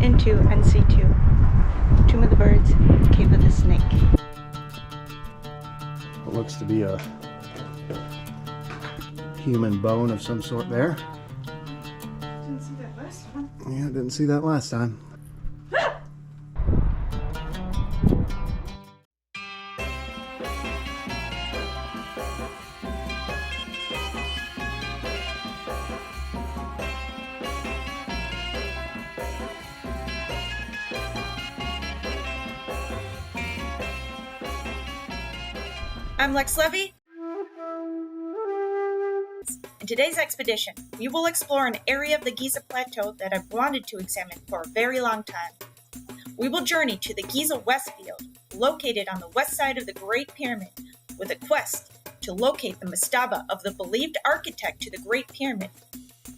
into NC2. Tomb of the Birds, Cave of the Snake. What looks to be a human bone of some sort there. Didn't see that last one. Yeah, didn't see that last time. I'm Lex Levy. In today's expedition, we will explore an area of the Giza Plateau that I've wanted to examine for a very long time. We will journey to the Giza West field, located on the west side of the Great Pyramid, with a quest to locate the Mastaba of the believed architect to the Great Pyramid,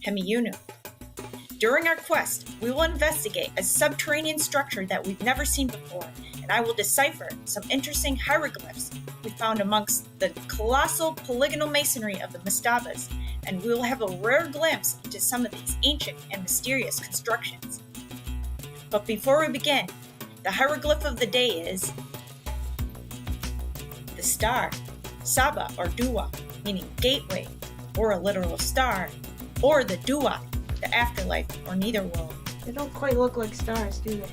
Hemiunu. During our quest, we will investigate a subterranean structure that we've never seen before, and I will decipher some interesting hieroglyphs we found amongst the colossal polygonal masonry of the Mastabas, and we will have a rare glimpse into some of these ancient and mysterious constructions. But before we begin, the hieroglyph of the day is the star, Saba or Dua, meaning gateway, or a literal star, or the Dua, the afterlife or neither world. They don't quite look like stars, do they?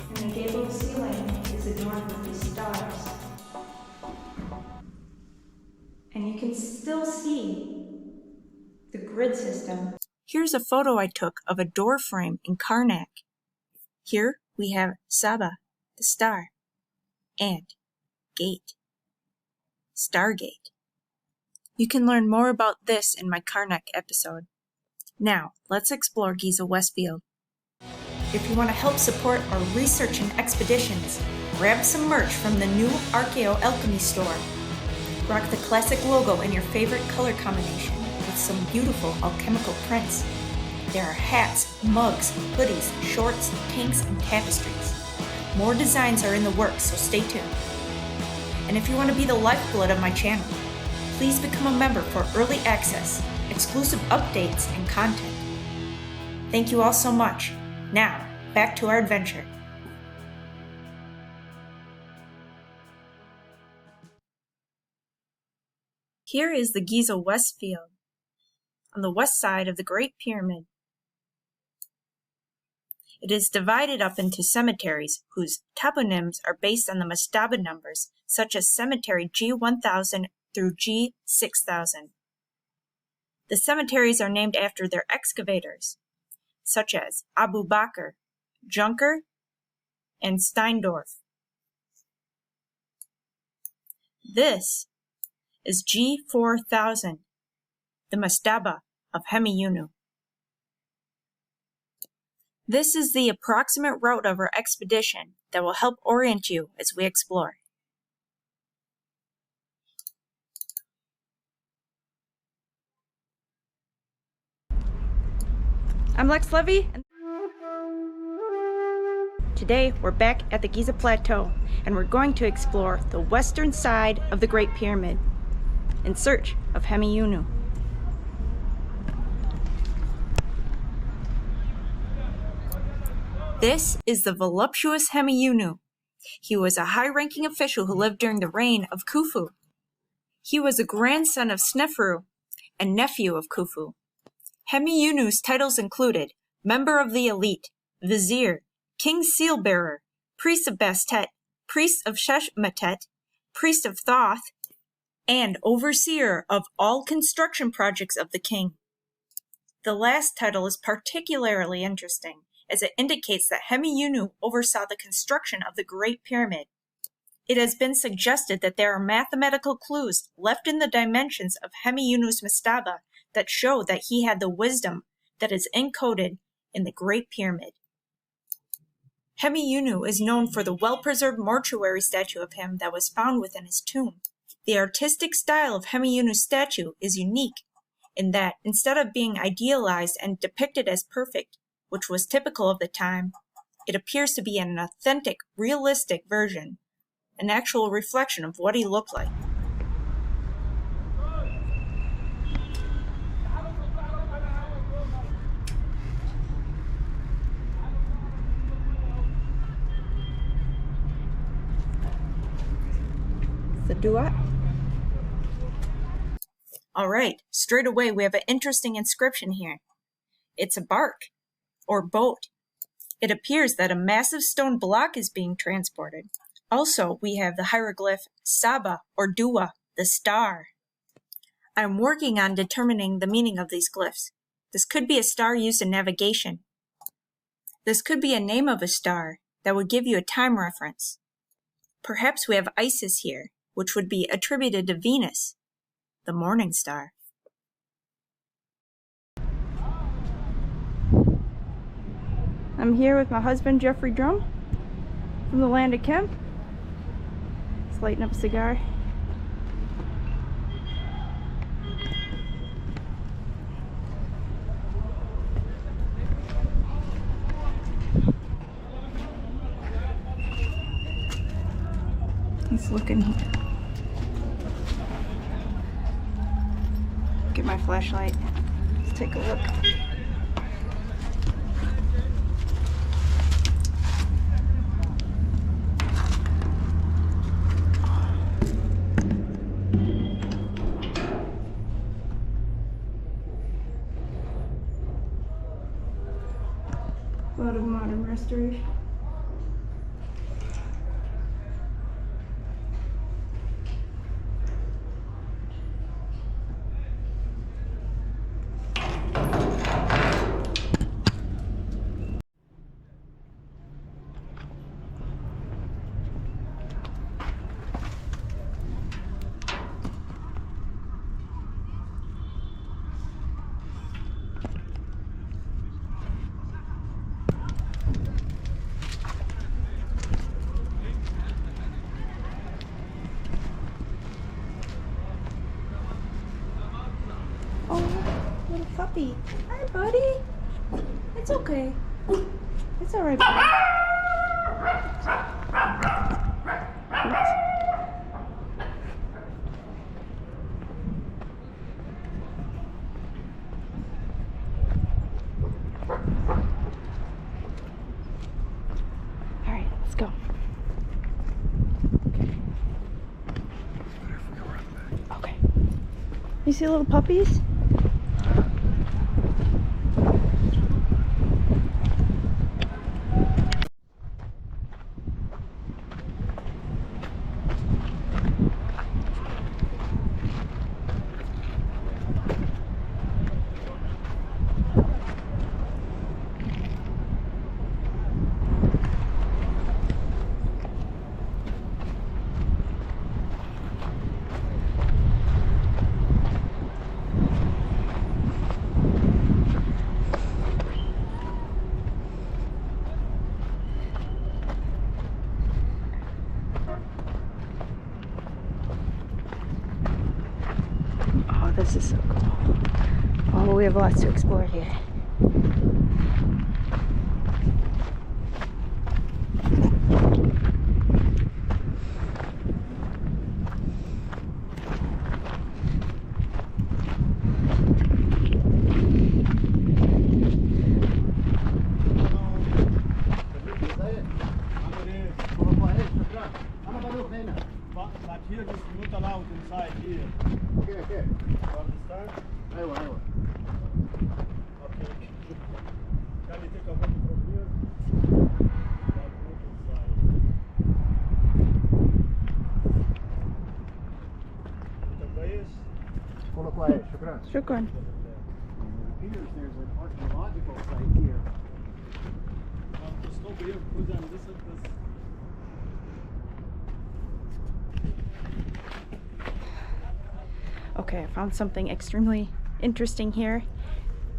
And the gabled ceiling is adorned with these stars. And you can still see the grid system. Here's a photo I took of a door frame in Karnak. Here we have Saba, the star, and gate, Stargate. You can learn more about this in my Karnak episode. Now, let's explore Giza West field. If you want to help support our research and expeditions, grab some merch from the new Archeoalchemy store. Rock the classic logo in your favorite color combination with some beautiful alchemical prints. There are hats, mugs, hoodies, shorts, tanks, and tapestries. More designs are in the works, so stay tuned. And if you want to be the lifeblood of my channel, please become a member for early access, exclusive updates, and content. Thank you all so much. Now, back to our adventure. Here is the Giza West field, on the west side of the Great Pyramid. It is divided up into cemeteries whose toponyms are based on the Mastaba numbers, such as cemetery G1000 through G6000. The cemeteries are named after their excavators, such as Abu Bakr, Junker, and Steindorf. This is G4000, the Mastaba of Hemiunu. This is the approximate route of our expedition that will help orient you as we explore. I'm Lex Levy, and today we're back at the Giza Plateau, and we're going to explore the western side of the Great Pyramid in search of Hemiunu. This is the voluptuous Hemiunu. He was a high-ranking official who lived during the reign of Khufu. He was a grandson of Sneferu and nephew of Khufu. Hemiunu's titles included Member of the Elite, Vizier, King Seal-Bearer, Priest of Bastet, Priest of Sheshmetet, Priest of Thoth, and Overseer of all construction projects of the king. The last title is particularly interesting, as it indicates that Hemiunu oversaw the construction of the Great Pyramid. It has been suggested that there are mathematical clues left in the dimensions of Hemiunu's Mastaba that show that he had the wisdom that is encoded in the Great Pyramid. Hemiunu is known for the well-preserved mortuary statue of him that was found within his tomb. The artistic style of Hemiunu's statue is unique in that, instead of being idealized and depicted as perfect, which was typical of the time, It appears to be an authentic, realistic version, an actual reflection of what he looked like. The duat. Alright, straight away we have an interesting inscription here. It's a bark, or boat. It appears that a massive stone block is being transported. Also, we have the hieroglyph Saba, or Dua, the star. I'm working on determining the meaning of these glyphs. This could be a star used in navigation. This could be a name of a star that would give you a time reference. Perhaps we have Isis here, which would be attributed to Venus, the morning star. I'm here with my husband, Jeffrey Drum, from the land of Chem. He's lighting up a cigar. Let's look in here. Get my flashlight. Let's take a look. A lot of modern restoration. Puppy. Hi, buddy. It's okay. It's all right, buddy. All right, let's go. Okay. You see little puppies? This is so cool. Oh, we have lots to explore here. But here is not allowed inside here. Okay. You understand? I will. Okay. Can you take a photo from here? But not inside. Underveils. Quiet. شكرا. شكرا. It appears there's an archeological site here. To stop here, put them this and this. Okay, I found something extremely interesting here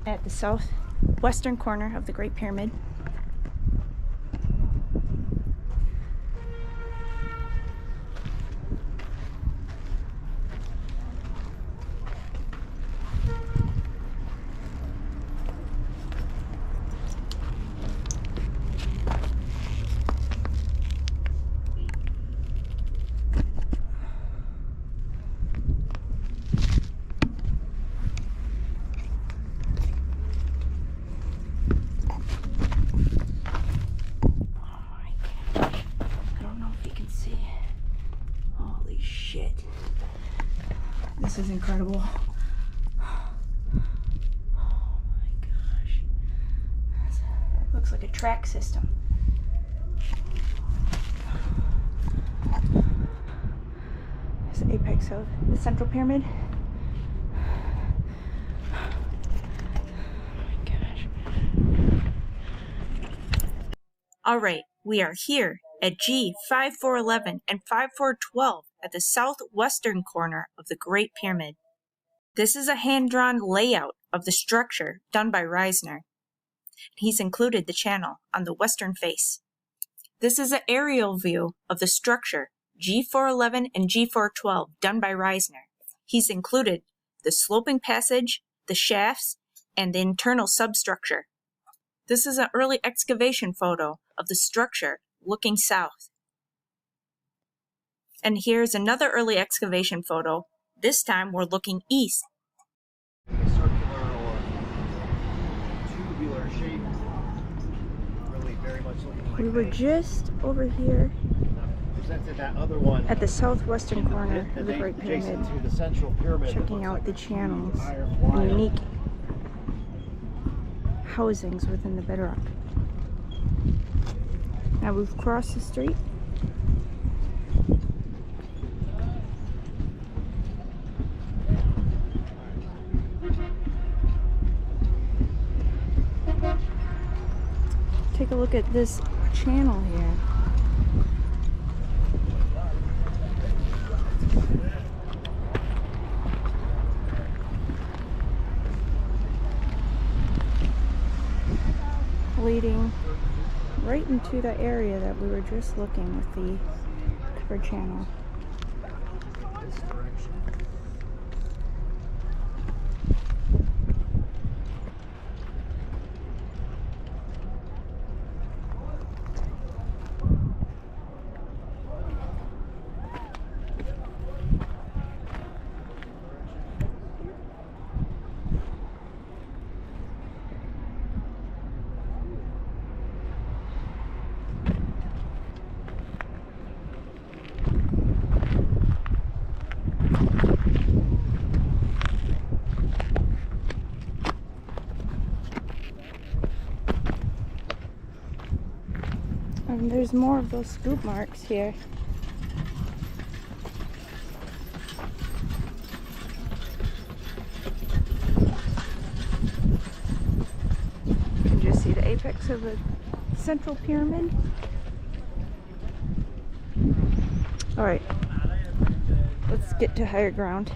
at the southwestern corner of the Great Pyramid. This is incredible. Oh my gosh. This looks like a track system. There's the apex of the central pyramid. Alright, we are here at G5411 and 5412 at the southwestern corner of the Great Pyramid. This is a hand-drawn layout of the structure done by Reisner. He's included the channel on the western face. This is an aerial view of the structure G411 and G412 done by Reisner. He's included the sloping passage, the shafts, and the internal substructure. This is an early excavation photo of the structure looking south. And here's another early excavation photo. This time we're looking east. Circular or tubular shape. Really very much looking like We were just over here presented that other one at the southwestern corner of the Great adjacent Pyramid, to the central pyramid. checking out the channels Iron and wire. unique housings within the bedrock. Now we've crossed the street. Take a look at this channel here. Leading right into the area that we were just looking with the covered channel. This direction. And there's more of those scoop marks here. You can just see the apex of the central pyramid. Alright, let's get to higher ground.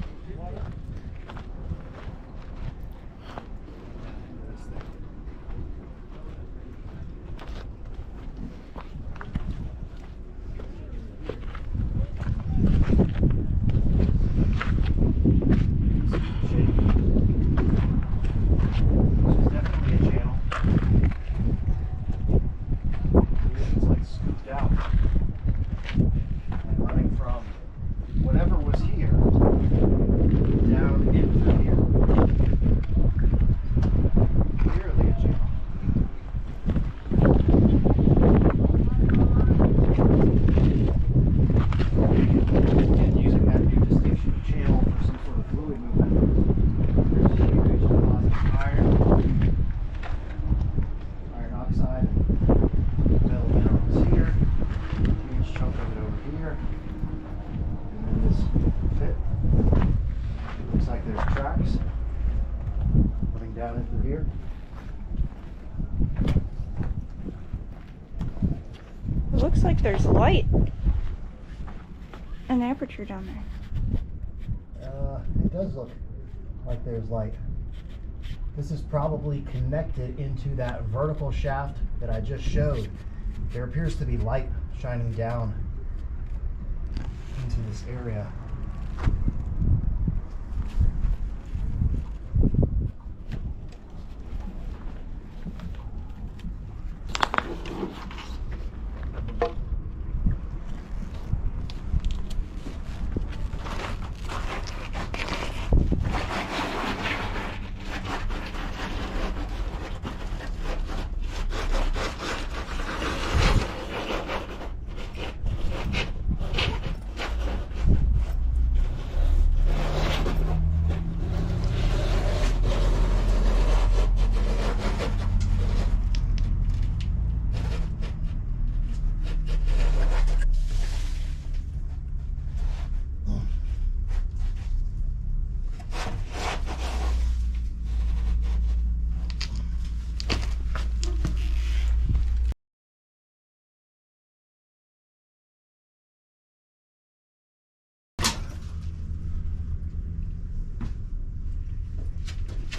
Looks like there's light. An aperture down there. It does look like there's light. This is probably connected into that vertical shaft that I just showed. There appears to be light shining down into this area.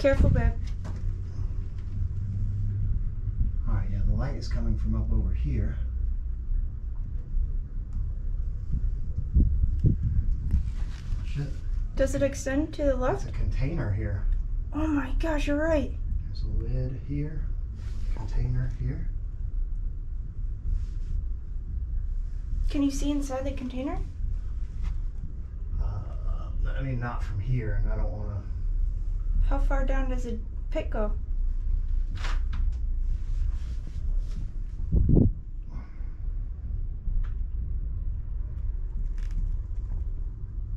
Careful, babe. Alright, yeah, the light is coming from up over here. Shit. Does it extend to the That's left? a container here. Oh my gosh, you're right. There's a lid here, container here. Can you see inside the container? I mean, not from here, and I don't want to. How far down does the pit go?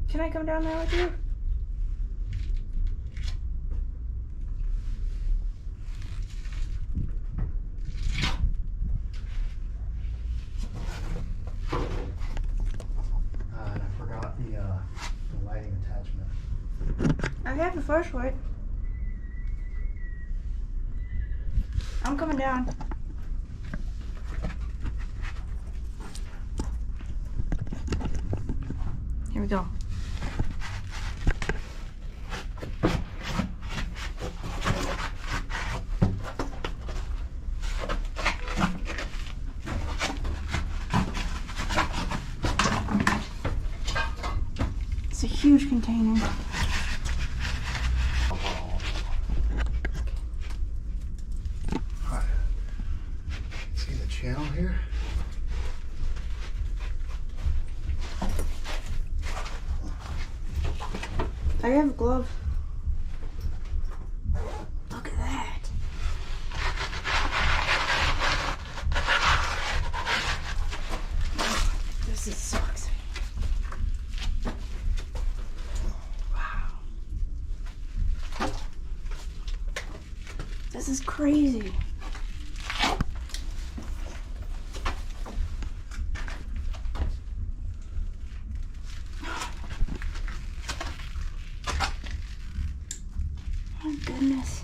Can I come down there with you? And I forgot the lighting attachment. I have the flashlight. I'm coming down. Here we go. It's a huge container. Alright. See the channel here? I have a glove. Look at that. This is so exciting. Wow. This is crazy. Oh goodness.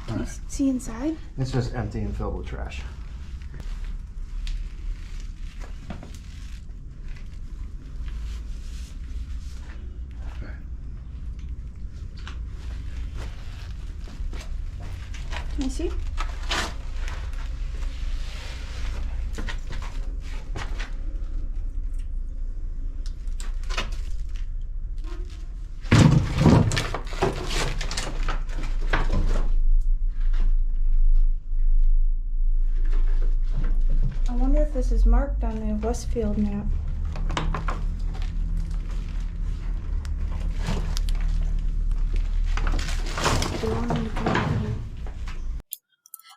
Can you see inside? It's just empty and filled with trash. Okay. Can you see? I wonder if this is marked on the Westfield map.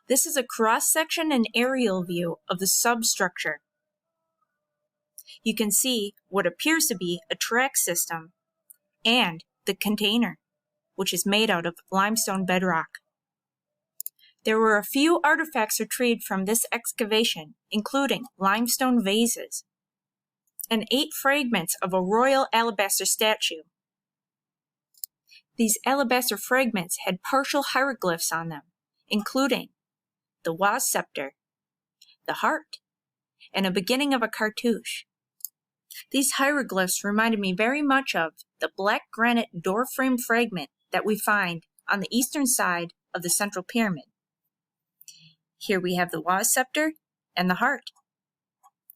This is a cross-section and aerial view of the substructure. You can see what appears to be a track system and the container, which is made out of limestone bedrock. There were a few artifacts retrieved from this excavation, including limestone vases and 8 fragments of a royal alabaster statue. These alabaster fragments had partial hieroglyphs on them, including the Waz scepter, the heart, and a beginning of a cartouche. These hieroglyphs reminded me very much of the black granite doorframe fragment that we find on the eastern side of the central pyramid. Here we have the Waz scepter and the heart.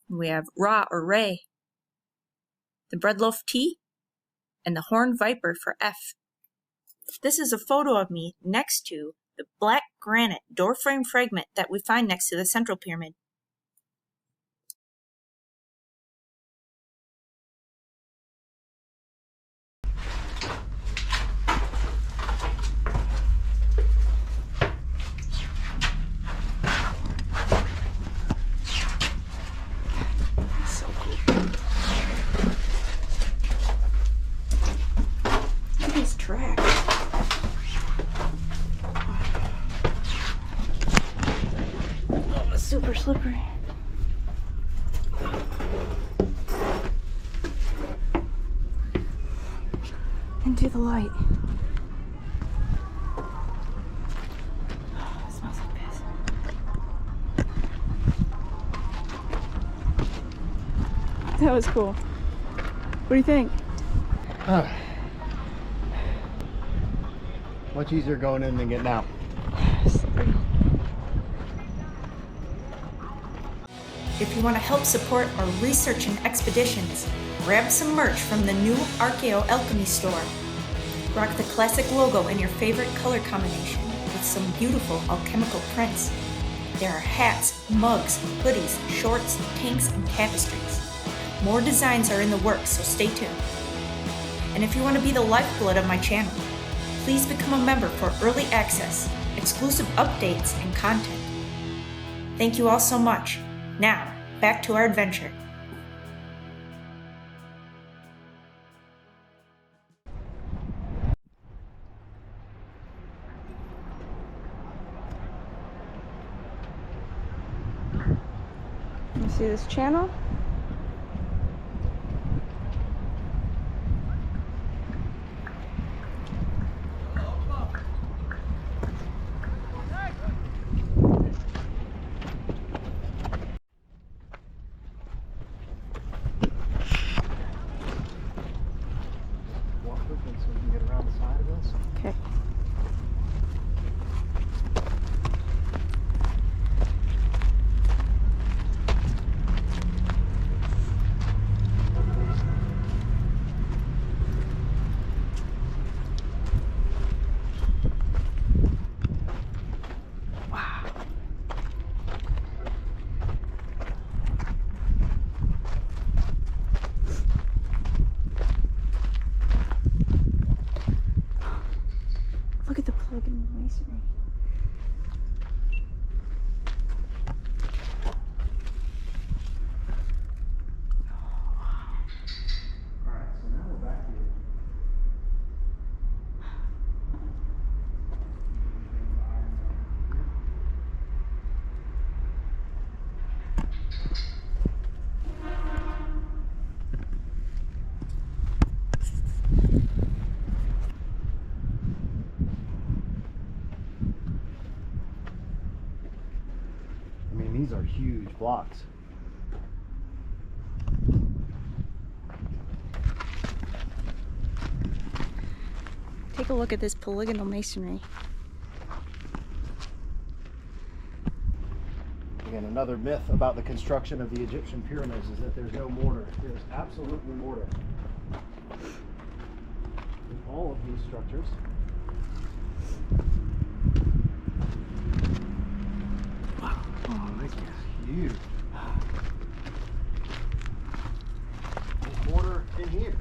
We have Ra or Re, the breadloaf T, and the horned viper for F. This is a photo of me next to the black granite doorframe fragment that we find next to the central pyramid. So cool. Look at these tracks. Oh, it's super slippery. Into the light. Oh, it smells like piss. That was cool. What do you think? Much easier going in than getting out. If you want to help support our research and expeditions, grab some merch from the new Archeo-Alchemy store. Rock the classic logo in your favorite color combination with some beautiful alchemical prints. There are hats, mugs, hoodies, shorts, tanks, and tapestries. More designs are in the works, so stay tuned. And if you want to be the lifeblood of my channel, please become a member for early access, exclusive updates, and content. Thank you all so much. Now, back to our adventure. You see this channel? Walk quickly so we can get around the side of this. Okay. Look at the plug in the masonry. Alright, so now we're back here. I mean, these are huge blocks. Take a look at this polygonal masonry. Again, another myth about the construction of the Egyptian pyramids is that there's no mortar. There's absolutely mortar in all of these structures. Oh my God. Huge. There's mortar in here.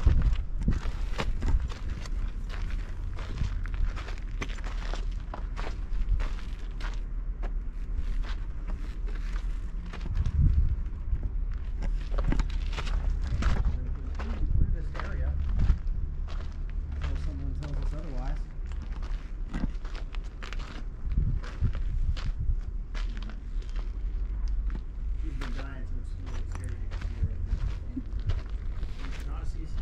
Through this area, until someone tells us otherwise. We've been dying to explore this area here. Nazis.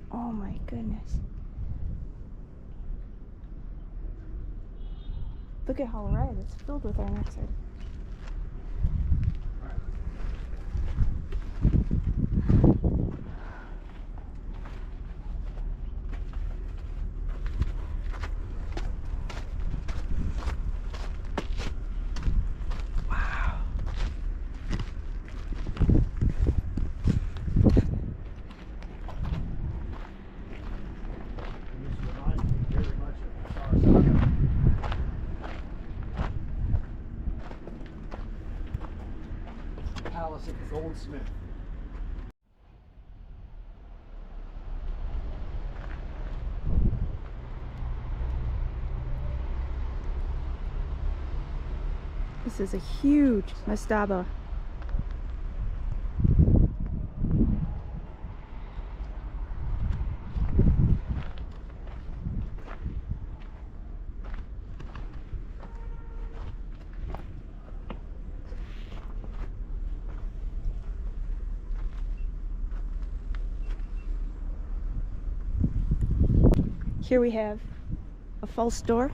Oh my goodness. Look at how red it's filled with iron oxide. Wow. And this reminds me very much of the Star Saga. Palace of the Goldsmith. Is This is a huge mastaba. Here we have a false door.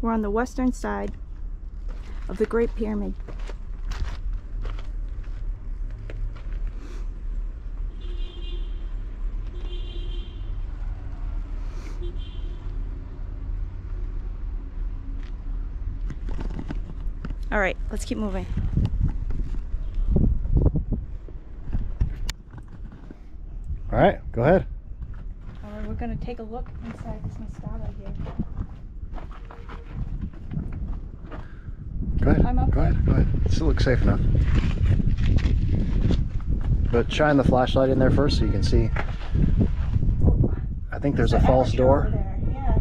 We're on the western side of the Great Pyramid. All right, let's keep moving. All right, go ahead. All right, we're gonna take a look inside this mastaba here. Go ahead. Climb up Go there? ahead. Go ahead. It still looks safe enough. But shine the flashlight in there first so you can see. I think there's a false door. Over there. Yeah.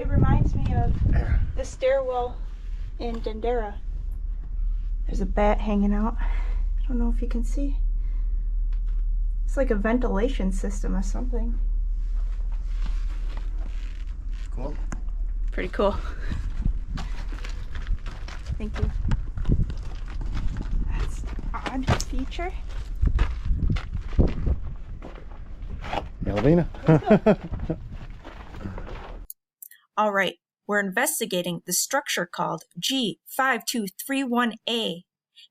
It reminds me of There. the stairwell in Dendera. There's a bat hanging out. I don't know if you can see. It's like a ventilation system or something. Cool. Pretty cool. Thank you. That's an odd feature. Melvina. All right, we're investigating the structure called G5231A,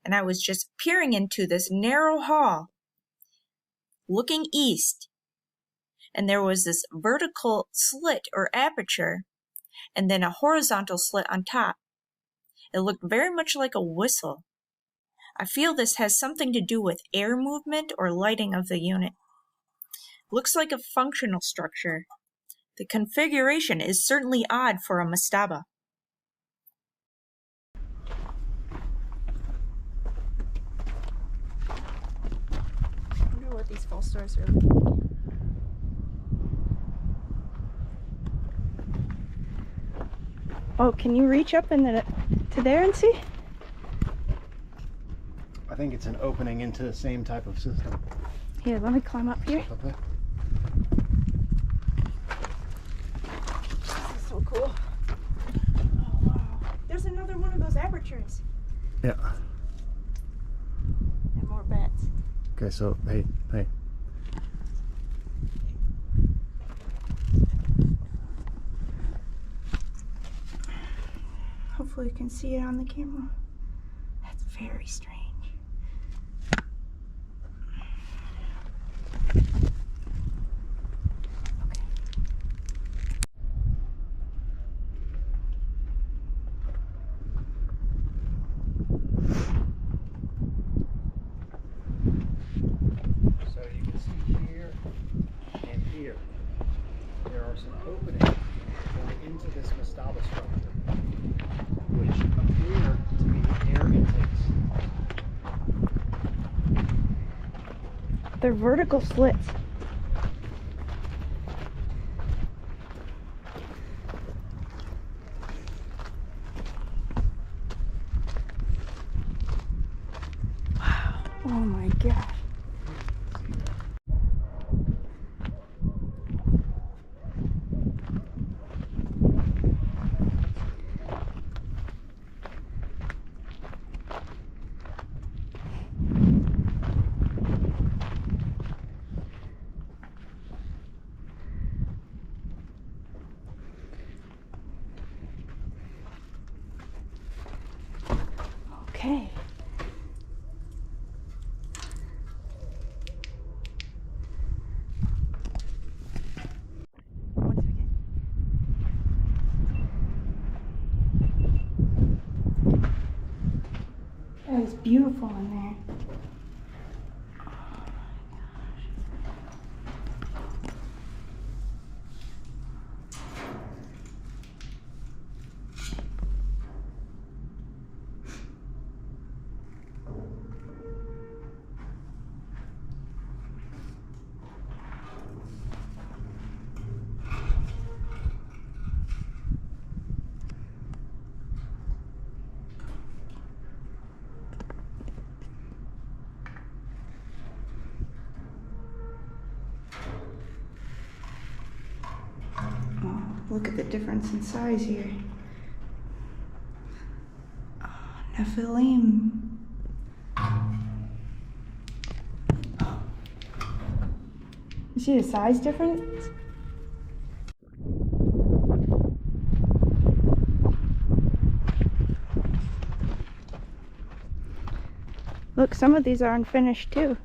and I was just peering into this narrow hall, looking east, and there was this vertical slit or aperture, and then a horizontal slit on top. It looked very much like a whistle. I feel this has something to do with air movement or lighting of the unit. Looks like a functional structure. The configuration is certainly odd for a mastaba. I wonder what these false doors really mean. Oh, can you reach up to there and see? I think it's an opening into the same type of system. Here, let me climb up here. Up there. This is so cool. Oh, wow. There's another one of those apertures. Yeah. And more bats. Okay, so hey. Hopefully you can see it on the camera. That's very strange. Okay. So you can see here and here, there are some openings going into this mastaba structure, which appear to be air intakes. They're vertical slits. Wow. Oh my gosh. Okay. One second. That is beautiful in there. Look at the difference in size here. Oh, Nephilim. You see the size difference? Look, some of these are unfinished too.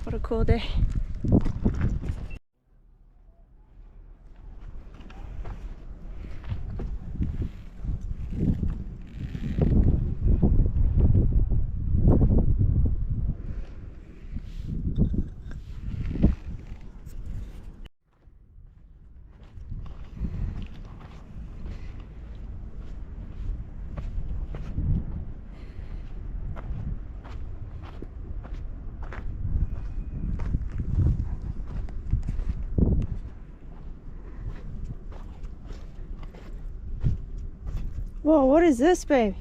What a cool day. Whoa, what is this, babe?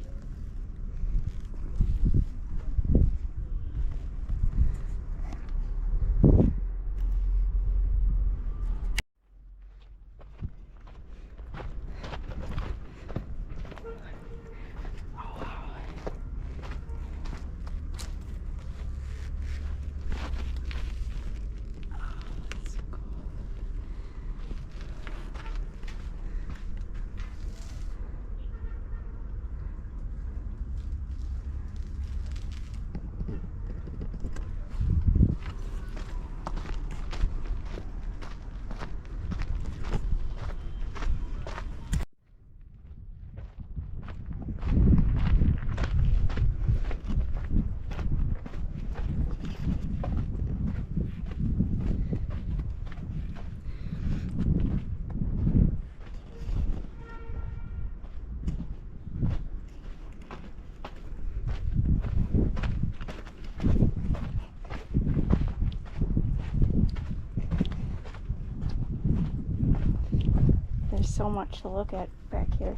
There's so much to look at back here.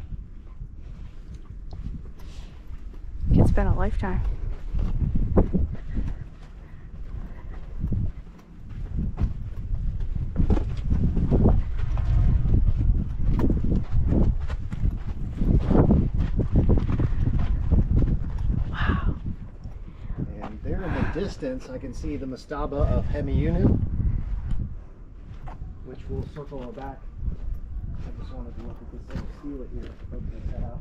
It's been a lifetime. Wow. And there in the distance, I can see the Mastaba of Hemiunu, which will circle back. I just wanted to look at this little stela here. Open that out.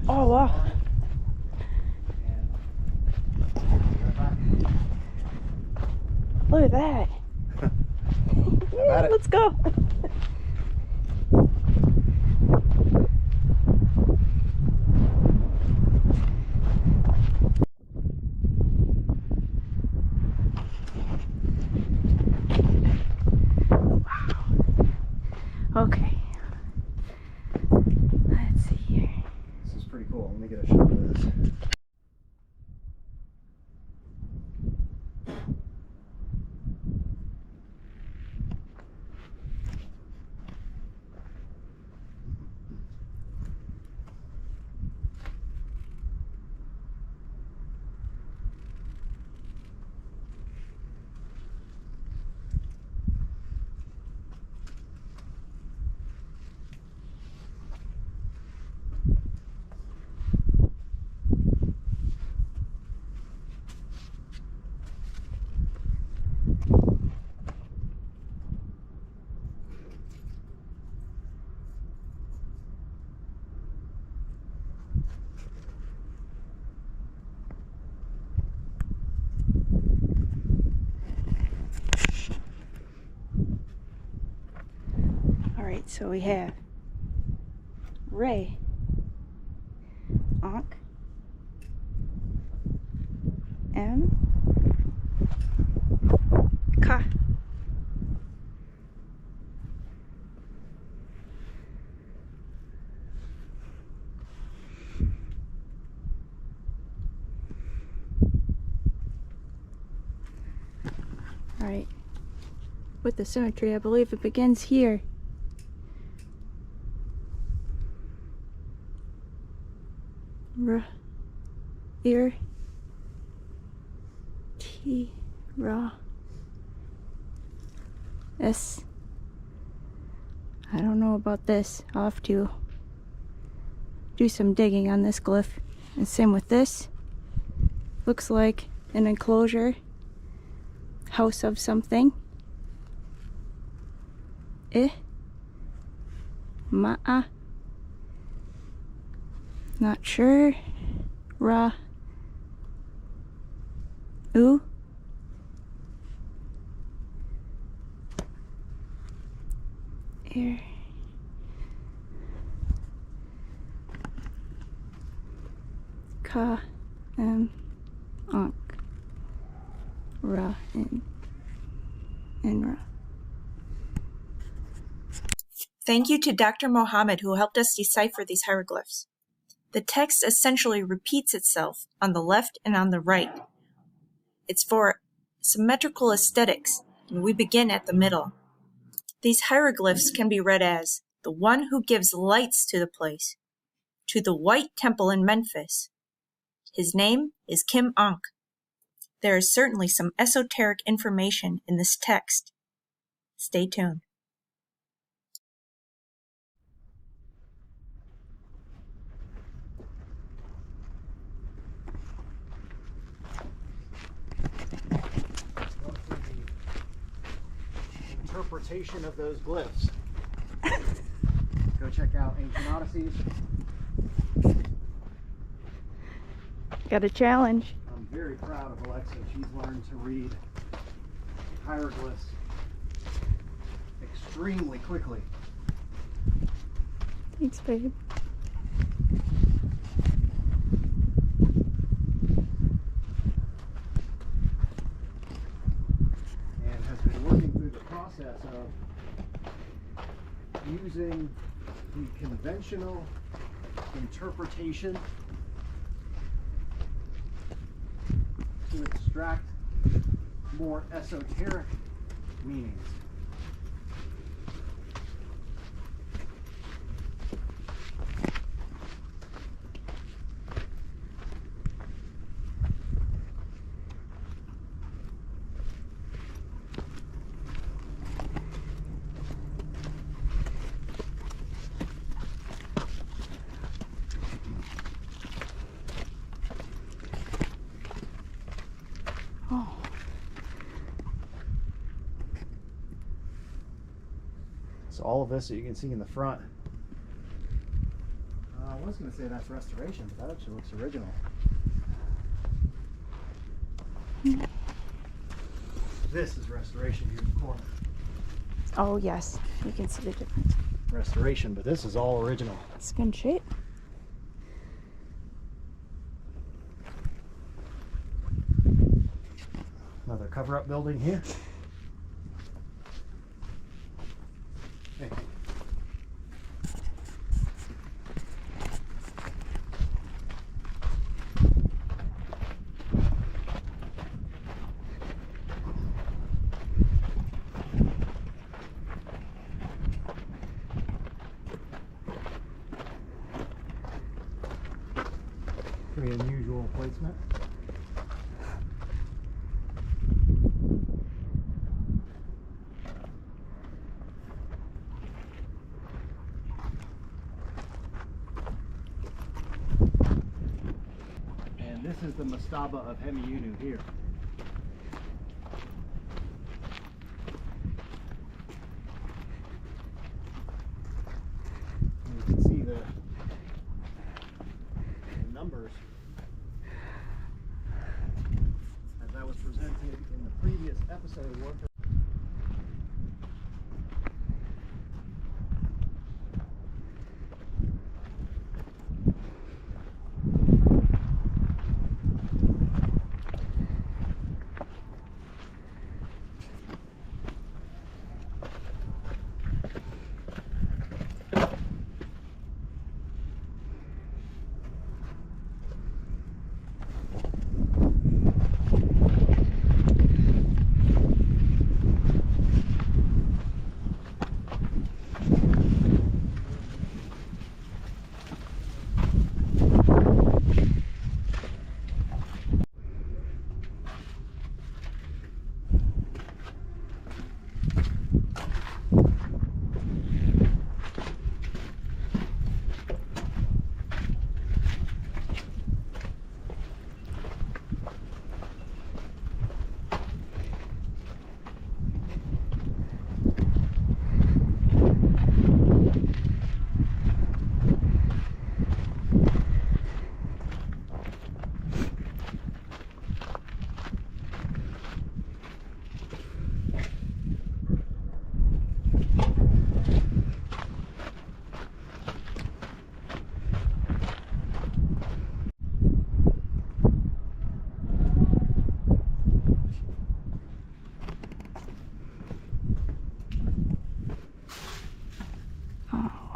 Oh, wow. Look at that. Yeah, let's go. Okay. Let's see here. This is pretty cool. Let me get a shot of this. Alright, so we have Ray, Ankh, M, Ka. Alright, with the symmetry, I believe it begins here. R, ear, T, Ra, S. I don't know about this. I'll have to do some digging on this glyph. And same with this. Looks like an enclosure, house of something. Ma'a. Not sure. Ra. U. Air. Ka. M. Ankh. Ra. In. Ra. Thank you to Dr. Mohammed who helped us decipher these hieroglyphs. The text essentially repeats itself on the left and on the right. It's for symmetrical aesthetics, and we begin at the middle. These hieroglyphs can be read as the one who gives lights to the place, to the White Temple in Memphis. His name is Kim Ankh. There is certainly some esoteric information in this text. Stay tuned. Interpretation of those glyphs. Go check out Ancient Odysseys. Got a challenge. I'm very proud of Alexa. She's learned to read hieroglyphs extremely quickly. Thanks, babe. And has been working through the process of using the conventional interpretation to extract more esoteric meanings. Oh. So all of this that you can see in the front. I was going to say that's restoration, but that actually looks original. This is restoration here in the corner. Oh, yes. You can see the difference. Restoration, but this is all original. It's good shape. Another cover-up building here. Hey. Pretty unusual placement. And this is the Mastaba of Hemiunu here. And you can see the numbers as that was presented in the previous episode.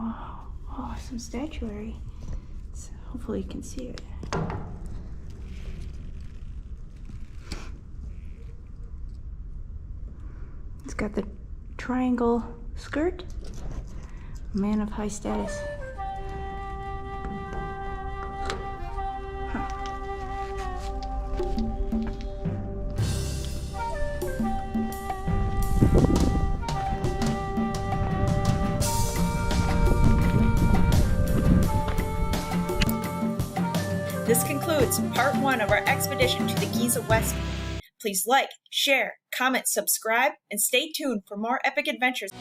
Oh, some statuary. So hopefully you can see it. It's got the triangle skirt. Man of high status. Huh. This concludes part 1 of our expedition to the Giza West. Please like, share, comment, subscribe, and stay tuned for more epic adventures.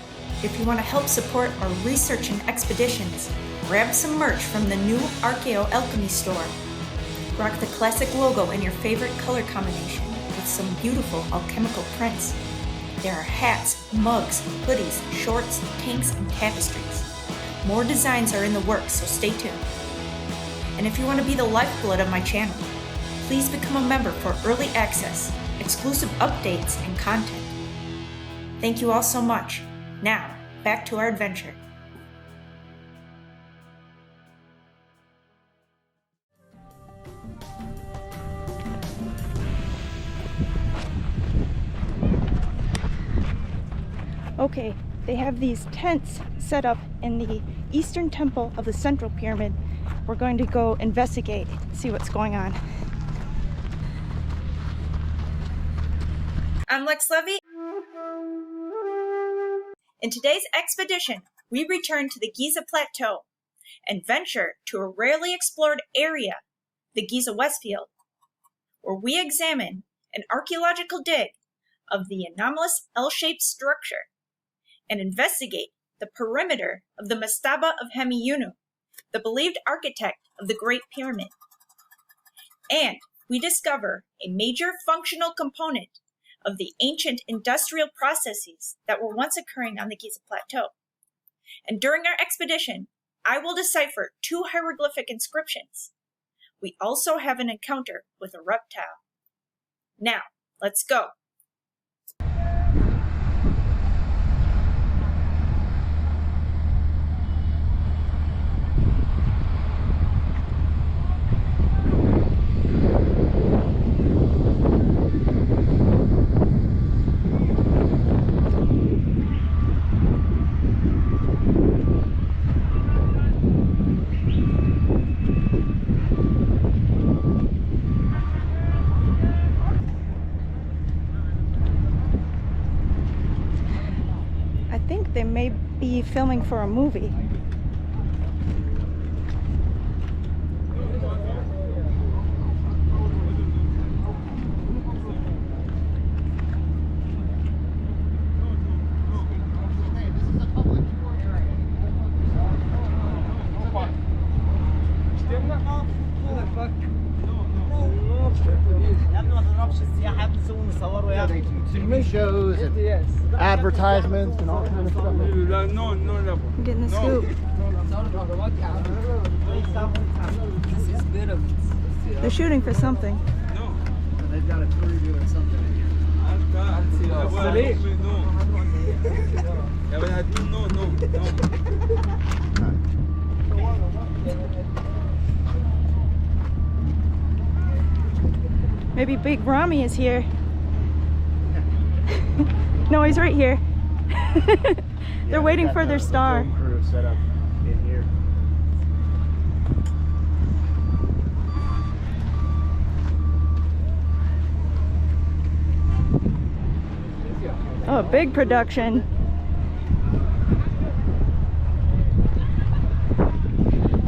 If you want to help support our research and expeditions, grab some merch from the new Archeo-Alchemy store. Rock the classic logo in your favorite color combination with some beautiful alchemical prints. There are hats, mugs, hoodies, shorts, tanks, and tapestries. More designs are in the works, so stay tuned. And if you want to be the lifeblood of my channel, please become a member for early access, exclusive updates, and content. Thank you all so much. Now, back to our adventure. Okay, they have these tents set up in the eastern temple of the central pyramid. We're going to go investigate, see what's going on. I'm Lex Levy. In today's expedition, we return to the Giza Plateau and venture to a rarely explored area, the Giza West field, where we examine an archaeological dig of the anomalous L-shaped structure and investigate the perimeter of the Mastaba of Hemiunu, the believed architect of the Great Pyramid. And we discover a major functional component of the ancient industrial processes that were once occurring on the Giza Plateau. And during our expedition, I will decipher 2 hieroglyphic inscriptions. We also have an encounter with a reptile. Now, let's go. They may be filming for a movie. Shows and advertisements and all kinds of stuff. I'm getting the scoop. They're shooting for something. They've got a crew doing something in Maybe Big Rami is here. No, he's right here. They're waiting for their star. Crew set up in here. Oh, big production.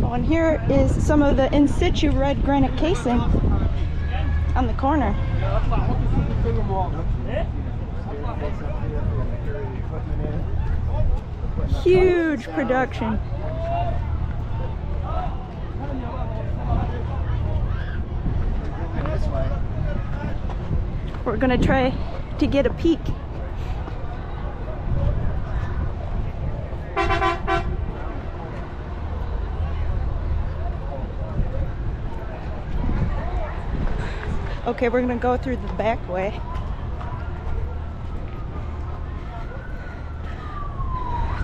Oh, and here is some of the in situ red granite casing on the corner. Huge production. We're gonna try to get a peek. Okay, we're gonna go through the back way.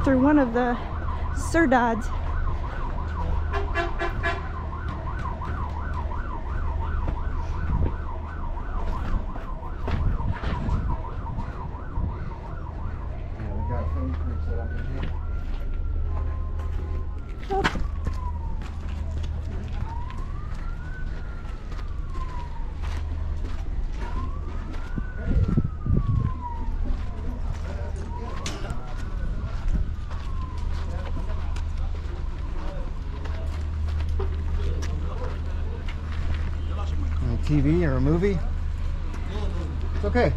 Through one of the Sir Dodds. Yeah, we've got phone crew set up in here. TV or a movie? It's okay.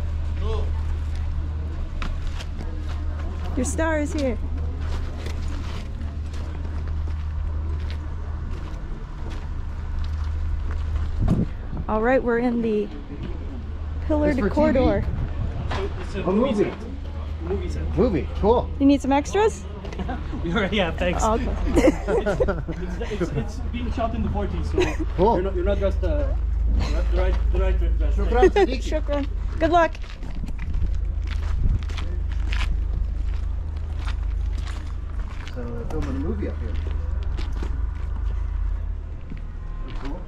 Your star is here. All right, we're in the pillared for corridor. It's a movie. set. Movie set. Movie, cool. You need some extras? We already have, thanks. Oh, okay. It's being shot in the 40s, so Cool. you're not just the right dress. Shukran, Siddiqui. Shukran. Good luck. So they're filming a movie up here. Pretty cool.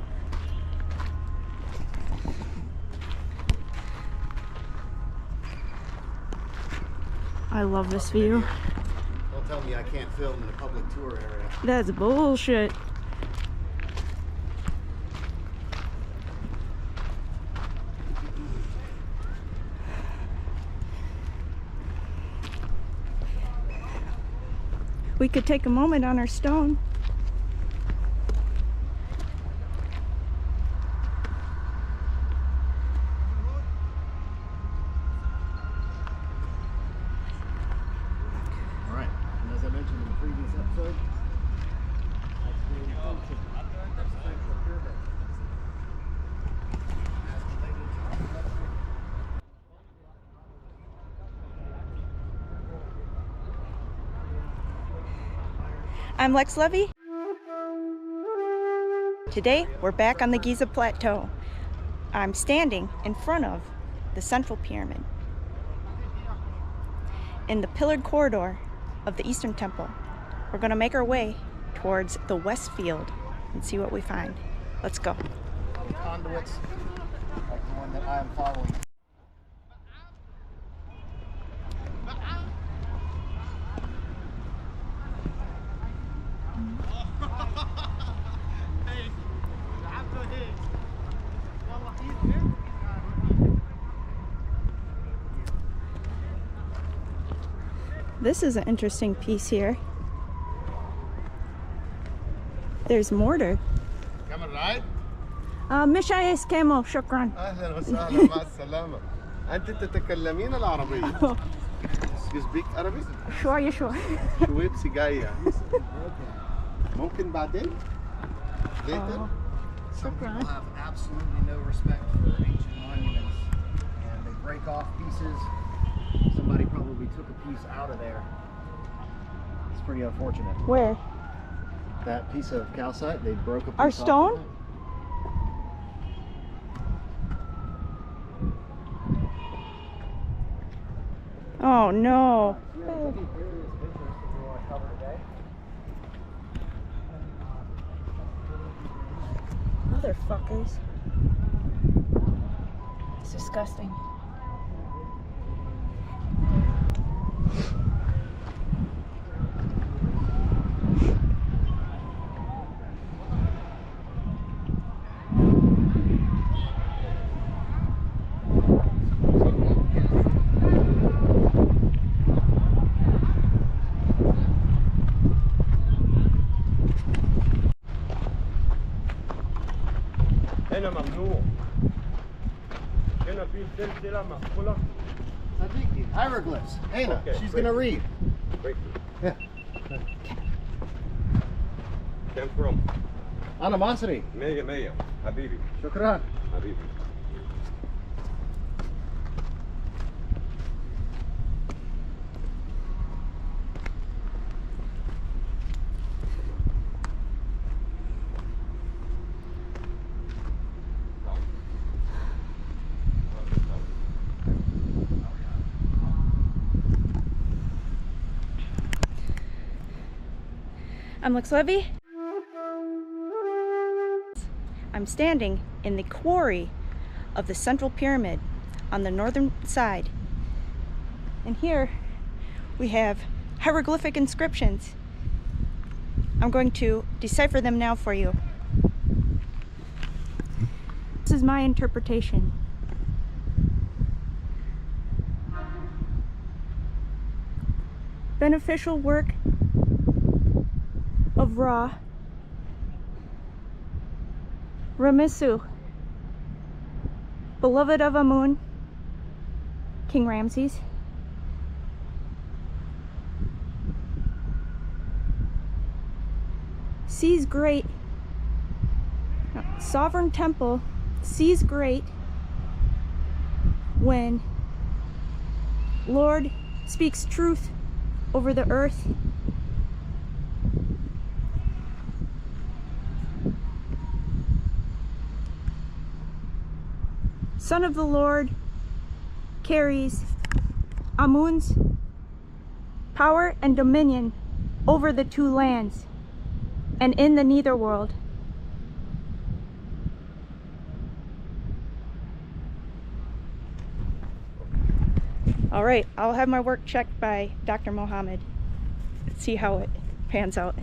I love this view. Don't tell me I can't film in a public tour area. That's bullshit. We could take a moment on our stone. All right, and as I mentioned in the previous episode, I'm Lex Levy. Today, we're back on the Giza Plateau. I'm standing in front of the central pyramid. In the pillared corridor of the Eastern Temple, we're going to make our way towards the West Field and see what we find. Let's go. conduits like the one that I am following. This is an interesting piece here. There's mortar. كمان رايد؟ مش عايز كامو شكرا. أهلا وسهلا مع السلامة. أنت تتكلمين العربية؟ You speak Arabic? شوية. شويبسي جاية. ممكن بعدين؟ Later? Some people have absolutely no respect for ancient monuments, and they break off pieces. Somebody probably took a piece out of there. It's pretty unfortunate. Where? That piece of calcite, they broke a piece Our off stone? of it. Oh no. Motherfuckers. It's disgusting. هنا ممنوع. هنا في سلسلة مقفولة. Siddiqui, hieroglyphs. Hannah, Okay, she's great. gonna read. Great. Yeah. Came from Animosity. مية حبيبي Shukran. حبيبي. I'm Lex Levy. I'm standing in the quarry of the Central Pyramid on the northern side. And here we have hieroglyphic inscriptions. I'm going to decipher them now for you. This is my interpretation. Beneficial work of Ra, Ramisu, beloved of Amun, King Ramses, sees great, sovereign temple sees great when Lord speaks truth over the earth. Son of the Lord carries Amun's power and dominion over the two lands and in the netherworld. All right, I'll have my work checked by Dr. Mohammed. Let's see how it pans out.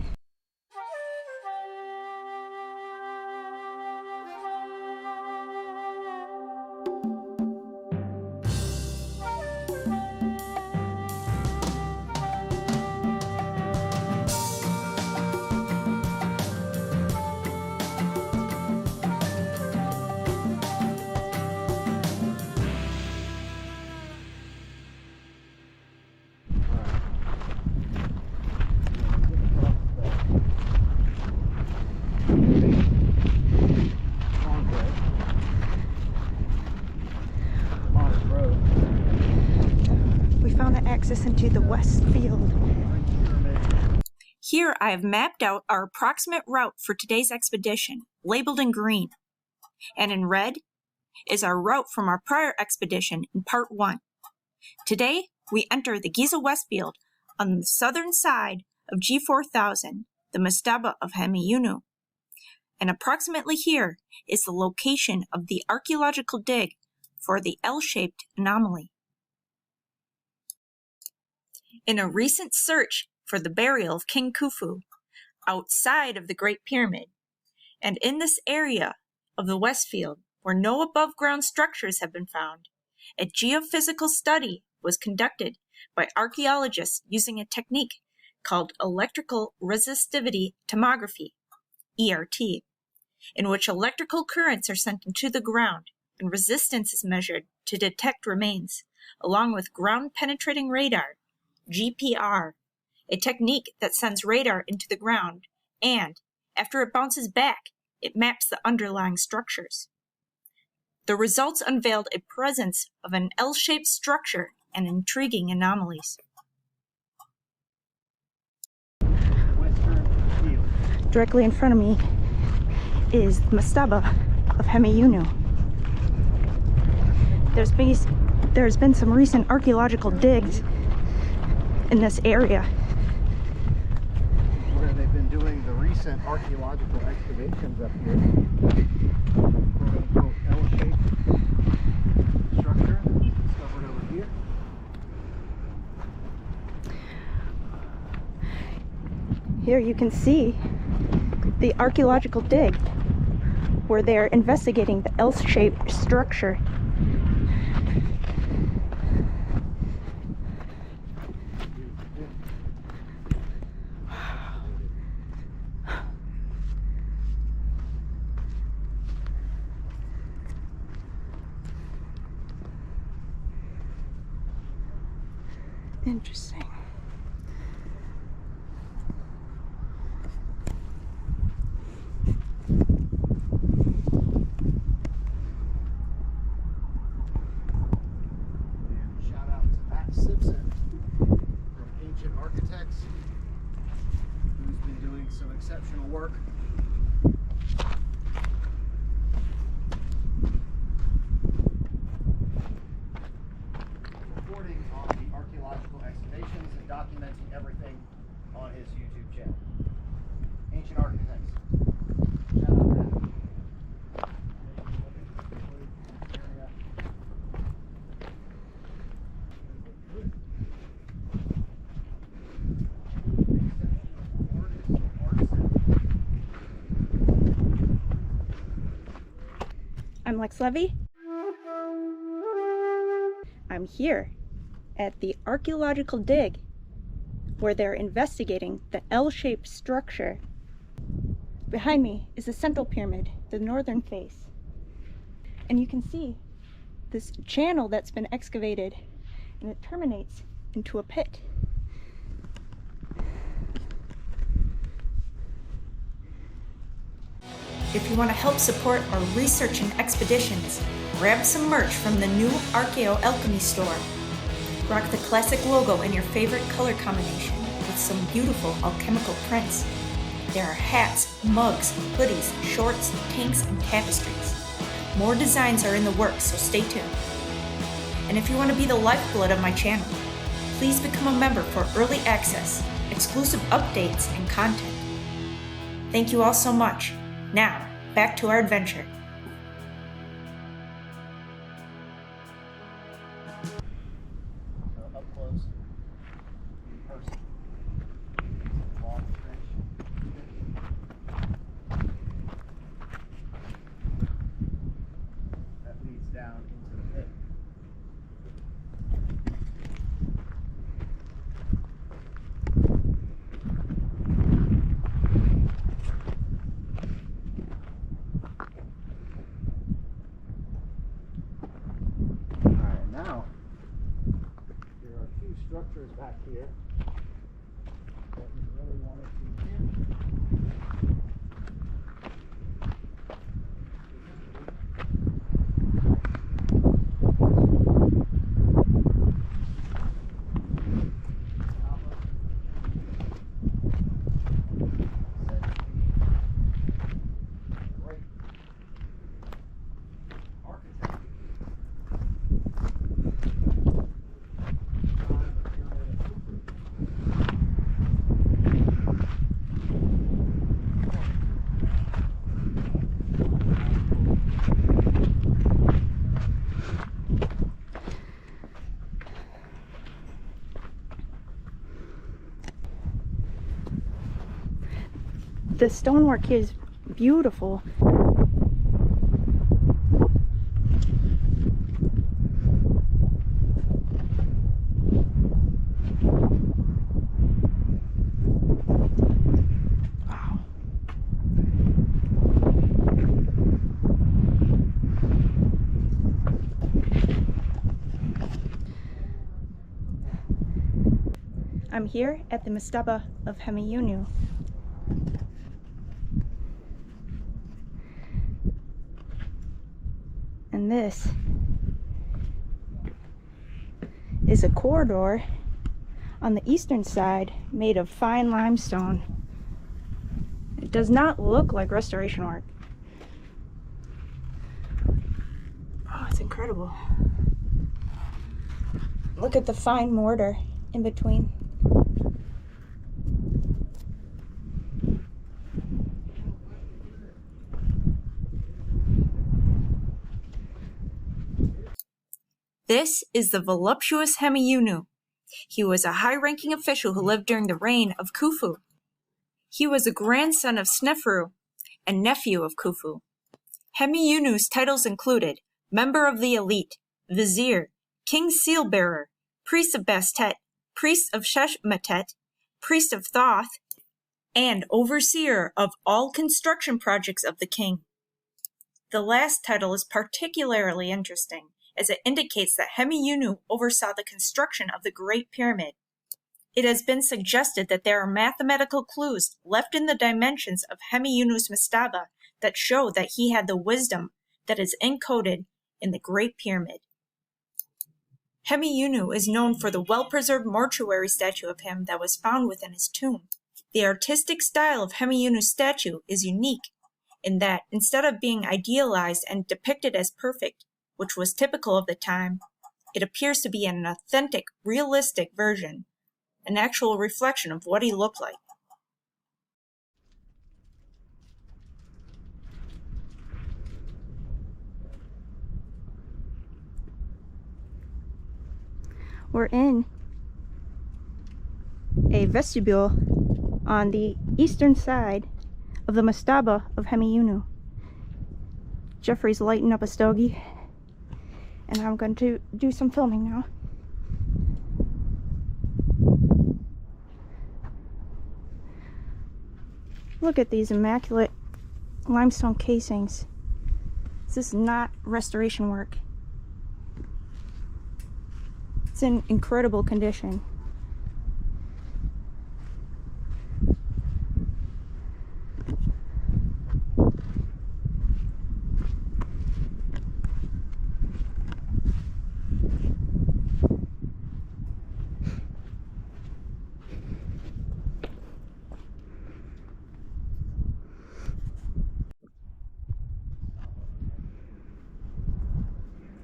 Access into the West Field. Here I have mapped out our approximate route for today's expedition, labeled in green. And in red is our route from our prior expedition in part 1. Today, we enter the Giza West Field on the southern side of G4000, the Mastaba of Hemiunu. And approximately here is the location of the archaeological dig for the L-shaped anomaly. In a recent search for the burial of King Khufu outside of the Great Pyramid, and in this area of the Westfield where no above-ground structures have been found, a geophysical study was conducted by archaeologists using a technique called electrical resistivity tomography, ERT, in which electrical currents are sent into the ground and resistance is measured to detect remains, along with ground-penetrating radar, GPR, a technique that sends radar into the ground and, after it bounces back, it maps the underlying structures. The results unveiled a presence of an L-shaped structure and intriguing anomalies. Directly in front of me is Mastaba of Hemiunu. There's been some recent archaeological digs in this area. Where they've been doing the recent archaeological excavations up here. Quote-unquote L-shaped structure discovered over here. Here you can see the archaeological dig where they're investigating the L-shaped structure. Interesting. Shout out to Matt Simpson from Ancient Architects, who's been doing some exceptional work. Reporting on the archaeological excavations and documenting everything on his YouTube channel. Lex Levy. I'm here at the archaeological dig where they're investigating the L-shaped structure. Behind me is the Central Pyramid, the northern face. And you can see this channel that's been excavated, and it terminates into a pit. If you want to help support our research and expeditions, grab some merch from the new Archeo-Alchemy store. Rock the classic logo in your favorite color combination with some beautiful alchemical prints. There are hats, mugs, hoodies, shorts, tanks, and tapestries. More designs are in the works, so stay tuned. And if you want to be the lifeblood of my channel, please become a member for early access, exclusive updates, and content. Thank you all so much. Now, back to our adventure. So up close, in person. Long trench. That leads down into the pit. Alright, now there are two structures back here that we really wanted to hear. The stonework here is beautiful. Wow. I'm here at the Mastaba of Hemiunu. And this is a corridor on the eastern side made of fine limestone. It does not look like restoration work. Oh, it's incredible. Look at the fine mortar in between. This is the voluptuous Hemiunu. He was a high-ranking official who lived during the reign of Khufu. He was a grandson of Sneferu and nephew of Khufu. Hemiunu's titles included Member of the Elite, Vizier, King Seal-Bearer, Priest of Bastet, Priest of Sheshmetet, Priest of Thoth, and Overseer of all construction projects of the king. The last title is particularly interesting, as it indicates that Hemiunu oversaw the construction of the Great Pyramid. It has been suggested that there are mathematical clues left in the dimensions of Hemiunu's Mastaba that show that he had the wisdom that is encoded in the Great Pyramid. Hemiunu is known for the well-preserved mortuary statue of him that was found within his tomb. The artistic style of Hemiunu's statue is unique in that, instead of being idealized and depicted as perfect, which was typical of the time, it appears to be an authentic, realistic version, an actual reflection of what he looked like. We're in a vestibule on the eastern side of the Mastaba of Hemiunu. Jeffrey's lighting up a stogie, and I'm going to do some filming now. Look at these immaculate limestone casings. This is not restoration work. It's in incredible condition.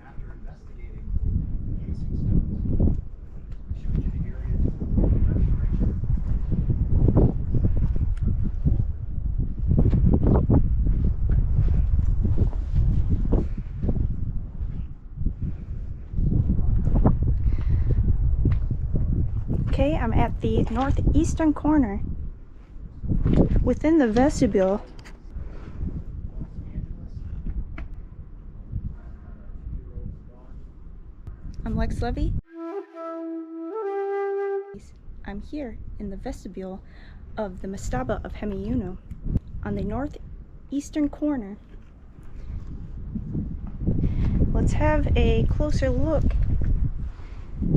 After investigating casing stones, I showed you the area of restoration. Okay, I'm at the northeastern corner within the vestibule. I'm Lex Levy. I'm here in the vestibule of the Mastaba of Hemiunu on the northeastern corner. Let's have a closer look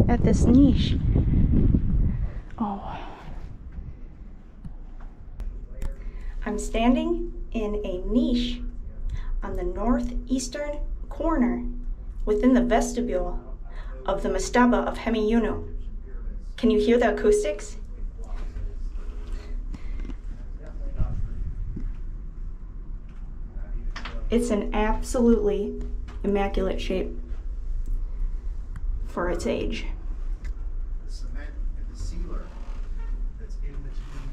at this niche. Oh. I'm standing in a niche on the northeastern corner within the vestibule of the Mastaba of Hemiunu. Can you hear the acoustics? It's an absolutely immaculate shape for its age. The cement and the sealer that's in between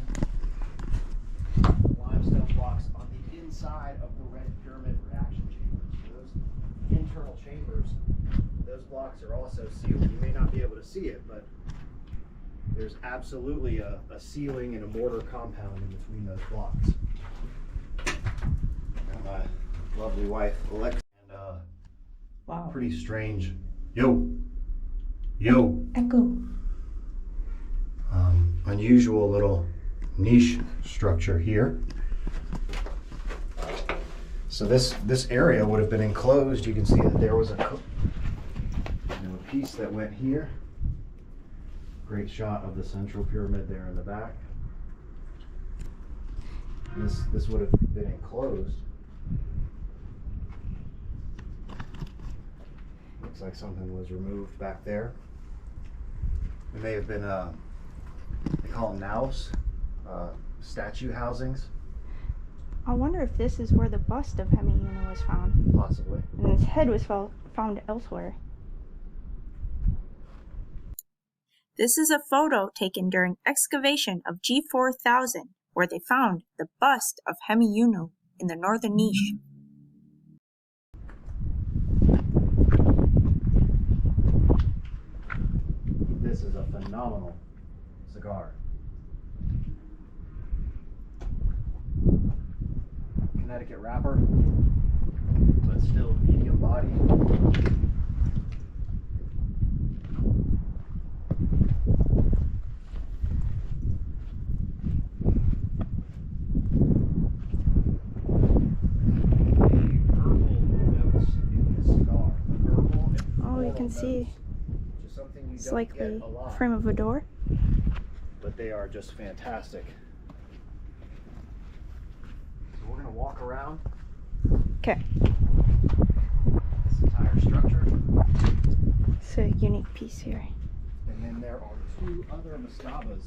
the limestone blocks on the inside of the red pyramid reaction chambers. So those internal chambers, those blocks are also sealed. You may not be able to see it, but there's absolutely a sealing and a mortar compound in between those blocks. And my lovely wife, Alexa, and Wow. pretty strange. Yo! Echo. Unusual little niche structure here. So this area would have been enclosed. You can see that there was a piece that went here. Great shot of the central pyramid there in the back. And this would have been enclosed. Looks like something was removed back there. It may have been they call them naus, statue housings, I wonder if this is where the bust of Hemiunu was found, possibly. and his head was found elsewhere. This is a photo taken during excavation of G4000, where they found the bust of Hemiunu in the northern niche. This is a phenomenal cigar. Connecticut wrapper, but still medium body. Oh, you can see slightly frame of a door. But they are just fantastic. So we're going to walk around Okay, this entire structure, it's a unique piece here. and then there are two other mastabas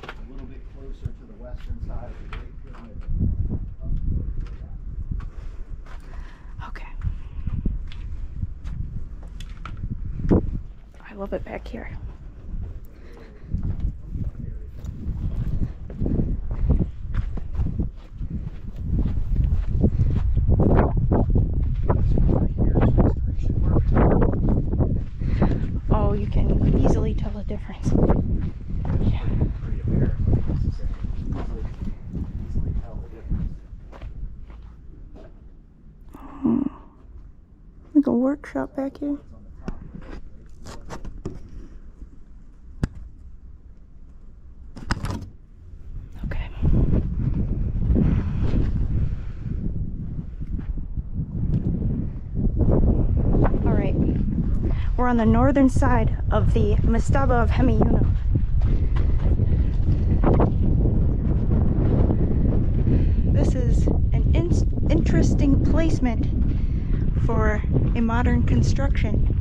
a little bit closer to the western side of the Great Pyramid. Okay. I love it back here. Oh, you can easily tell the difference. Yeah. Pretty apparent, needless to say. Easily tell the difference. a workshop back here. Okay. All right. We're on the northern side of the Mastaba of Hemiunu. This is an interesting placement for a modern construction.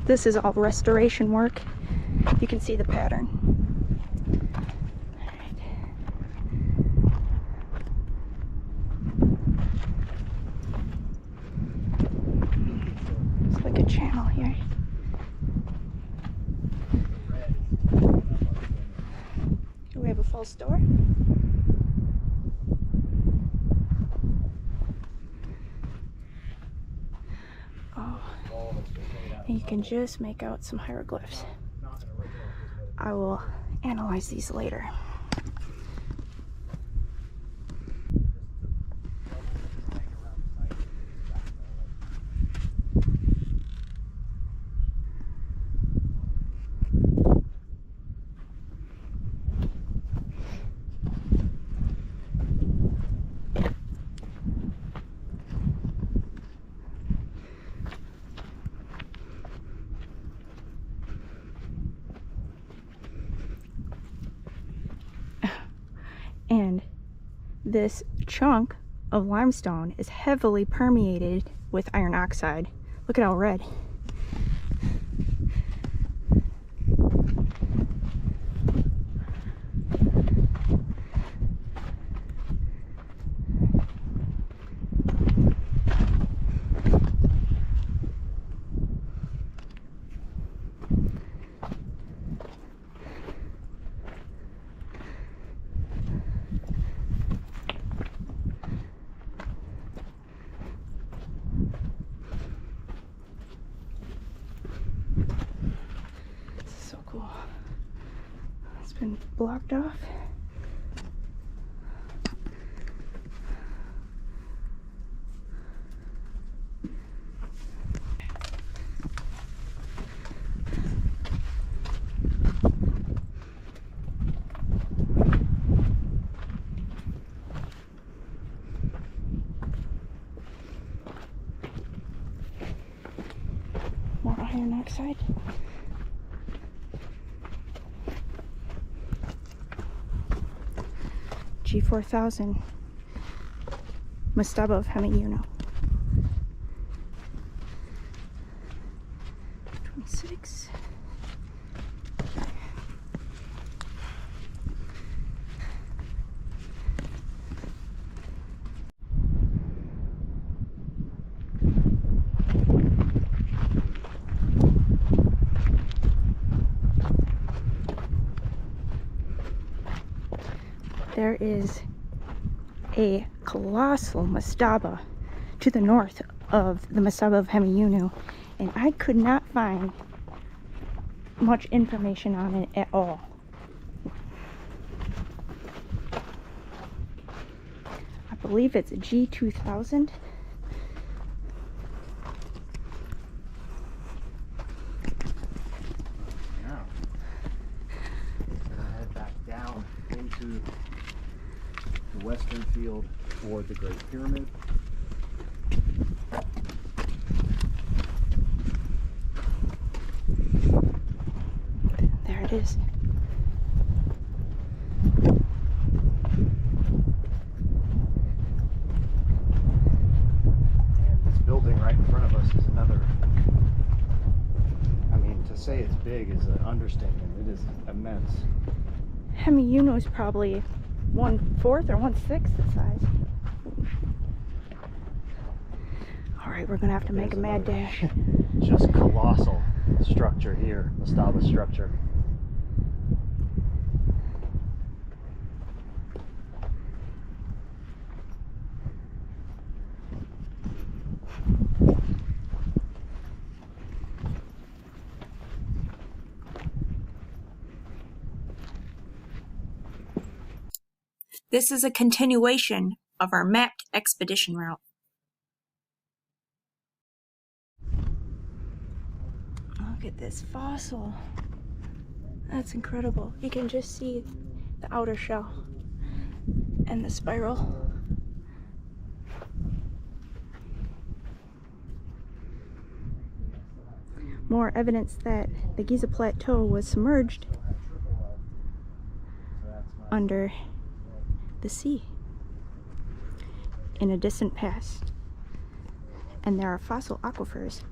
This is all restoration work. You can see the pattern. It's like a channel here. Do we have a false door? Oh, and you can just make out some hieroglyphs. I will analyze these later. And this chunk of limestone is heavily permeated with iron oxide. Look at how red. Cool. It's been blocked off. More iron oxide. G4000 Mastaba of Hemiunu. 26. There is a colossal mastaba to the north of the Mastaba of Hemiunu, and I could not find much information on it at all. I believe it's a G2000. Now, I head back down into the western field toward the Great Pyramid. There it is. And this building right in front of us is another, I mean, to say it's big is an understatement. It is immense. Hemiunu is probably 1/4 or 1/6 the size. Alright, we're gonna have to make a mad dash. Just colossal structure here, Mastaba structure. This is a continuation of our mapped expedition route. Look at this fossil. That's incredible. You can just see the outer shell and the spiral. More evidence that the Giza Plateau was submerged under the sea in a distant past. And there are fossil aquifers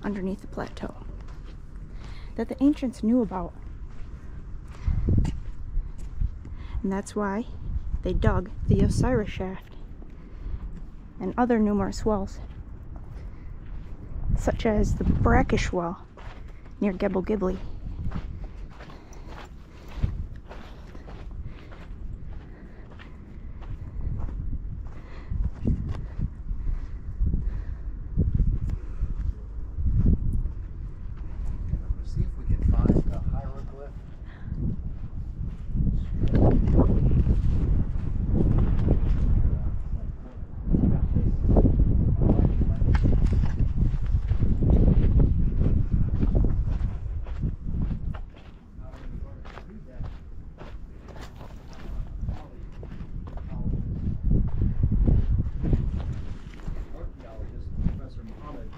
underneath the plateau that the ancients knew about. And that's why they dug the Osiris shaft and other numerous wells, such as the Brackish well near Gebel Gibli. See if we can find the hieroglyph. Archaeologist Professor Muhammad,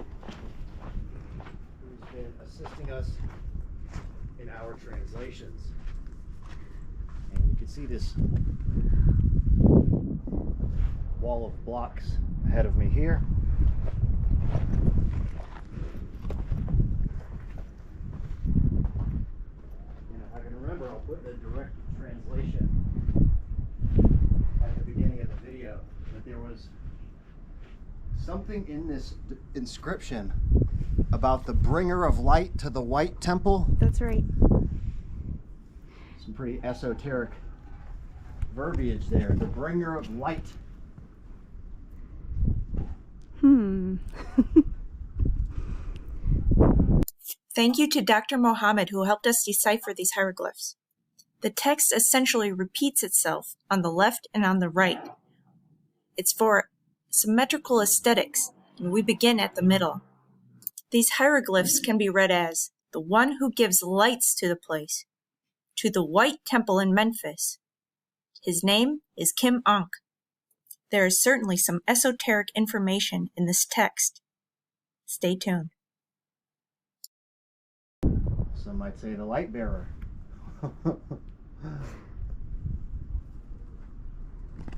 who's been assisting us in our translations. And you can see this wall of blocks ahead of me here. And if I can remember, I'll put the direct translation at the beginning of the video. But there was something in this inscription about the bringer of light to the White Temple. That's right. Some pretty esoteric verbiage there. The bringer of light. Thank you to Dr. Mohammed who helped us decipher these hieroglyphs. The text essentially repeats itself on the left and on the right. It's for symmetrical aesthetics, and we begin at the middle. These hieroglyphs can be read as the one who gives lights to the place, to the White Temple in Memphis. His name is Kim Ankh. There is certainly some esoteric information in this text. Stay tuned. Some might say the light bearer.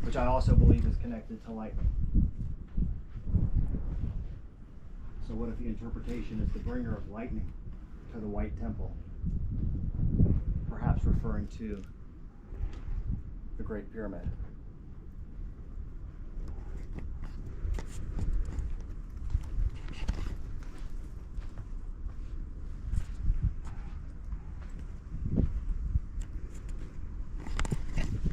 Which I also believe is connected to lightning. So what if the interpretation is the bringer of lightning to the White Temple? Perhaps referring to the Great Pyramid.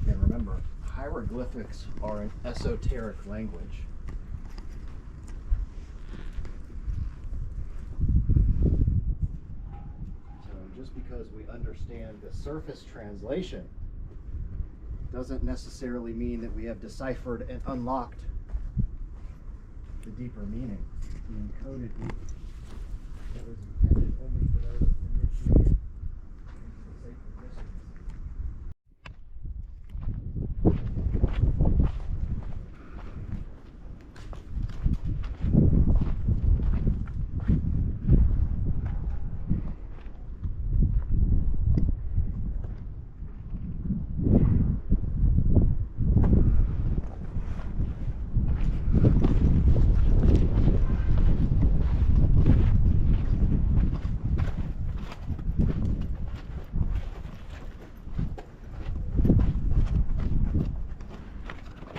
And remember, hieroglyphics are an esoteric language. So just because we understand the surface translation doesn't necessarily mean that we have deciphered and unlocked the deeper meaning, the encoded meaning that was intended only for those initiated into the sacred mysteries.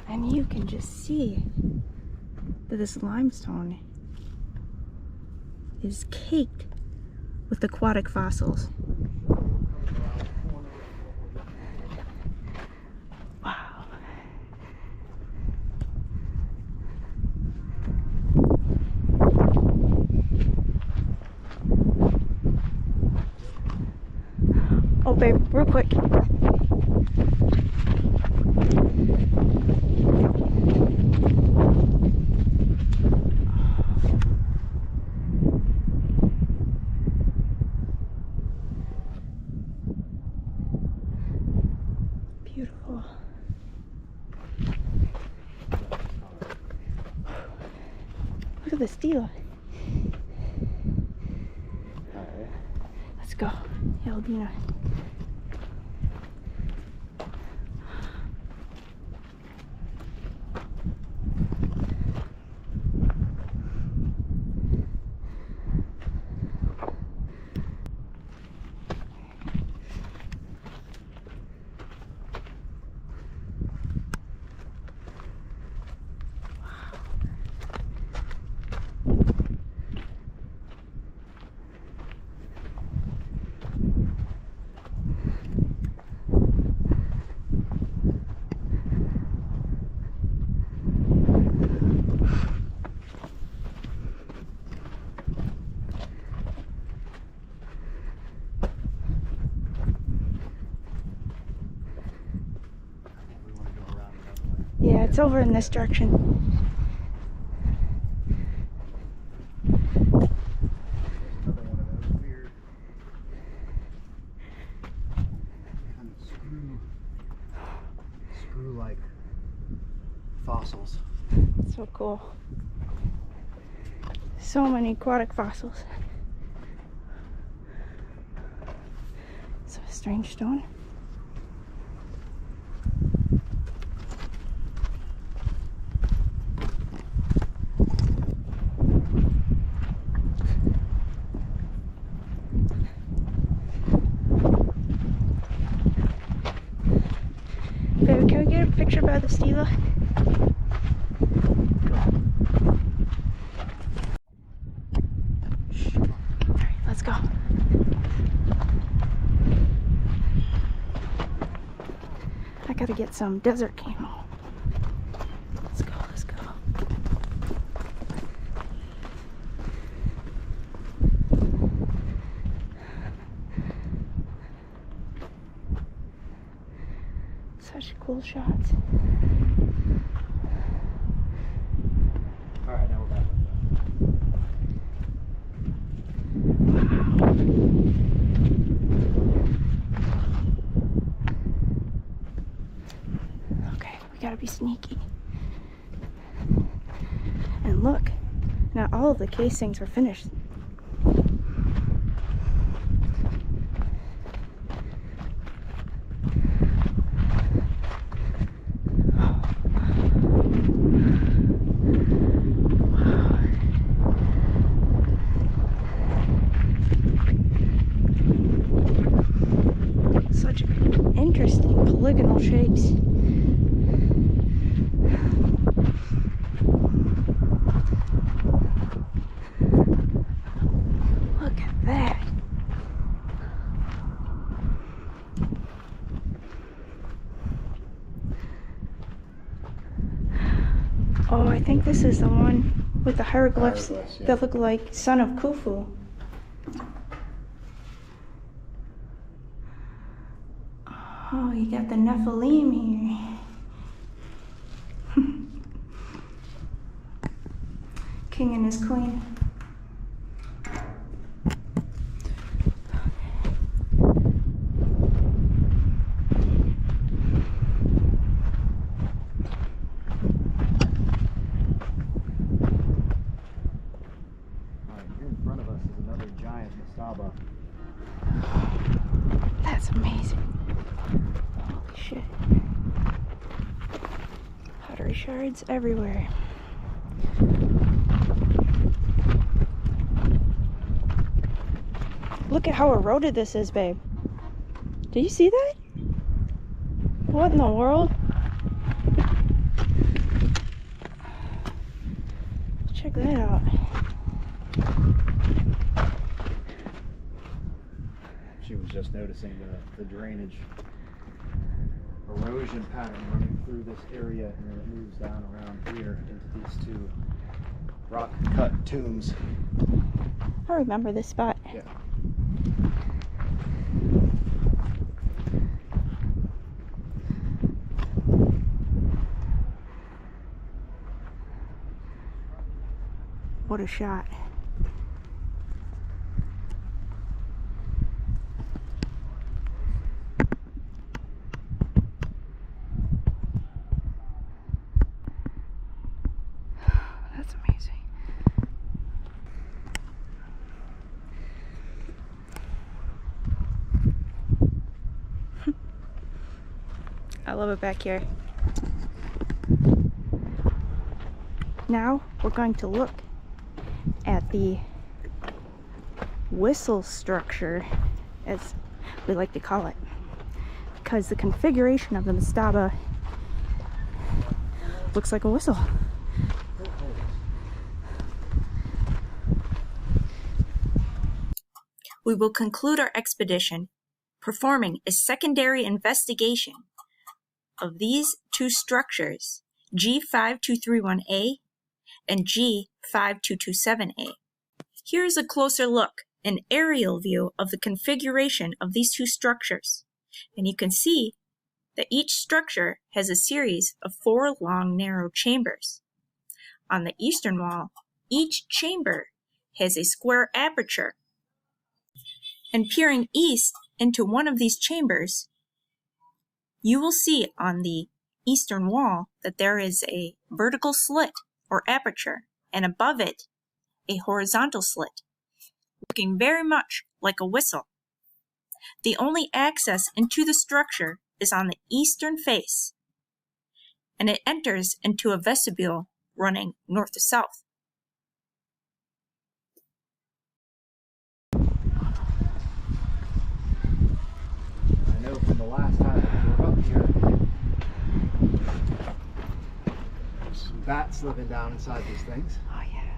And you can just see that this limestone is caked with aquatic fossils. Wow. Oh babe, real quick. the stela. Alright. Let's go, Eldina. Yeah, it's over in this direction. Another one of those weird kind of screw-like fossils. So cool. So many aquatic fossils. So a strange stone. Baby, can we get a picture by the stela? Alright, let's go. I gotta get some desert camo. Let's go, let's go. Such cool shots. Alright, now we're back. Okay, we gotta be sneaky. And look, now all of the casings are finished. Such interesting polygonal shapes. Look at that. Oh, I think this is the one with the hieroglyphs Hieroglyphs, yeah. that look like son of Khufu. Oh, you got the Nephilim here. King and his queen. Alright, here in front of us is another giant Mastaba. That's amazing. Holy shit. Pottery shards everywhere. Look at how eroded this is, babe. Did you see that? What in the world? Check that out. She was just noticing the drainage erosion pattern running through this area, and then it moves down around here into these two rock cut tombs. I remember this spot. Yeah. What a shot. That's amazing. I love it back here. Now we're going to look at the whistle structure, as we like to call it, because the configuration of the mastaba looks like a whistle. We will conclude our expedition performing a secondary investigation of these two structures, G5231A and G5227A. Here's a closer look, an aerial view of the configuration of these two structures, and you can see that each structure has a series of 4 long, narrow chambers. On the eastern wall, each chamber has a square aperture, and peering east into one of these chambers, you will see on the eastern wall that there is a vertical slit or aperture, and above it a horizontal slit, looking very much like a whistle. The only access into the structure is on the eastern face, and it enters into a vestibule running north to south. I know from the last time that we were up here, there's some bats living down inside these things. Oh yeah.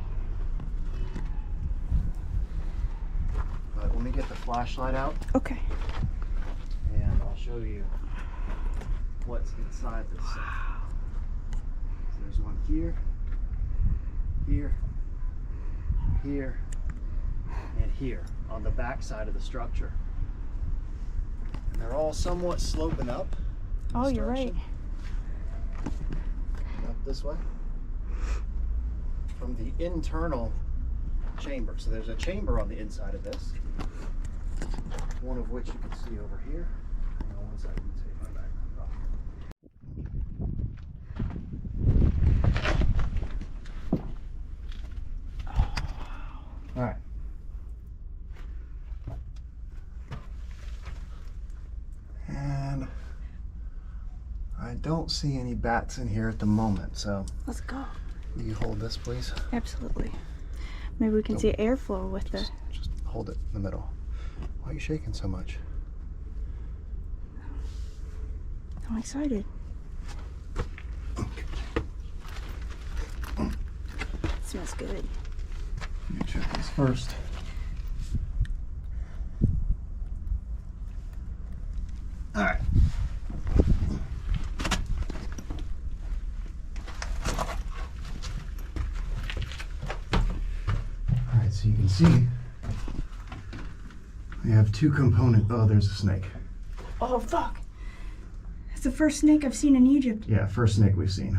But let me get the flashlight out Okay. and I'll show you what's inside this thing. So there's one here, here, here, and here on the back side of the structure. And they're all somewhat sloping up. in Oh, you're right. direction. Up this way. From the internal chamber. So there's a chamber on the inside of this. One of which you can see over here. Hang on one second, let's take my background off. All right. And I don't see any bats in here at the moment, so Let's go. you hold this, please. Absolutely. Maybe we can see airflow with the... Just hold it in the middle. Why are you shaking so much? I'm excited. Smells good. Let me check this first. All right. All right, so you can see we have 2 components. Oh, there's a snake. Oh, fuck. It's the first snake I've seen in Egypt. Yeah, first snake we've seen.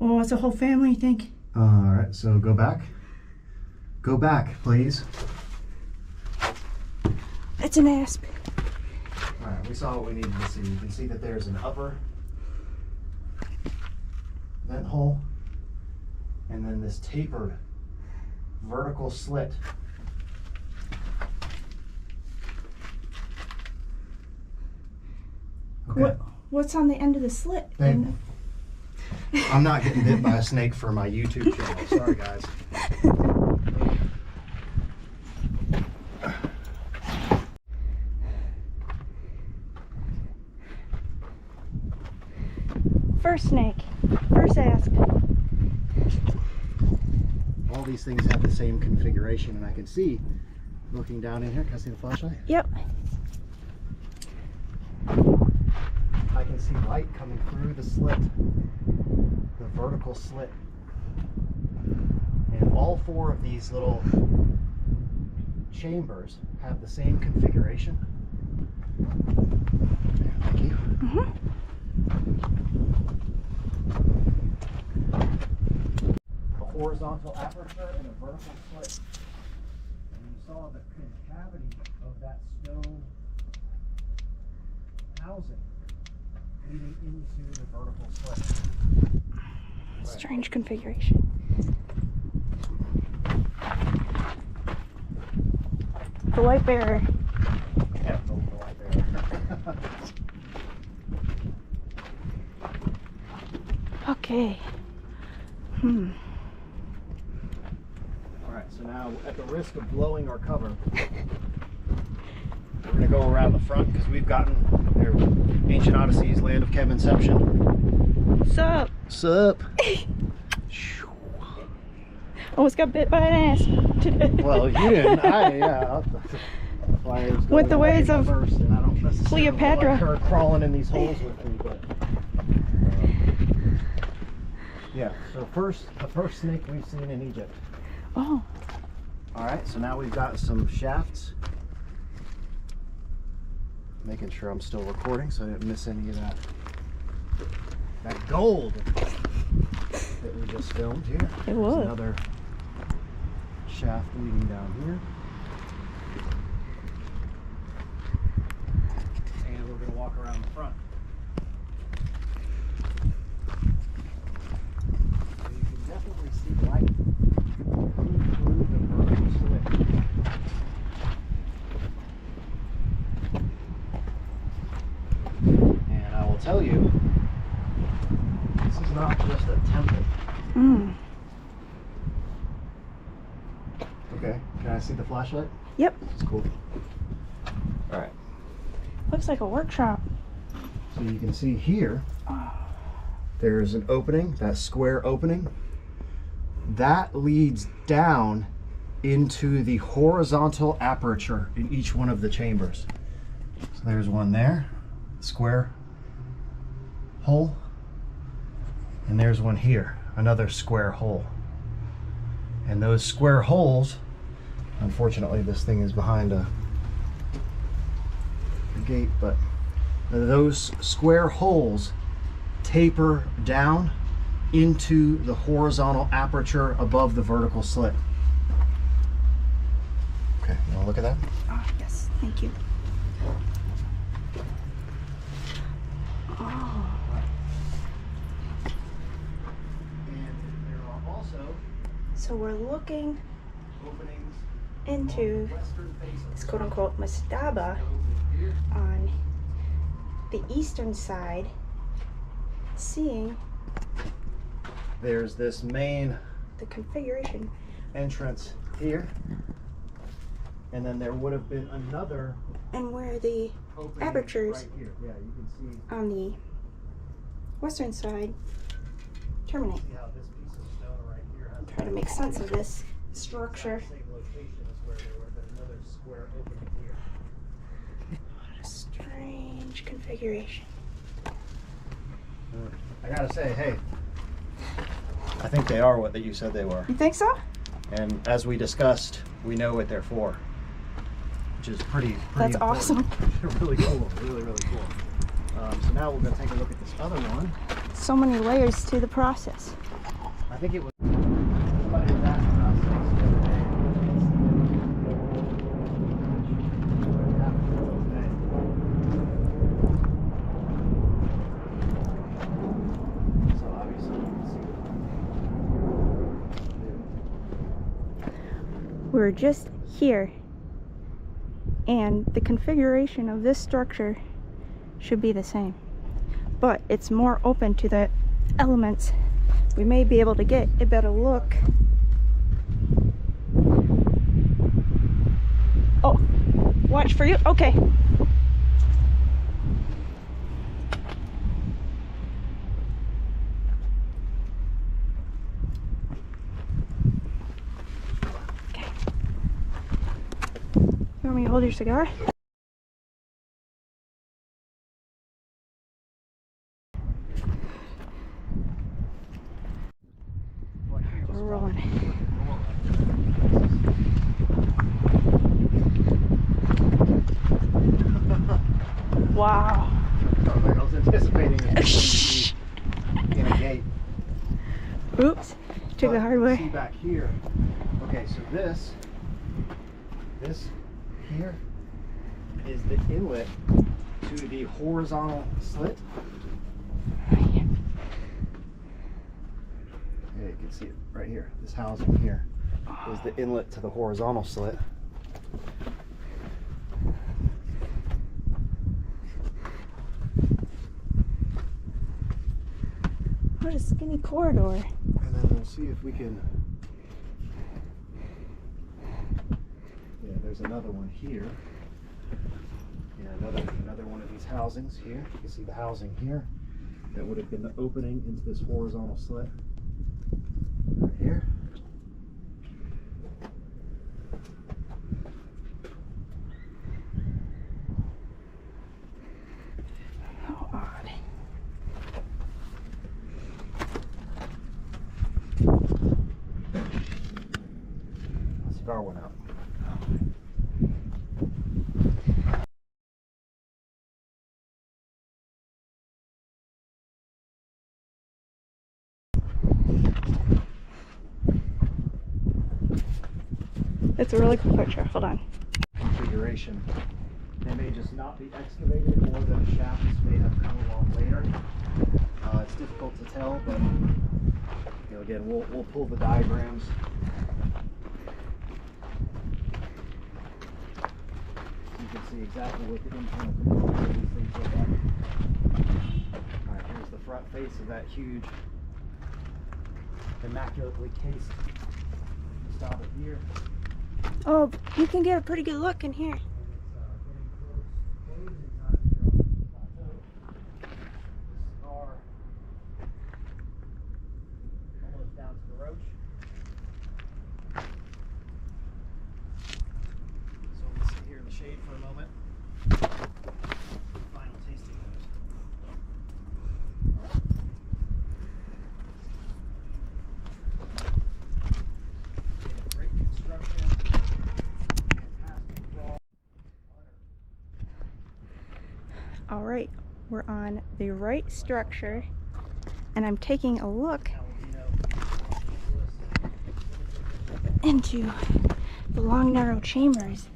Oh, it's a whole family, I think. All right, so go back. Go back, please. It's an asp. All right, we saw what we needed to see. You can see that there's an upper vent hole and then this tapered vertical slit. Okay. What's on the end of the slit? Babe, I'm not getting bit by a snake for my YouTube channel. Sorry, guys. First snake. First asp. All these things have the same configuration, and I can see, looking down in here, can I see the flashlight? Yep. I can see light coming through the slit, the vertical slit. And all 4 of these little chambers have the same configuration. Yeah, thank you. A horizontal aperture and a vertical slit. And you saw the concavity of that stone housing leading into the vertical slit. Strange configuration. The light bearer. Yeah, the light there. Okay. Alright, so now at the risk of blowing our cover, we're going to go around the front because we've gotten there. Ancient Odysseys, Land of Kevinception. Sup? Sup? Almost got bit by an asp today. Well, you didn't. Went the ways of first, and I don't necessarily Cleopatra. like her crawling in these holes with me, but yeah. So the first snake we've seen in Egypt. Oh. All right, so now we've got some shafts. Making sure I'm still recording so I didn't miss any of that gold that we just filmed here. It was. There's another shaft leading down here. And we're going to walk around the front. So you can definitely see light coming through the vertical slit. And I will tell you, this is not just a temple. Okay, can I see the flashlight? Yep. It's cool. All right. Looks like a workshop. So you can see here, there's an opening, that square opening. That leads down into the horizontal aperture in each one of the chambers. So there's one there, square hole. And there's one here, another square hole. And those square holes, unfortunately this thing is behind a gate, but those square holes taper down into the horizontal aperture above the vertical slit. Okay, you want to look at that? Oh, yes. Thank you. Oh. And there are also So we're looking openings into western face of this quote-unquote Mastaba here. on the eastern side, seeing There's this main the configuration. entrance here, and then there would have been another And where the opening apertures right here. Yeah, you can see on the western side terminate. how this piece of stone right here has Try to make sense of this structure. the same location as where there would have been another square opening here. What a strange configuration. I gotta say, hey, I think they are what you said they were. You think so? And as we discussed, we know what they're for, which is pretty That's important. awesome. Really cool, really cool. So now we're gonna take a look at this other one. So many layers to the process. I think it was somebody was asking us the other day. What happened to those days? So obviously you can see. We're just here, and the configuration of this structure should be the same, but it's more open to the elements. We may be able to get a better look. Oh, watch for you. Okay. Okay. You want me to hold your cigar? We're rolling. Wow. I was anticipating it in a gate. Oops. Took the hard But see way. back here. Okay, so this here is the inlet to the horizontal slit. Yeah, you can see it right here. This housing here is the inlet to the horizontal slit. What a skinny corridor. And then we'll see if we can. Yeah, there's another one here. Yeah, another one of these housings here. You can see the housing here. That would have been the opening into this horizontal slit. Right here. How odd. Cigar went out. It's a really cool picture. Hold on. Configuration. They may just not be excavated, or the shafts may have come along later. It's difficult to tell, but you know, again, we'll pull the diagrams. You can see exactly what the internal components of these things look like. All right, here's the front face of that huge, immaculately cased Mastaba here. Oh, you can get a pretty good look in here. Almost down to the roach. So we'll sit here in the shade for a moment. Final tasting notes. Great construction. All right, we're on the right structure, and I'm taking a look into the long, narrow chambers.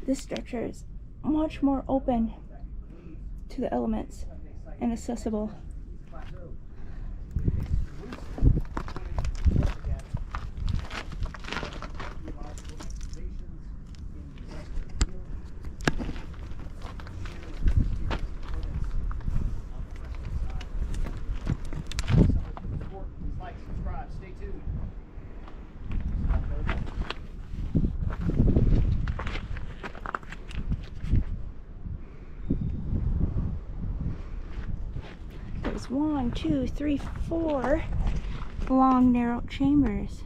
This structure is much more open to the elements and accessible. There's 1, 2, 3, 4 long, narrow chambers.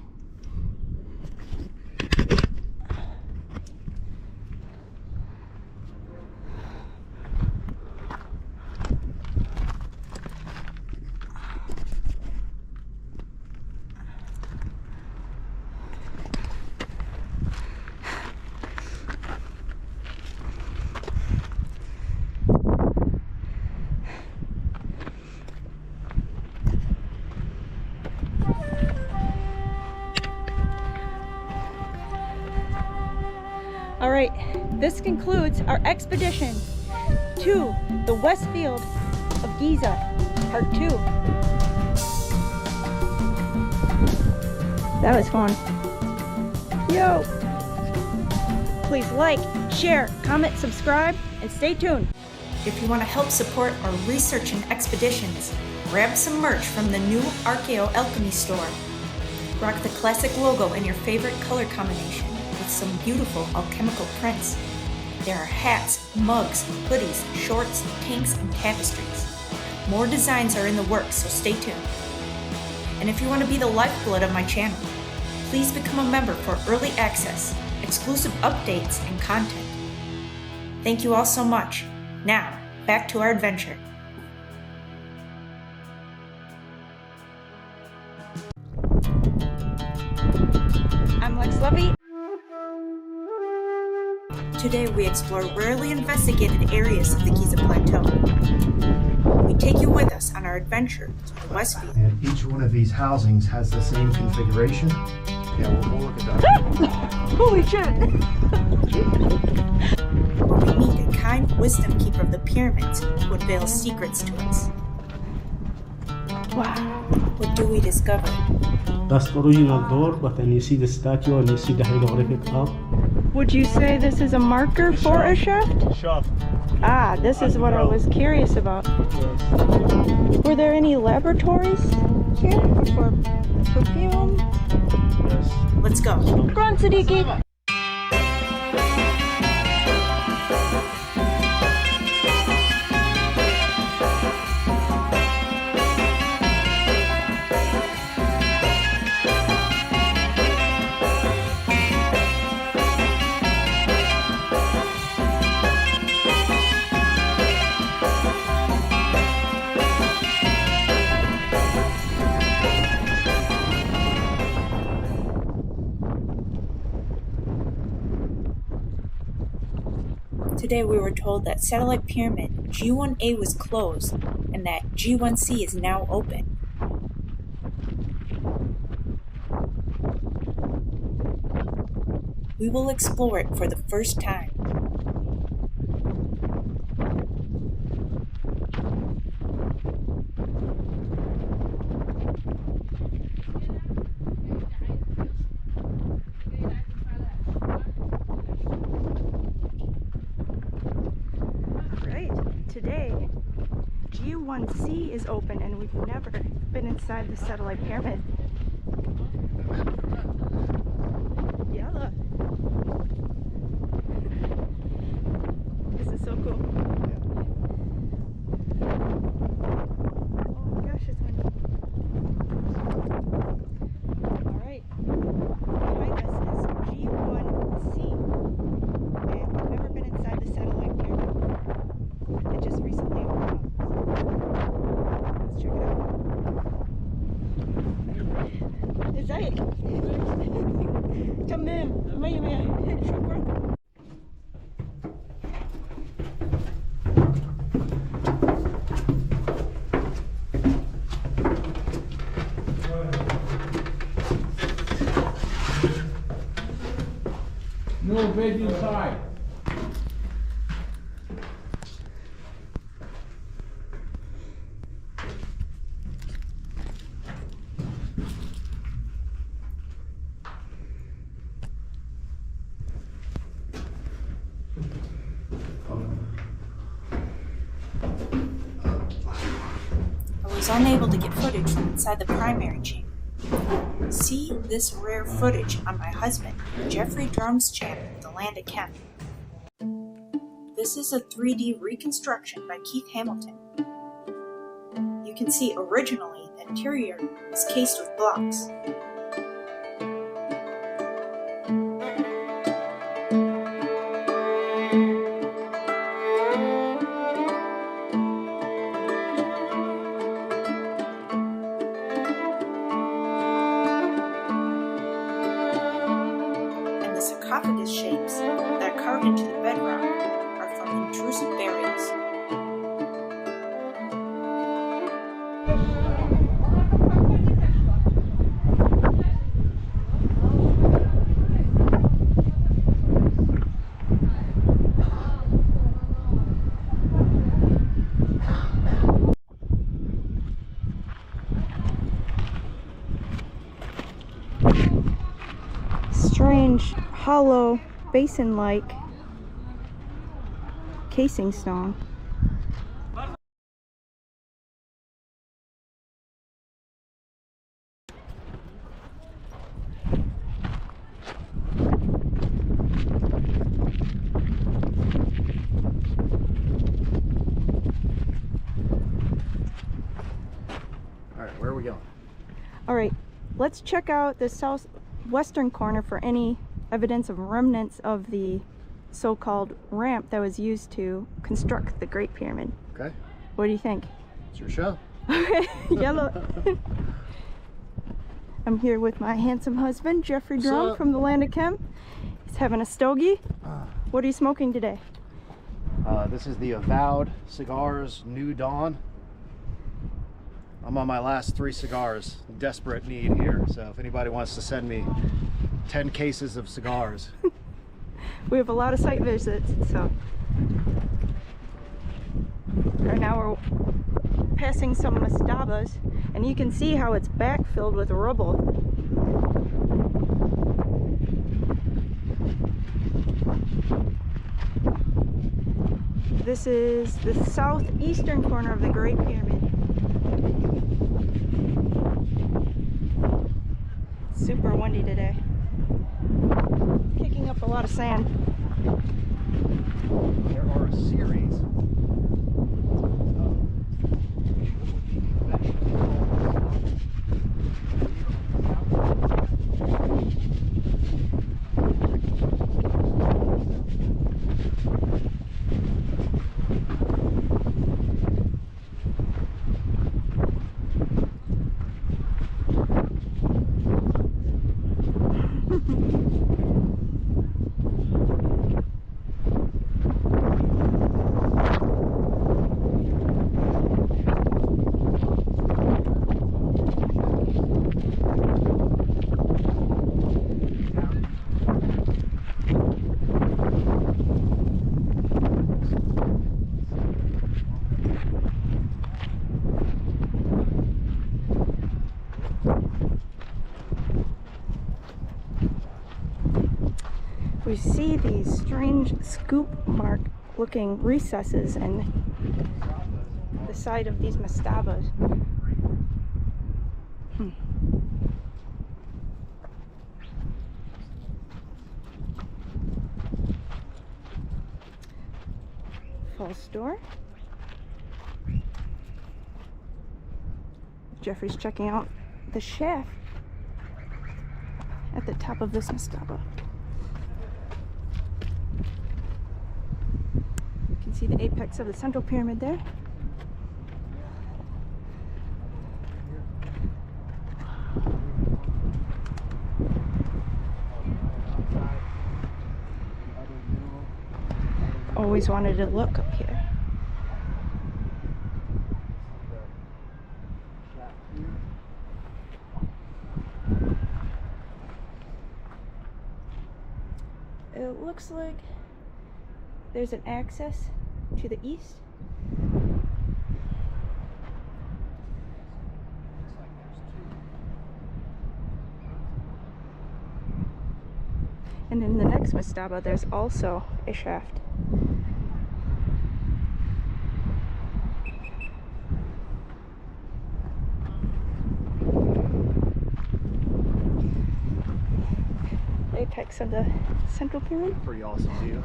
All right, this concludes our expedition to the West Field of Giza, Part 2. That was fun. Yo! Please like, share, comment, subscribe, and stay tuned. If you want to help support our research and expeditions, grab some merch from the new Archeo-Alchemy store. Rock the classic logo in your favorite color combination with some beautiful alchemical prints. There are hats, mugs, hoodies, shorts, tanks, and tapestries. More designs are in the works, so stay tuned. And if you want to be the lifeblood of my channel, please become a member for early access, exclusive updates, and content. Thank you all so much. Now, back to our adventure. I'm Lex Levy. Today we explore rarely investigated areas of the Giza Plateau. We take you with us on our adventure to the West Field. And each one of these housings has the same configuration. Yeah, we'll look at that. Holy shit! Where we meet a kind wisdom keeper of the pyramids who unveils secrets to us. Wow. What do we discover? That's the original door, but then you see the statue and you see the hieroglyphic up. Would you say this is a marker for a shaft? Shaft. Ah, this is what I was curious about. Yes. Were there any laboratories here for perfume. Let's go. Run, Siddiqui! Today we were told that satellite pyramid G1A was closed and that G1C is now open. We will explore it for the first time. Today, G1C is open and we've never been inside the satellite pyramid. Yalla. This is so cool. Oh gosh, it's windy. Alright, behind us is G1C and we've never been inside the satellite pyramid. It just recently opened up. Let's check it out. ازيك؟ تمام مية مية شكرا. No bed inside. I was unable to get footage from inside the primary chamber. See this rare footage on my husband, Jeffrey Drum's channel, The Land of Chem. This is a 3D reconstruction by Keith Hamilton. You can see originally the interior was cased with blocks. Sarcophagus shapes that are carved into the bedrock are from intrusive burials. Strange, hollow, basin-like casing stone. All right, where are we going? All right, let's check out the southwestern corner for any evidence of remnants of the so-called ramp that was used to construct the Great Pyramid. Okay, What do you think? it's your show. Yellow. I'm here with my handsome husband, Jeffrey Drum from the Land of Chem. He's having a stogie. What are you smoking today? This is the Avowed Cigars New Dawn. I'm on my last 3 cigars, desperate need here. So if anybody wants to send me 10 cases of cigars. We have a lot of site visits, so. Right now we're passing some mastabas, and you can see how it's backfilled with rubble. This is the southeastern corner of the Great Pyramid. super windy today. Kicking up a lot of sand. There are a series of what would be conventionally We see these strange scoop mark looking recesses in the side of these mastabas. False door. Jeffrey's checking out the shaft at the top of this mastaba. You can see the apex of the central pyramid there. Always wanted to look up here. It looks like there's an access to the east. And in the next mastaba, there's also a shaft. Apex of the central pyramid. pretty awesome view.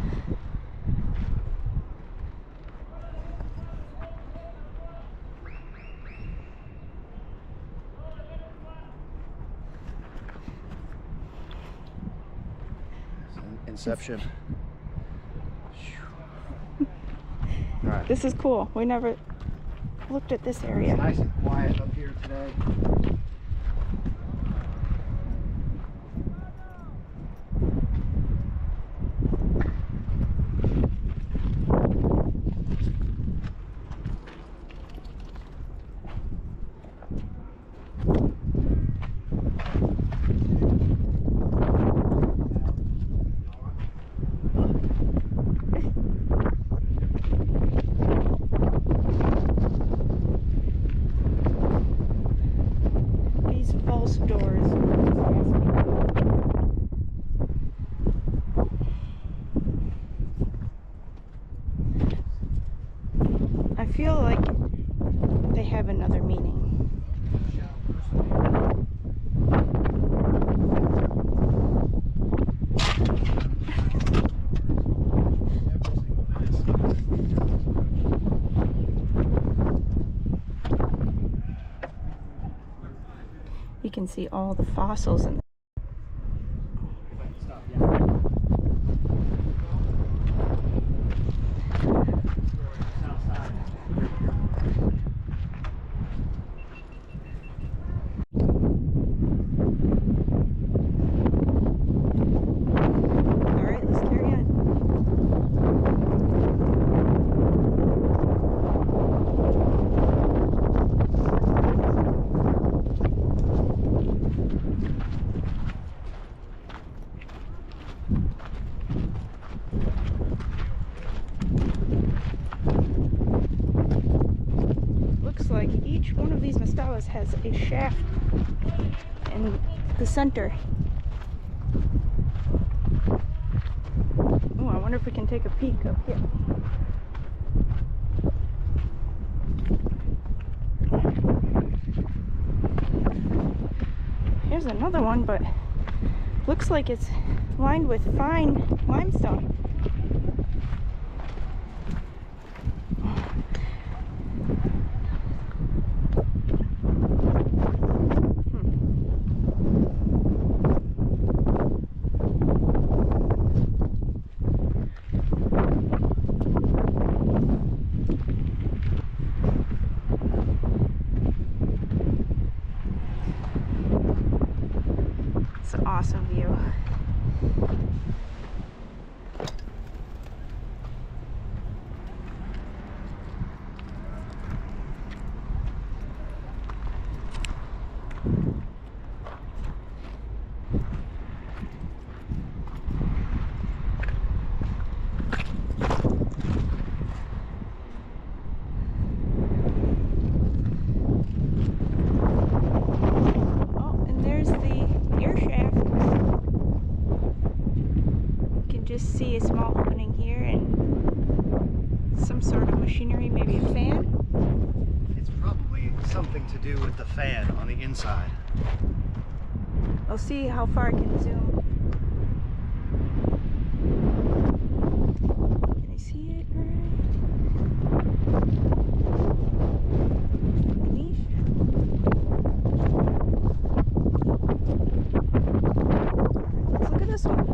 Inception. All right. This is cool. We never looked at this area. It's nice and quiet up here today. These false doors. I feel like they have another meaning. You can see all the fossils in All right, let's carry on. Looks like each one of these mastabas has a shaft in the center. Oh, I wonder if we can take a peek up here. Here's There's another one, but looks like it's lined with fine limestone. It's an awesome view. Just see a small opening here and some sort of machinery, maybe a fan. It's probably something to do with the fan on the inside. I'll see how far I can zoom. Can I see it right? Beneath? Let's look at this one.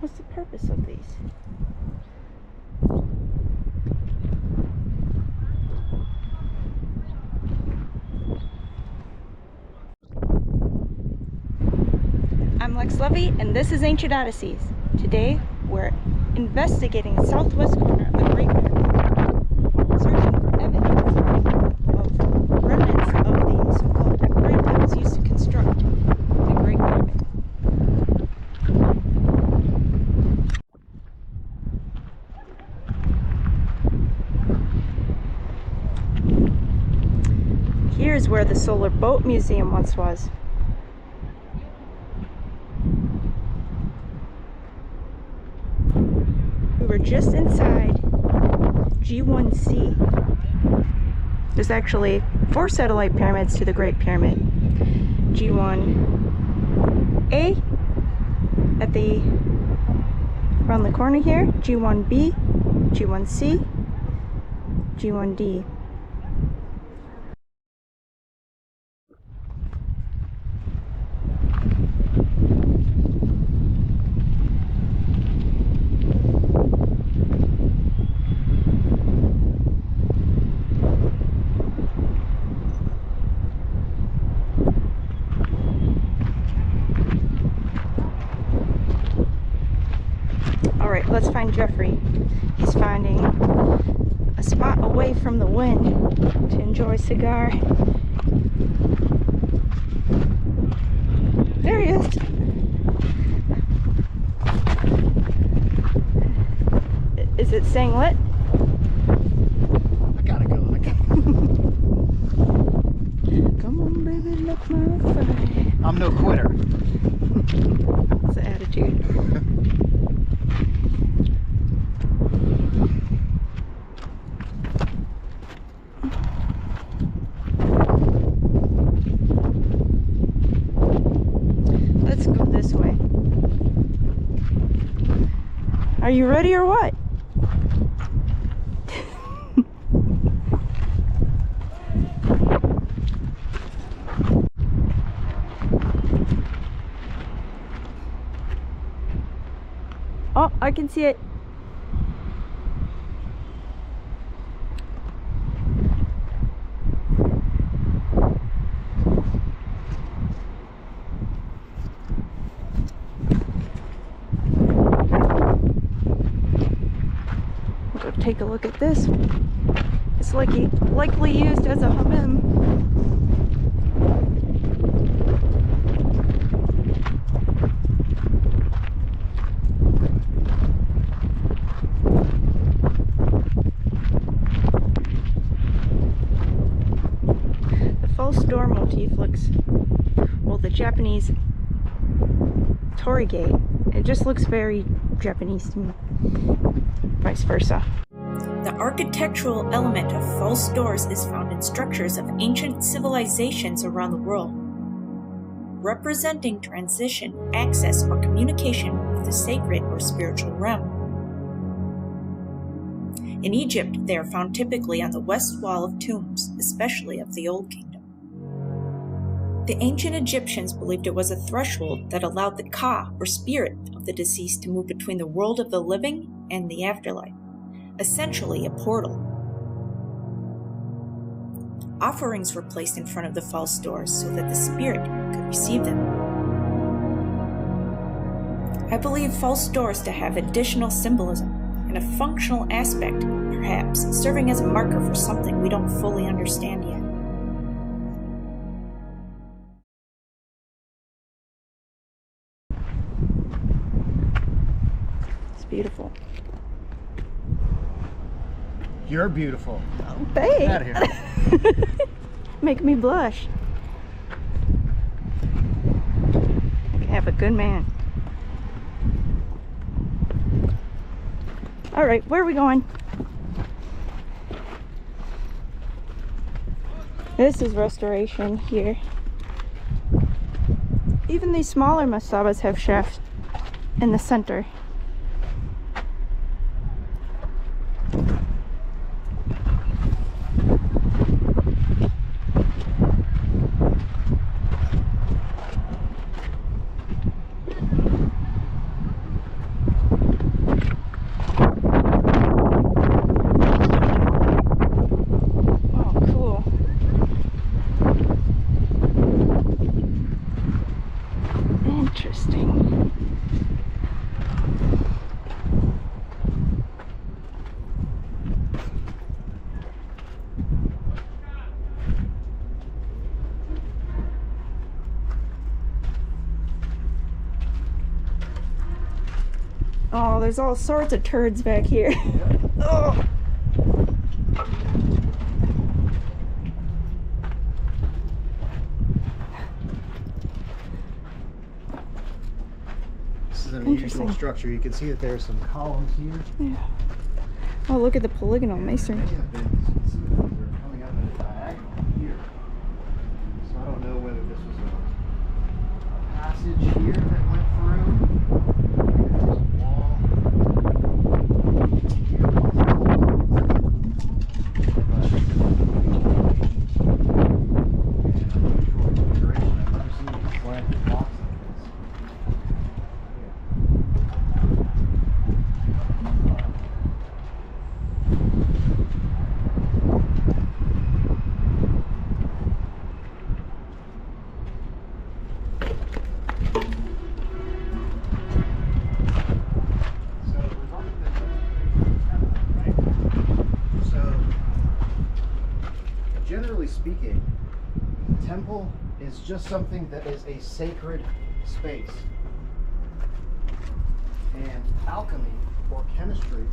What's the purpose of these? I'm Lex Levy, and this is Ancient Odysseys. Today, we're investigating the southwest corner of the Great Pyramid, searching for evidence of remnants of the so-called debris that was used to construct the Great Pyramid. Here's where the Solar Boat Museum once was. We were just inside G1C. There's actually 4 satellite pyramids to the Great Pyramid. G1A at the around the corner here, G1B, G1C, G1D. Alright, let's find Jeffrey. He's finding a spot away from the wind to enjoy a cigar. There he is. Is it saying lit? I gotta go. Come on, baby, look my fire. I'm no quitter. That's the attitude. Let's go this way. Are you ready or what? Oh, I can see it. Go take a look at this. It's likely used as a hammam. The false storm will motif looks, well, the Japanese torii gate, it just looks very Japanese to me. Vice versa. The architectural element of false doors is found in structures of ancient civilizations around the world, representing transition, access, or communication with the sacred or spiritual realm. In Egypt, they are found typically on the west wall of tombs, especially of the Old Kingdom. The ancient Egyptians believed it was a threshold that allowed the Ka, or spirit, of the deceased to move between the world of the living and the afterlife, essentially a portal. Offerings were placed in front of the false doors so that the spirit could receive them. I believe false doors to have additional symbolism and a functional aspect, perhaps serving as a marker for something we don't fully understand yet. It's beautiful. You're beautiful. Oh, babe. Get out of here. Make me blush. I can have a good man. All right, where are we going? This is restoration here. Even these smaller mastabas have shafts in the center. Oh, there's all sorts of turds back here. Oh. This is an unusual structure. You can see that there's some columns here. Yeah. Oh, look at the polygonal masonry. Many have been specifically, they're coming up at a diagonal here. So I don't know whether this was a passage here that went through. There's a wall. I've never seen these slanted blocks like this. Generally speaking, the temple is just something that is a sacred space. And alchemy or chemistry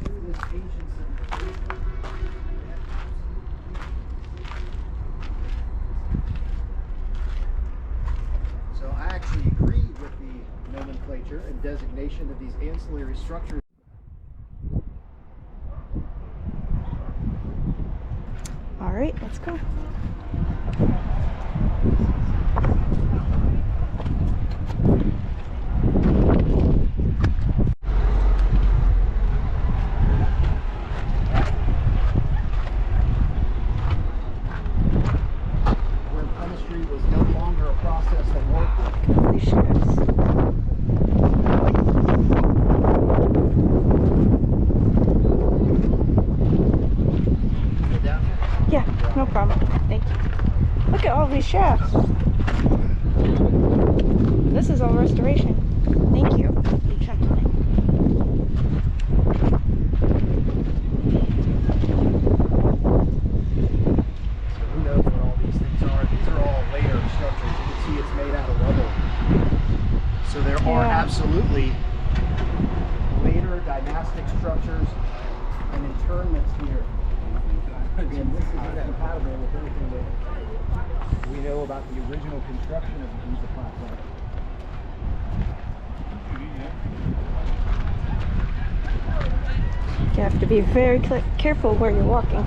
through this ancient civilization. So I actually agree with the nomenclature and designation of these ancillary structures. All right, let's go. Where chemistry was no longer a process that worked. These shafts. Go down here. Yeah, no problem. Thank you. Look at all these shafts. This is all restoration. Thank you, gentlemen. So who knows what all these things are? These are all later structures. You can see it's made out of rubble. So there are absolutely later dynastic structures and internments here. Again, this is incompatible with anything that we know about the original construction of the Giza plateau. You have to be very careful where you're walking.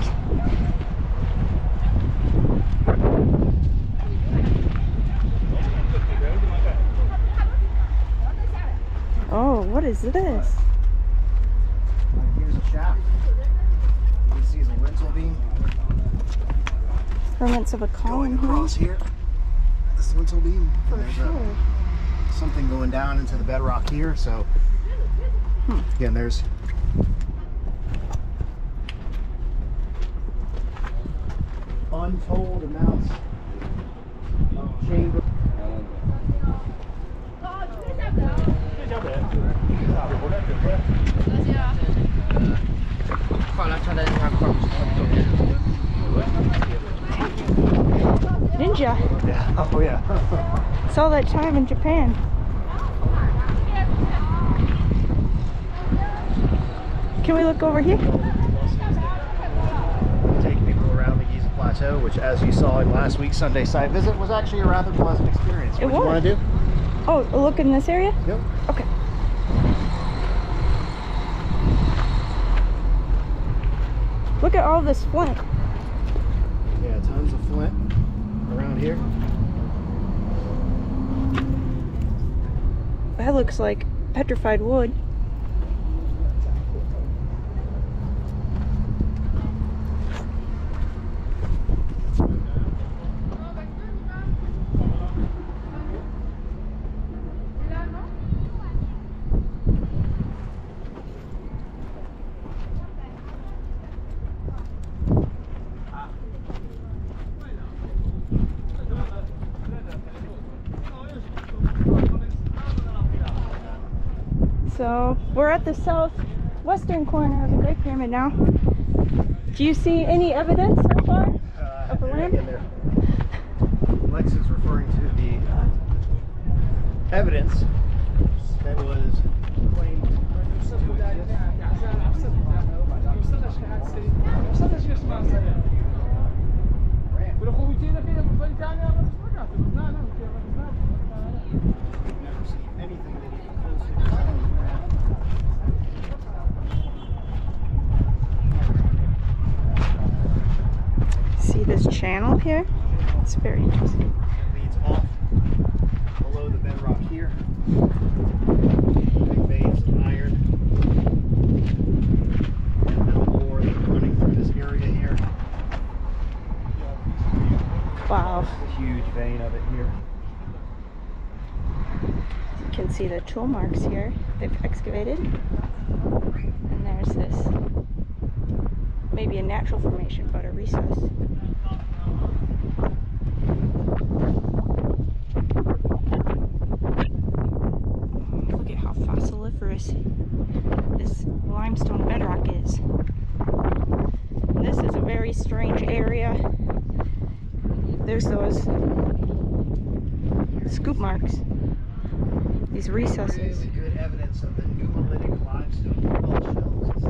Oh, what is this? Here's a shaft. You can see the lintel beam Remnants of a column going across here. This lintel beam. For There's sure. something going down into the bedrock here. So again, there's untold amounts of chamber. Ninja. Yeah. Oh yeah. Saw that time in Japan. Can we look over here? Take people around the Giza Plateau, which, as you saw in last week's Sunday site visit, was actually a rather pleasant experience. What do you want to do? Oh, look in this area? Yep. Okay. Look at all this flint. Yeah, tons of flint around here. That looks like petrified wood. So we're at the southwestern corner of the Great Pyramid now. Do you see any evidence so far of a lamp? Lex is referring to the evidence that was claimed to See this channel here? It's very interesting. leads off below the bedrock here. Big veins of iron. And metal ore running through this area here. Wow. A huge vein of it here. You can see the tool marks here they've excavated. And there's this, maybe a natural formation, but a recess. Look at how fossiliferous this limestone bedrock is. This is a very strange area. There's those scoop marks, these recesses. Really good evidence of the Nummulitic limestone shells.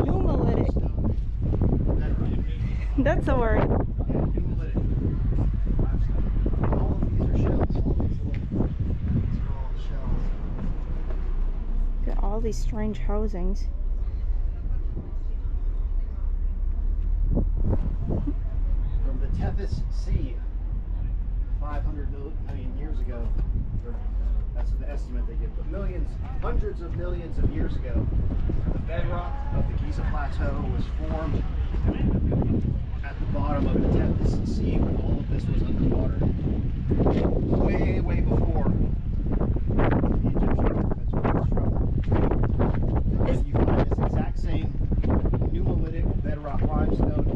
Nummulitic. That's a word. Nummulitic limestone. All of these are shells. All these are all shells. Look at all these strange housings. From the Tethys Sea, 500 million years ago, or that's the estimate they give, but millions, hundreds of millions of years ago, the bedrock of the Giza Plateau was formed at the bottom of the Tethys Sea when all of this was underwater. Way, way before the Egyptian pyramids were constructed. And you find this exact same Nummulitic bedrock limestone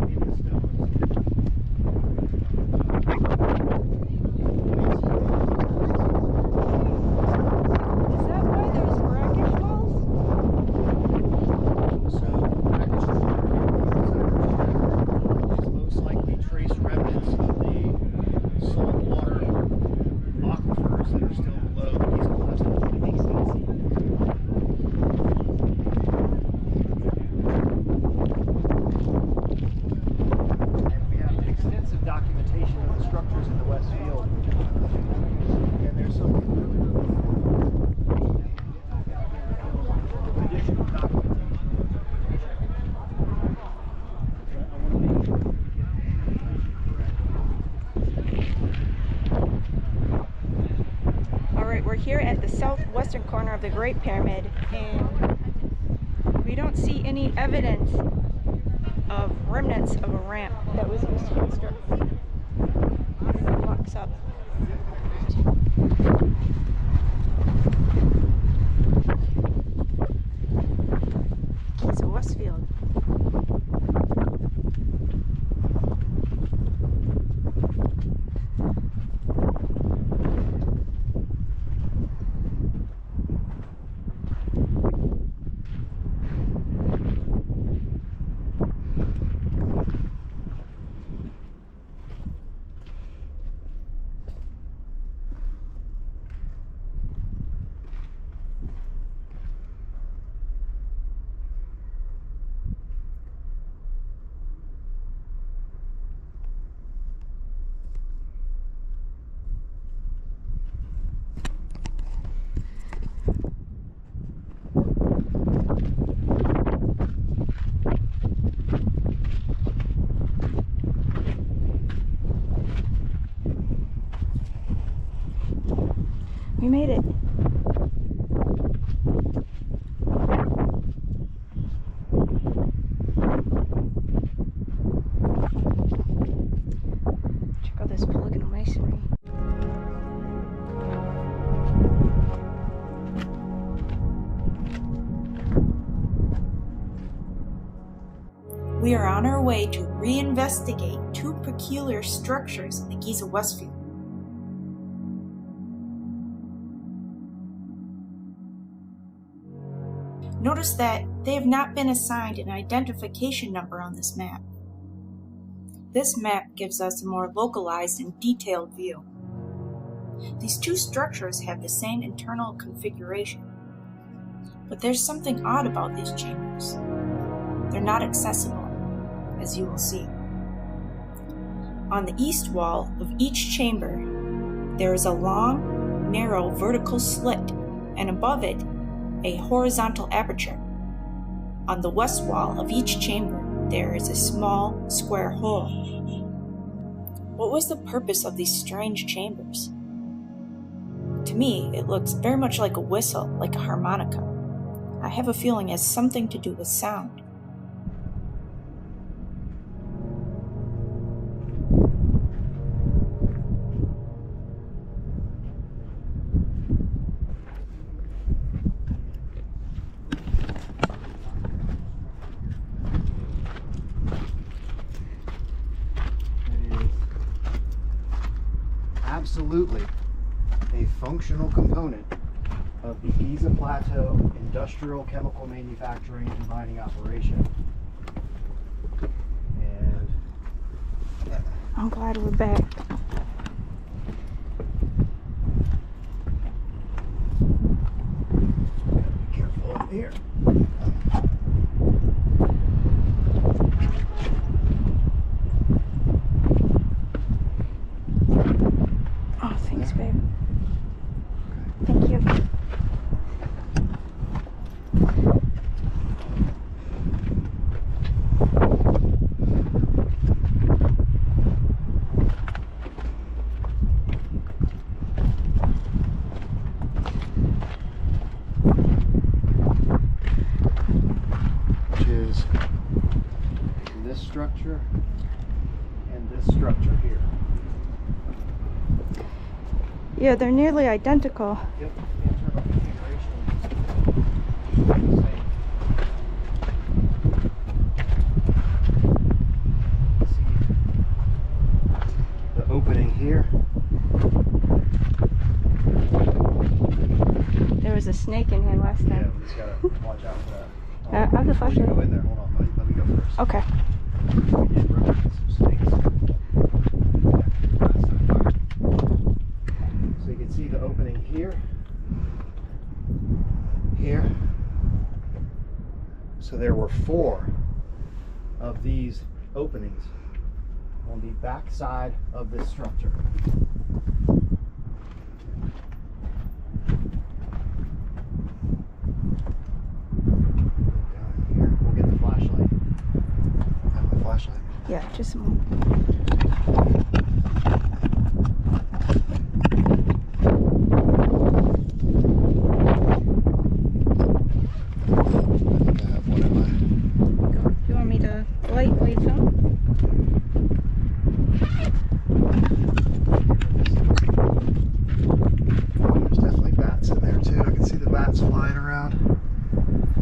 in the stones. Is that why there's brackish walls? So, brackish water is most likely trace remnants of the saltwater aquifers that are still below the Giza Plateau. Makes sense. we're here at the southwestern corner of the Great Pyramid, and we don't see any evidence of remnants of a ramp that was used to construct. It locks up. Giza West field. We made it. Check out this polygonal masonry. We are on our way to reinvestigate two peculiar structures in the Giza West field. Notice that they have not been assigned an identification number on this map. This map gives us a more localized and detailed view. These two structures have the same internal configuration, but there's something odd about these chambers. They're not accessible, as you will see. On the east wall of each chamber, there is a long, narrow vertical slit, and above it, a horizontal aperture. On the west wall of each chamber, there is a small square hole. What was the purpose of these strange chambers? To me, it looks very much like a whistle, like a harmonica. I have a feeling it has something to do with sound. Absolutely a functional component of the Giza Plateau industrial chemical manufacturing and mining operation. And I'm glad we're back. be careful up here. Oh, thanks, babe. Thank you. Which is this structure and this structure here. Yeah, they're nearly identical. Yep, internal configuration is the same. See the opening here. There was a snake in here last Yeah, time. we just gotta watch out for that. I have the Before you flashlight. go in there, hold on, let me go first. Okay. We did run into some snakes. So you can see the opening here, here. So there were 4 of these openings on the back side of this structure. Down here, we'll get the flashlight. Have the flashlight. Yeah, just a moment. that's flying around.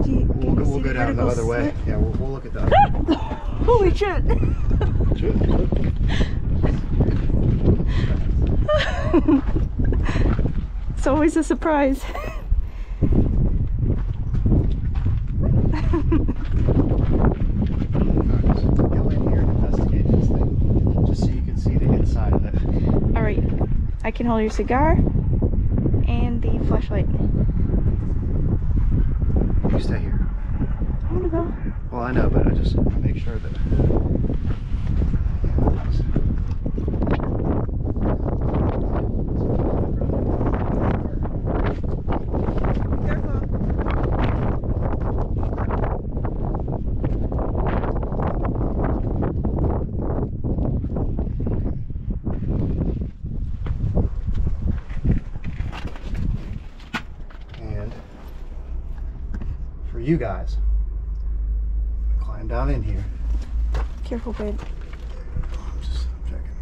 We'll go down the other way. Yeah, we'll look at that. Holy shit! It's always a surprise. Go in here and investigate this thing, just so you can see the inside of it. All right, I can hold your cigar and the flashlight. You stay here. I want to go. Well, I know, but I just want to make sure that. And for you guys, climb down in here. Careful, babe. I'm checking.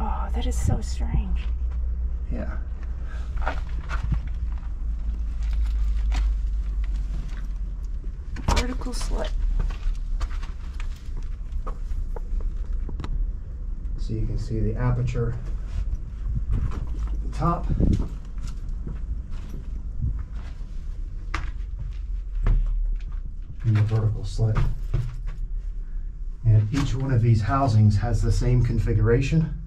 Oh, that is so strange. Yeah. Vertical slit. So you can see the aperture at the top. And the vertical slit. And each one of these housings has the same configuration.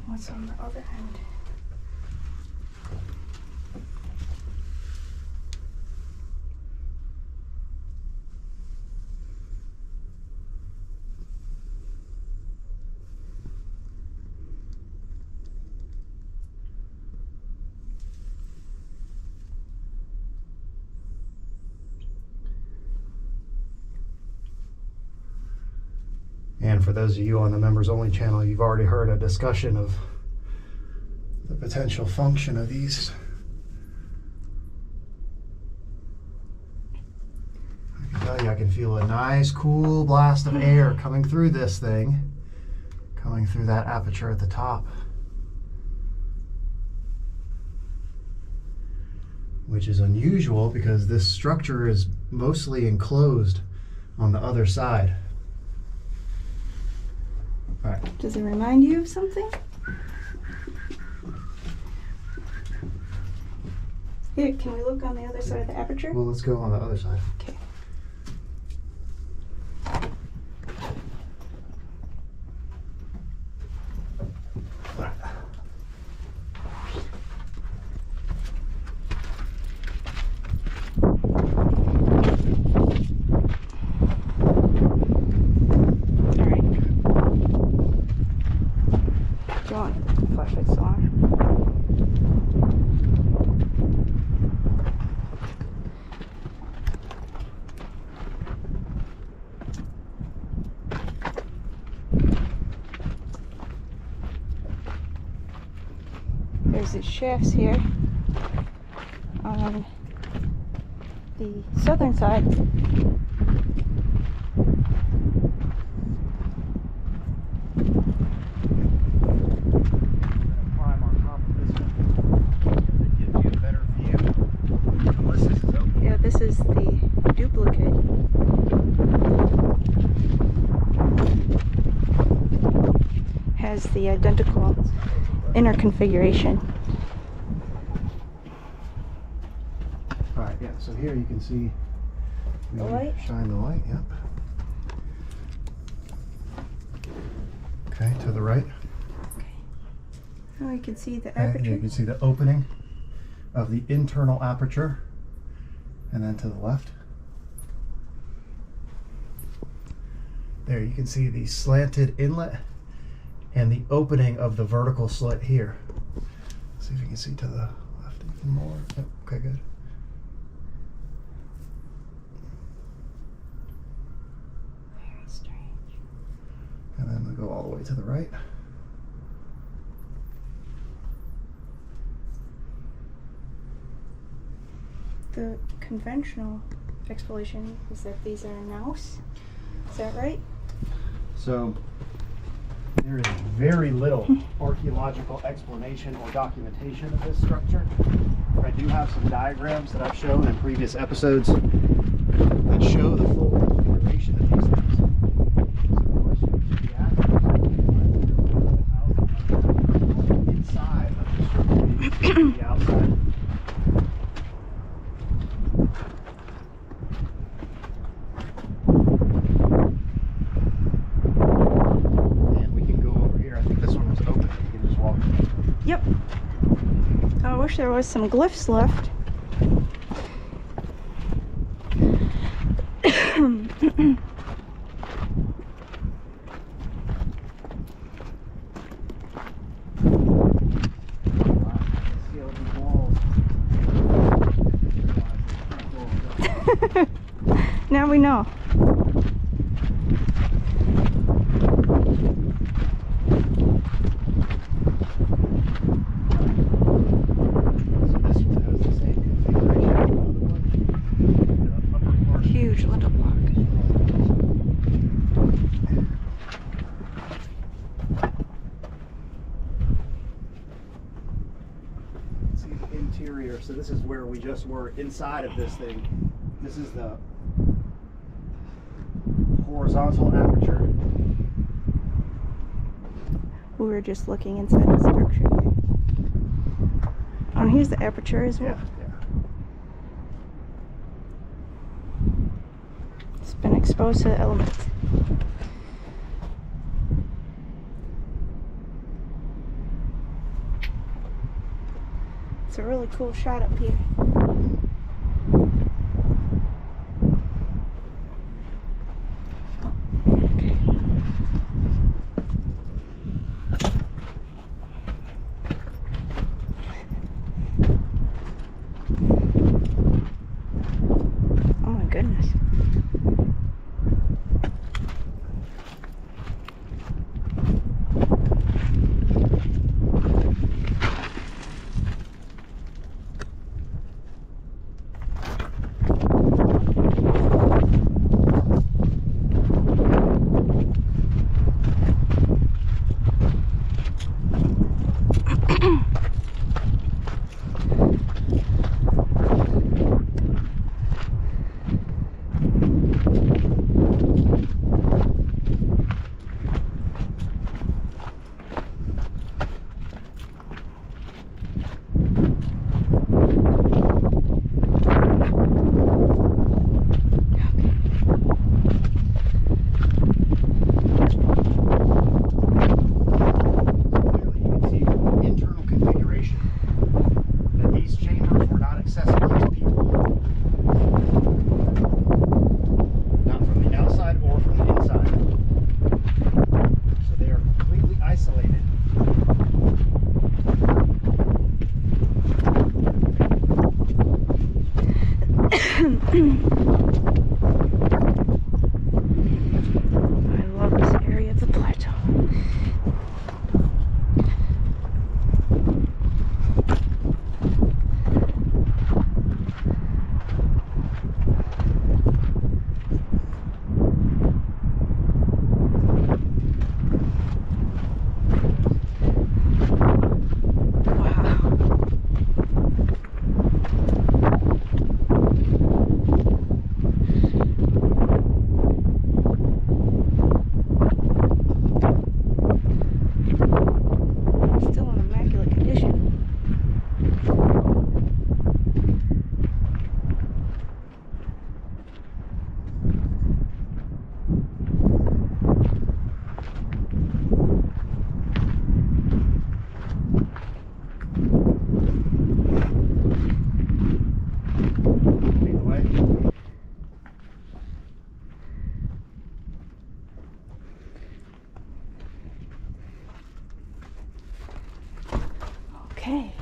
What's on the other end? And for those of you on the members only channel, you've already heard a discussion of the potential function of these. I can tell you, I can feel a nice cool blast of air coming through this thing, coming through that aperture at the top. Which is unusual because this structure is mostly enclosed on the other side. All right. Does it remind you of something? Here, can we look on the other side of the aperture? Well, let's go on the other side. Okay. Flashlight's still on. There's these shafts here on the southern side. This is the duplicate. Has the identical inner configuration. Alright, yeah, so here you can see The light? Shine the light, yep. Okay, to the right. Okay. Now you can see the Okay, aperture. you can see the opening of the internal aperture. And then to the left. There you can see the slanted inlet and the opening of the vertical slit here. Let's see if you can see to the left even more. Yep, okay, good. Very strange. And then we'll go all the way to the right. The conventional explanation is that these are nous. Is that right? So There is very little archaeological explanation or documentation of this structure. I do have some diagrams that I've shown in previous episodes that show the full configuration of these things. So the question should be asked is, inside of the structure, the outside. Yep. I wish there was some glyphs left. Now we know. Huge little block. See the interior. So this is where we just were inside of this thing. This is the horizontal aperture. We were just looking inside the structure here. Oh, and here's the aperture as well. Yeah. It's been exposed to the elements. It's a really cool shot up here. Oh my goodness. I love this area of the plateau. Still in immaculate condition. Lead the way. Okay.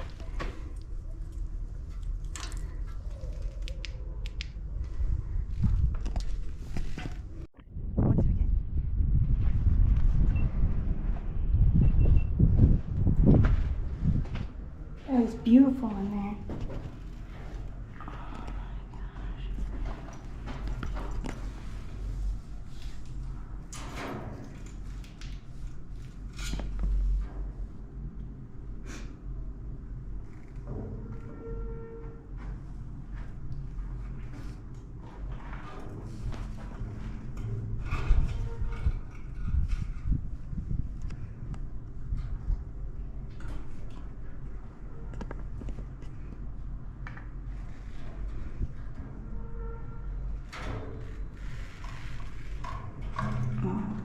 One second. That is beautiful in there.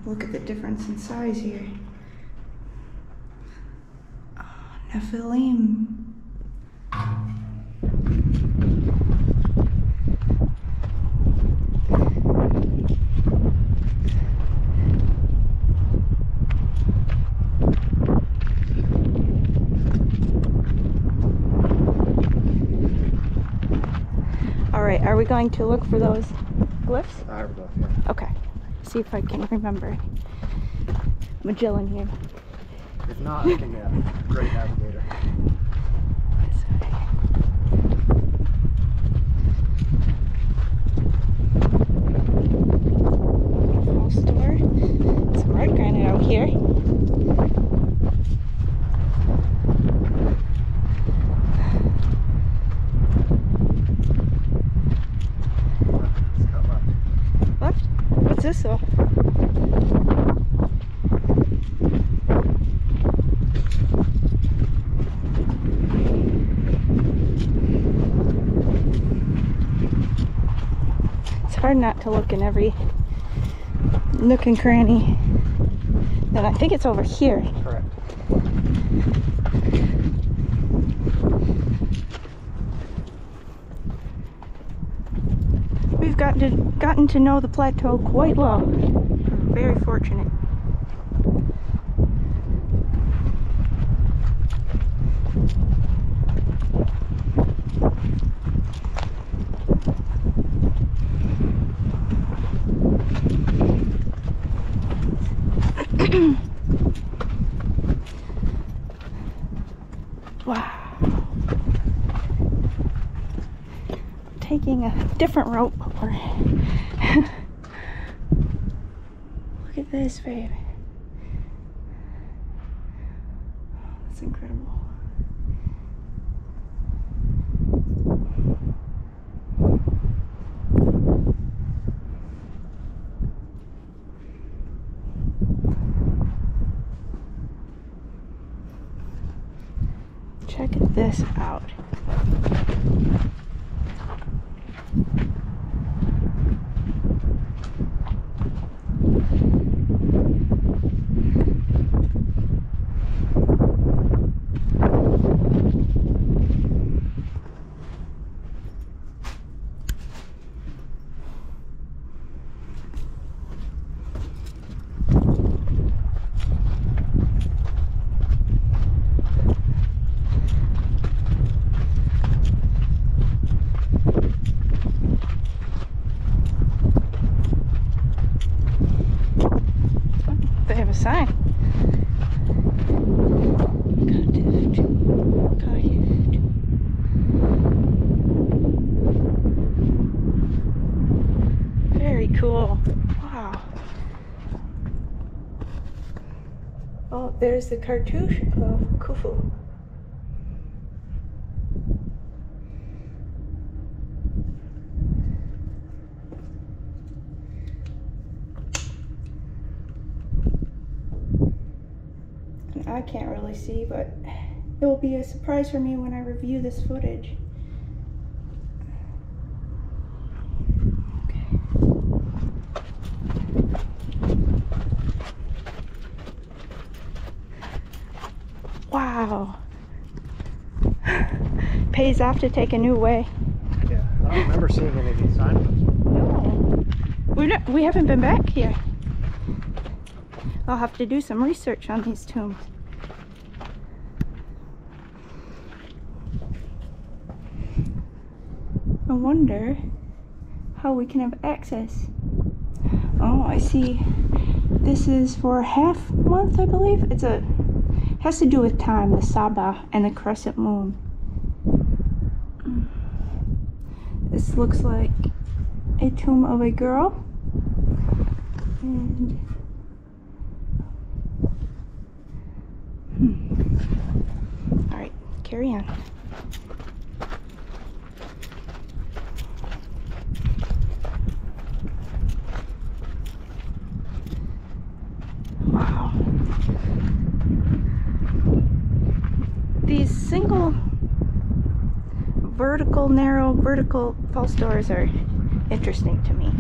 Look at the difference in size here. Oh, Nephilim. Alright, are we going to look for those glyphs? Hieroglyph, yeah. Okay. See if I can remember. Magellan here. If not, I can great navigator. False door. Some red granite out here. Let's cut left. Left? What's this though? It's hard not to look in every nook and cranny. And I think it's over here. Correct. We've gotten to know the plateau quite well. We're very fortunate. Wow. Taking a different route. Look at this, babe. That's incredible. Check this out. They have a sign. Very cool. Wow. Oh, there's the cartouche of Khufu. I can't really see, but it will be a surprise for me when I review this footage. Okay. Wow. Pays off to take a new way. Yeah, I don't remember seeing any of these signs. No. We haven't been back here. I'll have to do some research on these tombs. I wonder how we can have access. Oh, I see. This is for half month, I believe. Has to do with time, the Mastaba and the crescent moon. This looks like a tomb of a girl. And all right, carry on. Wow. These single narrow vertical false doors are interesting to me.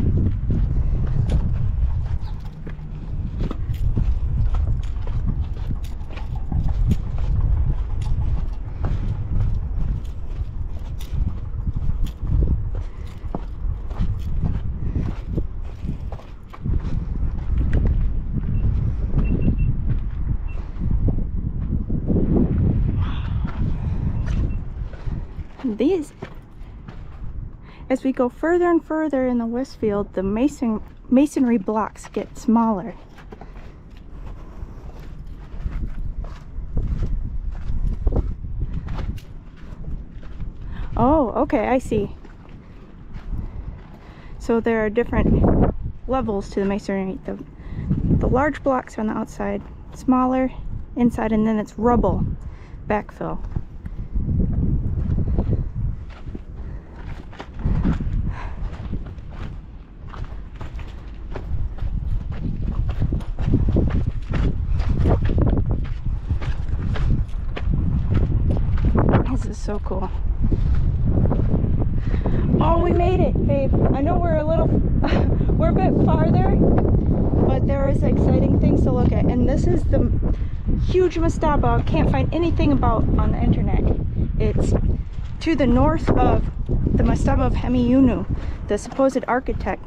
These, as we go further and further in the Westfield, the masonry blocks get smaller. Oh, okay, I see. So there are different levels to the masonry. The large blocks are on the outside, smaller inside, and then it's rubble backfill. This is so cool. Oh, we made it, babe. I know we're we're a bit farther, but there is exciting things to look at. And this is the huge Mastaba. Can't find anything about on the internet. It's to the north of the Mastaba of Hemiunu, the supposed architect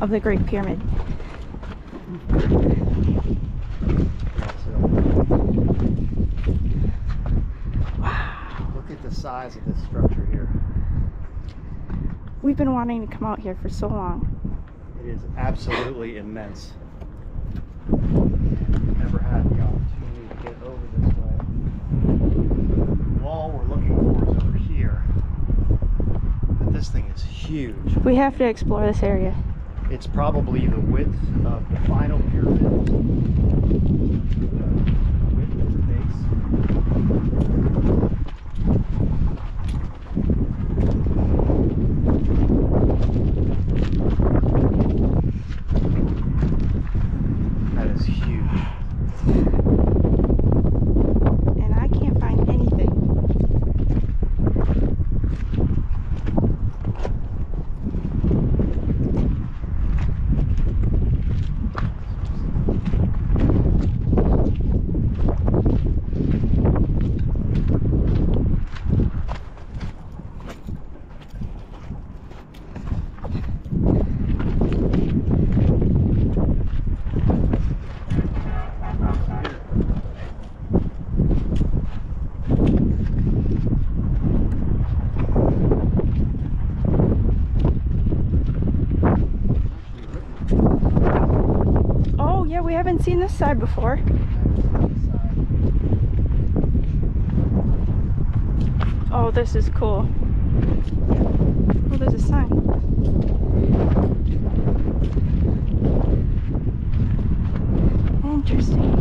of the Great Pyramid. Wow. Look at the size of this structure here. We've been wanting to come out here for so long. It is absolutely immense. Never had the opportunity to get over this way. The wall we're looking for is over here. But this thing is huge. We have to explore this area. It's probably the width of the final pyramid. The width of the base. That is huge. And I can't find anything. Oh yeah, we haven't seen this side before. Oh, this is cool. Oh, there's a sign. Interesting.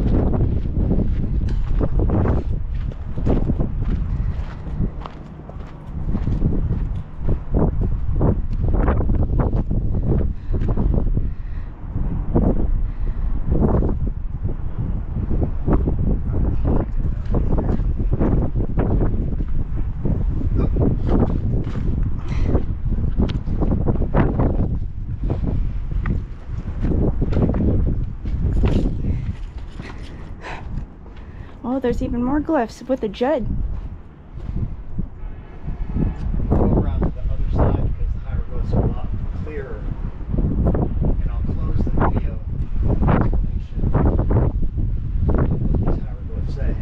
Oh, there's even more glyphs with the jud. Go around to the other side because the hieroglyphs are a lot clearer. And I'll close the video with an explanation of what these hieroglyphs say.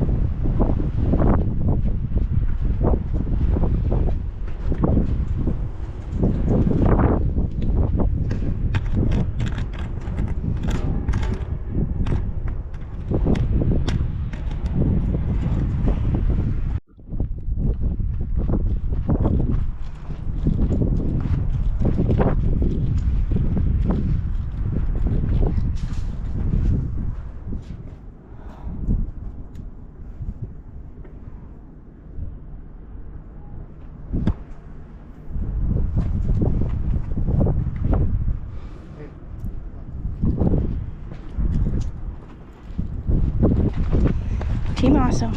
Team Awesome.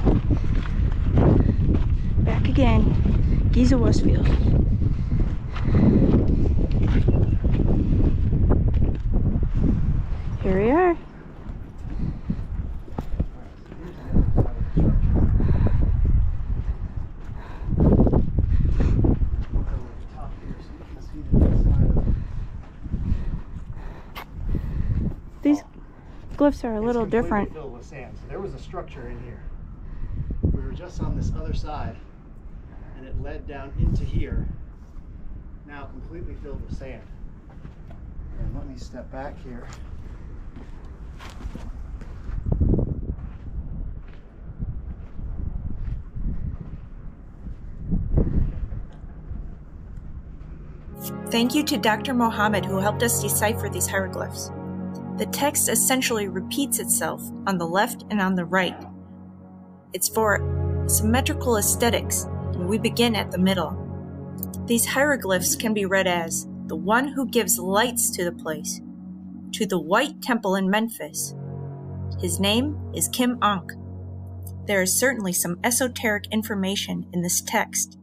Back again. Giza Westfield. Here we are. These glyphs are a little different. Filled with sand. So there was a structure in here. We were just on this other side, and it led down into here, now completely filled with sand. And let me step back here. Thank you to Dr. Mohammed who helped us decipher these hieroglyphs. The text essentially repeats itself on the left and on the right. It's for symmetrical aesthetics, and we begin at the middle. These hieroglyphs can be read as the one who gives lights to the place, to the White Temple in Memphis. His name is Kim Ankh. There is certainly some esoteric information in this text.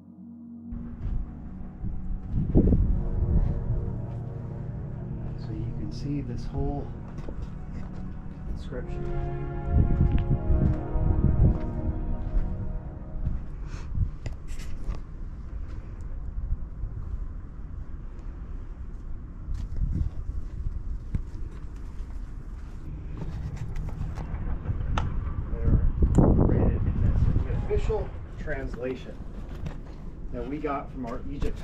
So you can see this whole inscription. Official translation that we got from our Egypt.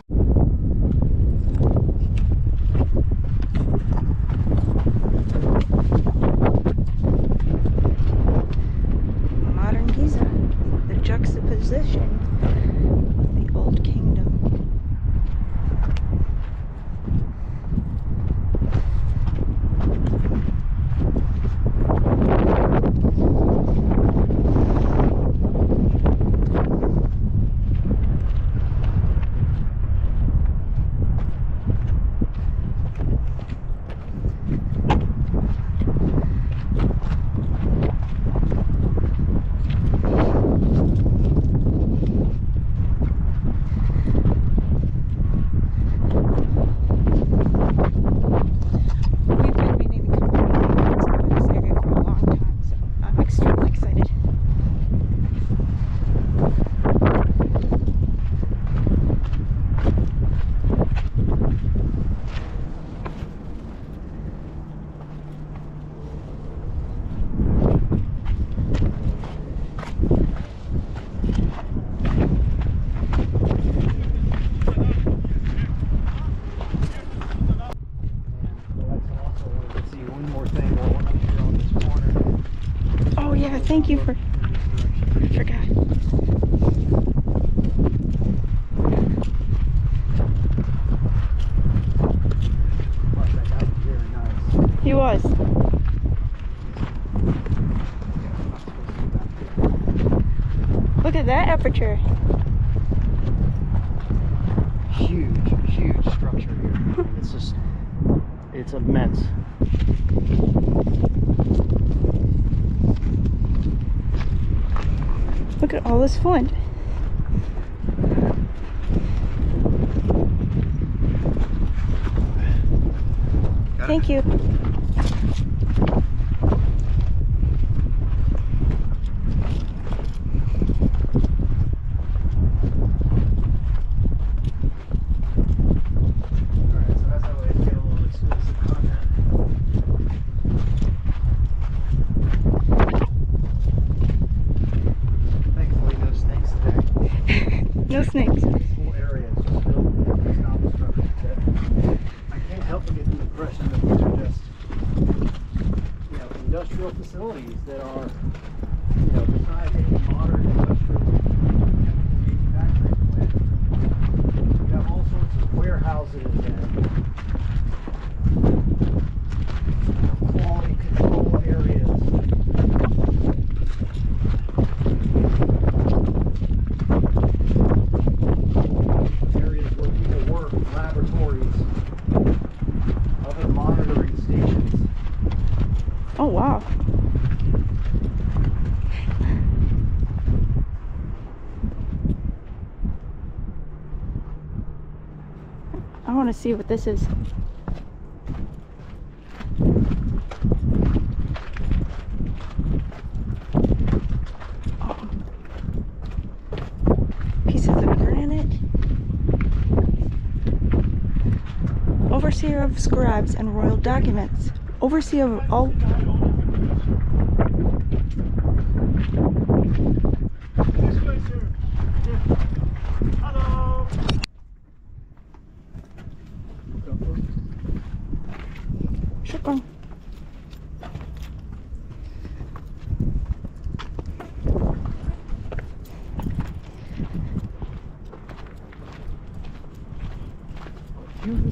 Modern Giza, the juxtaposition of the old kingdom. Thank you for. I forgot. He was. Look at that aperture. Huge structure here. It's just, it's immense. Look at all this flint. Thank you. No snakes. This whole area is just filled with these cobble structures that I can't help but get the impression that these are just, you know, industrial facilities that are, you know, besides a modern industrial chemical manufacturing plant, you have all sorts of warehouses and quality control areas. Oh wow. I want to see what this is. Oh. Pieces of granite. Overseer of scribes and royal documents. Overseer of all. This way, sir.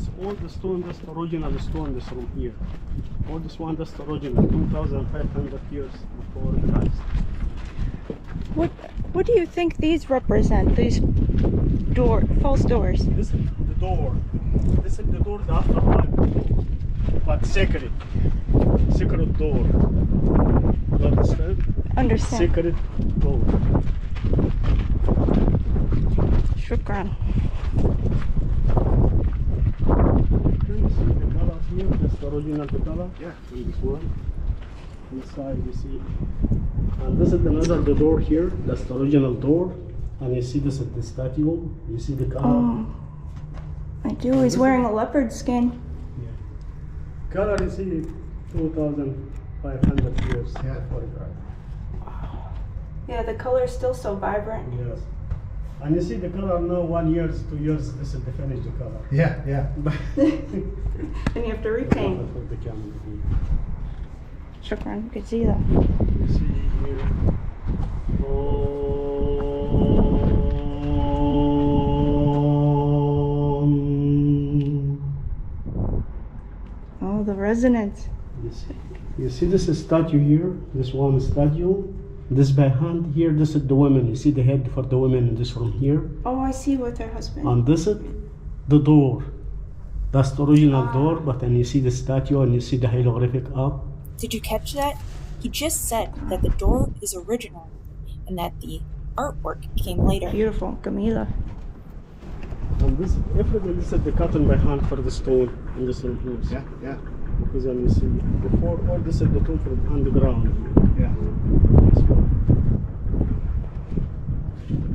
this all the stone, that's the original stone, this from here. All this one, that's the original, 2,500 years before Christ. What do you think these represent? These false doors? This is the door. This is the door, the afterlife door. But sacred. Sacred door. You understand? Understand. Sacred door. Shukran. Can you see the color here? That's the original color. Yeah. And this one. Inside you see. And this is another the door here. That's the original door. And you see this is the statue. You see the color. Oh, I do. He's wearing a leopard skin. Yeah. Color you see 2,500 years. Yeah. before Christ. Yeah, the color is still so vibrant. Yes. And you see the color now 1 year, 2 years, this is the finished color. Yeah, yeah. And you have to repaint. For the camera here. Shukran. You can see that. You see here. Oh, the resonance. You see this statue here? This one statue. This by hand here, this is the women. You see the head for the women in this room here. Oh, I see with her husband. And this is the door. That's the original door, but then you see the statue and you see the hieroglyphic up. Did you catch that? He just said that the door is original and that the artwork came later. Beautiful, Camila. And this, everything, this is the cotton by hand for the stone in this room here. Yeah, yeah. Because then you see, before all this is the tomb from underground. Yeah.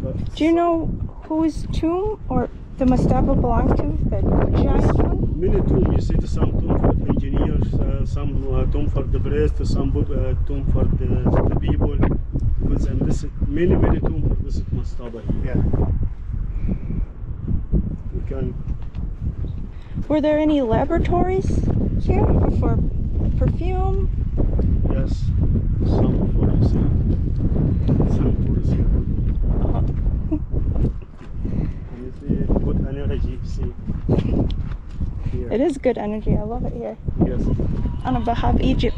But Do you know whose tomb or the Mastaba belonged to? The giant one? many tombs, you see the some tomb for the engineers, some tomb for the priest, some tomb for the people. Because then this is many tomb for this Mastaba here. Yeah. You can. Were there any laboratories here for perfume? Yes, some for you see. Some tourists here. And you see good energy, you see. Here. It is good energy. I love it here. Yes. On Bahab, Egypt.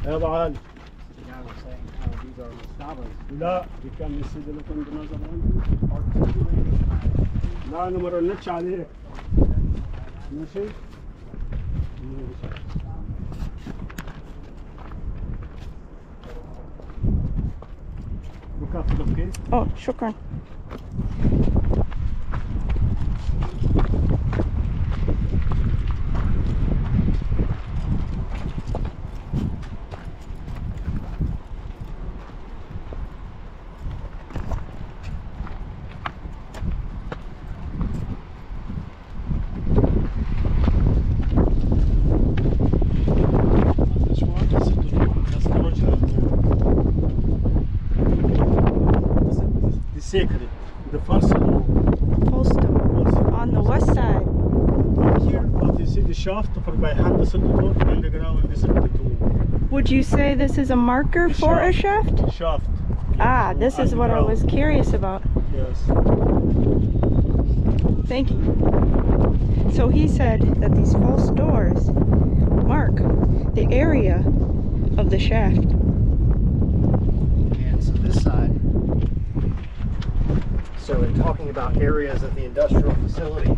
يا ابو علي The guy was saying how these are Mastabas. لا دي كان يسيد لكم بنظر عندي لا انا ما رنتش عليك ماشي وكافي اوكي Oh, shukran. Sacred, the first door. False door. On the west side. Here, but you see the shaft for by hand, this is the door, and the ground, this is the tomb. Would you say this is a marker The for a shaft. shaft? Shaft. Ah, this is what I was curious about. Yes. Thank you. So he said that these false doors mark the area of the shaft. And so this side. So in talking about areas of the industrial facility,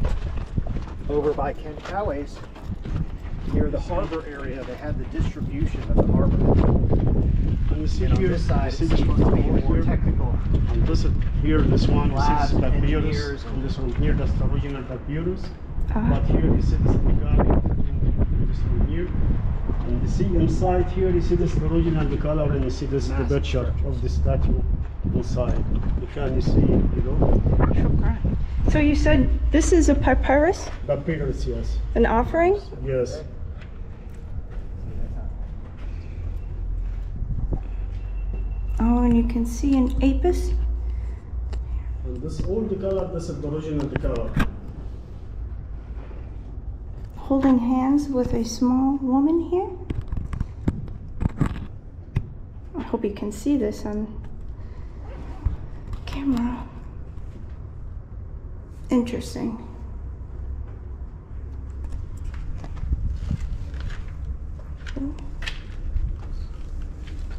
over by Kenkaways, near the harbor area, they had the distribution of the harbor. And you see And on here, this side, you see it's this supposed to be one more here, technical. and this is here, this one, you see Labs, this papyrus, engineers, and this one here, that's the original papyrus. Ah. But here you see this Megari, and this one here. And you see inside here, you see this the original the color, and you see this the Massive picture structures. of the statue inside. You can see, you know, Shukran. So you said this is a papyrus? papyrus, yes, An offering? yes. Oh, and you can see an apis? And this all the color, this is the original the color. holding hands with a small woman here. I hope you can see this on camera. Interesting.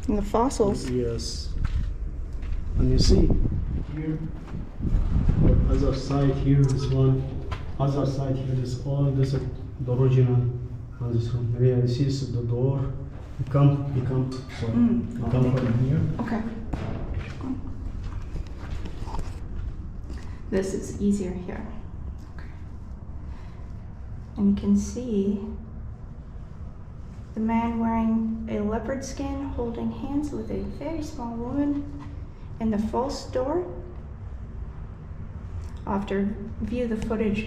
And the fossils. Yes. And you see here, the other side here is one, other side here is all this is the original. And this one here you see is the door. You come from here. Okay. This is easier here. Okay. And you can see the man wearing a leopard skin holding hands with a very small woman in the false door. I'll have to view the footage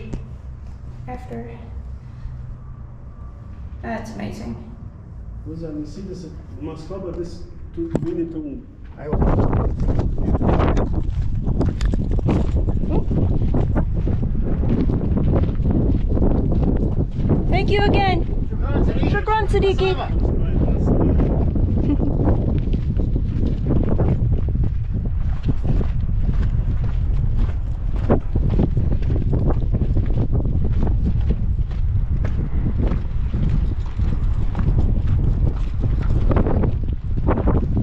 after. That's amazing. What's that? You see this Mastaba, this two minute tomb. Thank you again. Shukran, Siddiqui.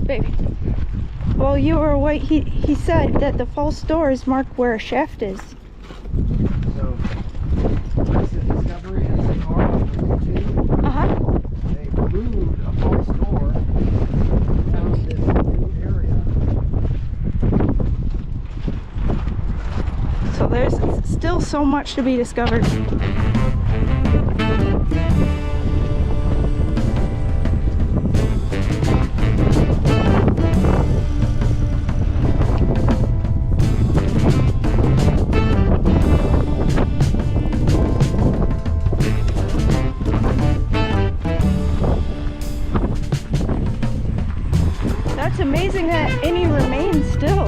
Baby. While you were away, he said that the false doors mark where a shaft is. So, recent discovery in the car on YouTube. They moved a false door down this new area. So there's still so much to be discovered. It's amazing that any remains still.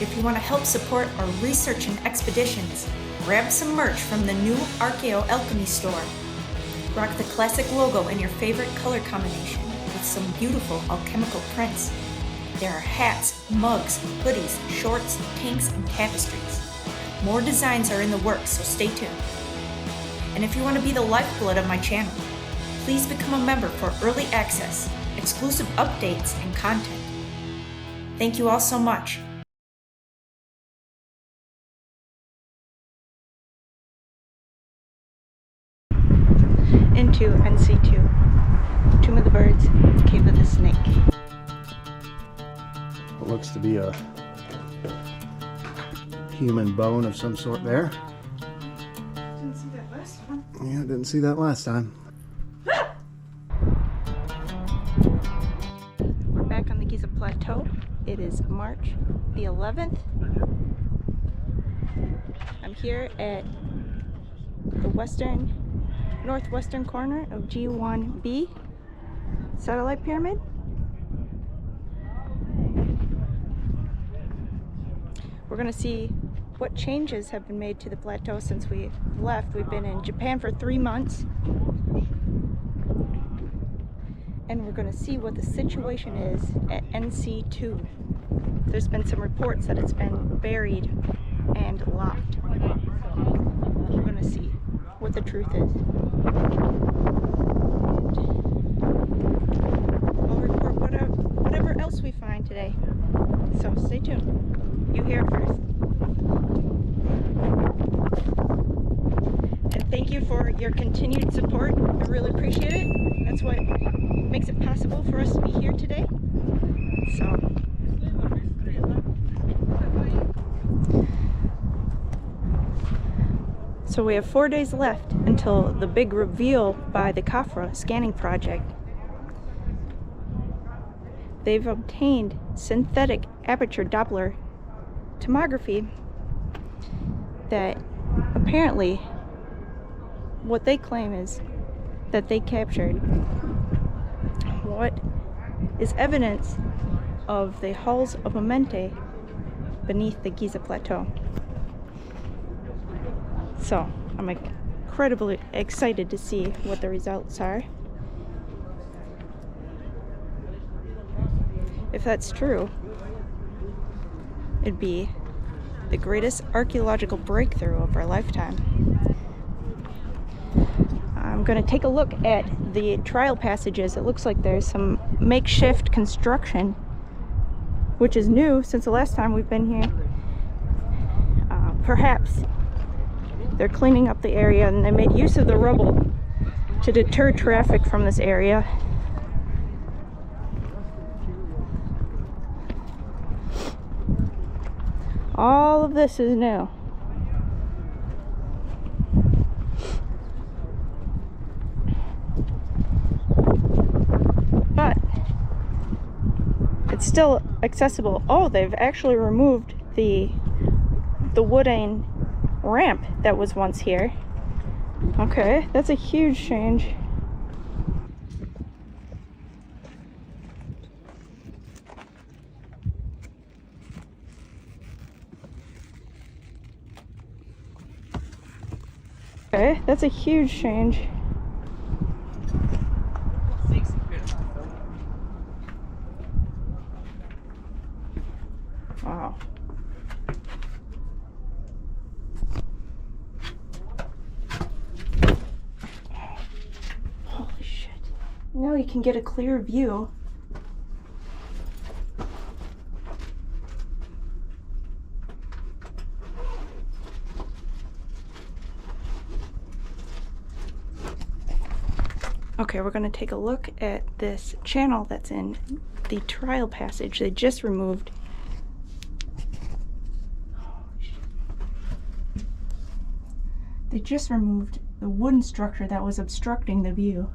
If you want to help support our research and expeditions, grab some merch from the new Archeo-Alchemy store. Rock the classic logo in your favorite color combination with some beautiful alchemical prints. There are hats, mugs, hoodies, shorts, tanks, and tapestries. More designs are in the works, so stay tuned. And if you want to be the lifeblood of my channel, please become a member for early access, exclusive updates, and content. Thank you all so much. Into NC2, Tomb of the Birds, Cave of the Snake. It looks to be a human bone of some sort there. Didn't see that last one. Yeah, didn't see that last time. We're back on the Giza Plateau. It is March the 11th. I'm here at the northwestern corner of G1B satellite pyramid. We're going to see what changes have been made to the plateau since we left. We've been in Japan for 3 months, and we're going to see what the situation is at NC2. There's been some reports that it's been buried and locked. We're going to see what the truth is. I'll report whatever else we find today. So stay tuned. You hear it first. And thank you for your continued support. I really appreciate it. That's what makes it possible for us to be here today. So we have 4 days left until the big reveal by the CAFRA scanning project. they've obtained synthetic aperture Doppler tomography that apparently what they claim is that they captured what is evidence of the halls of Amenti beneath the Giza plateau. So I'm incredibly excited to see what the results are. If that's true, it'd be the greatest archaeological breakthrough of our lifetime. I'm going to take a look at the trial passages. It looks like there's some makeshift construction, which is new since the last time we've been here. Perhaps they're cleaning up the area and they made use of the rubble to deter traffic from this area. All of this is new. But it's still accessible. Oh, they've actually removed the wooden ramp that was once here. Okay, that's a huge change. Okay, that's a huge change. Wow. Holy shit. Now you can get a clear view. Okay, we're going to take a look at this channel that's in the trial passage they just removed. They just removed the wooden structure that was obstructing the view.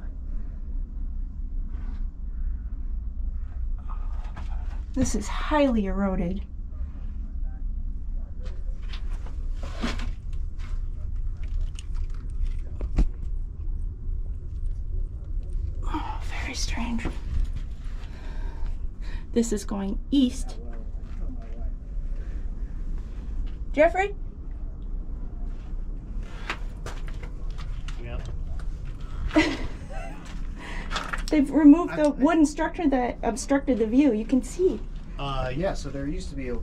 This is highly eroded. Oh, very strange. This is going east. Jeffrey? They've removed the wooden structure that obstructed the view. You can see. Yeah, so there used to be a...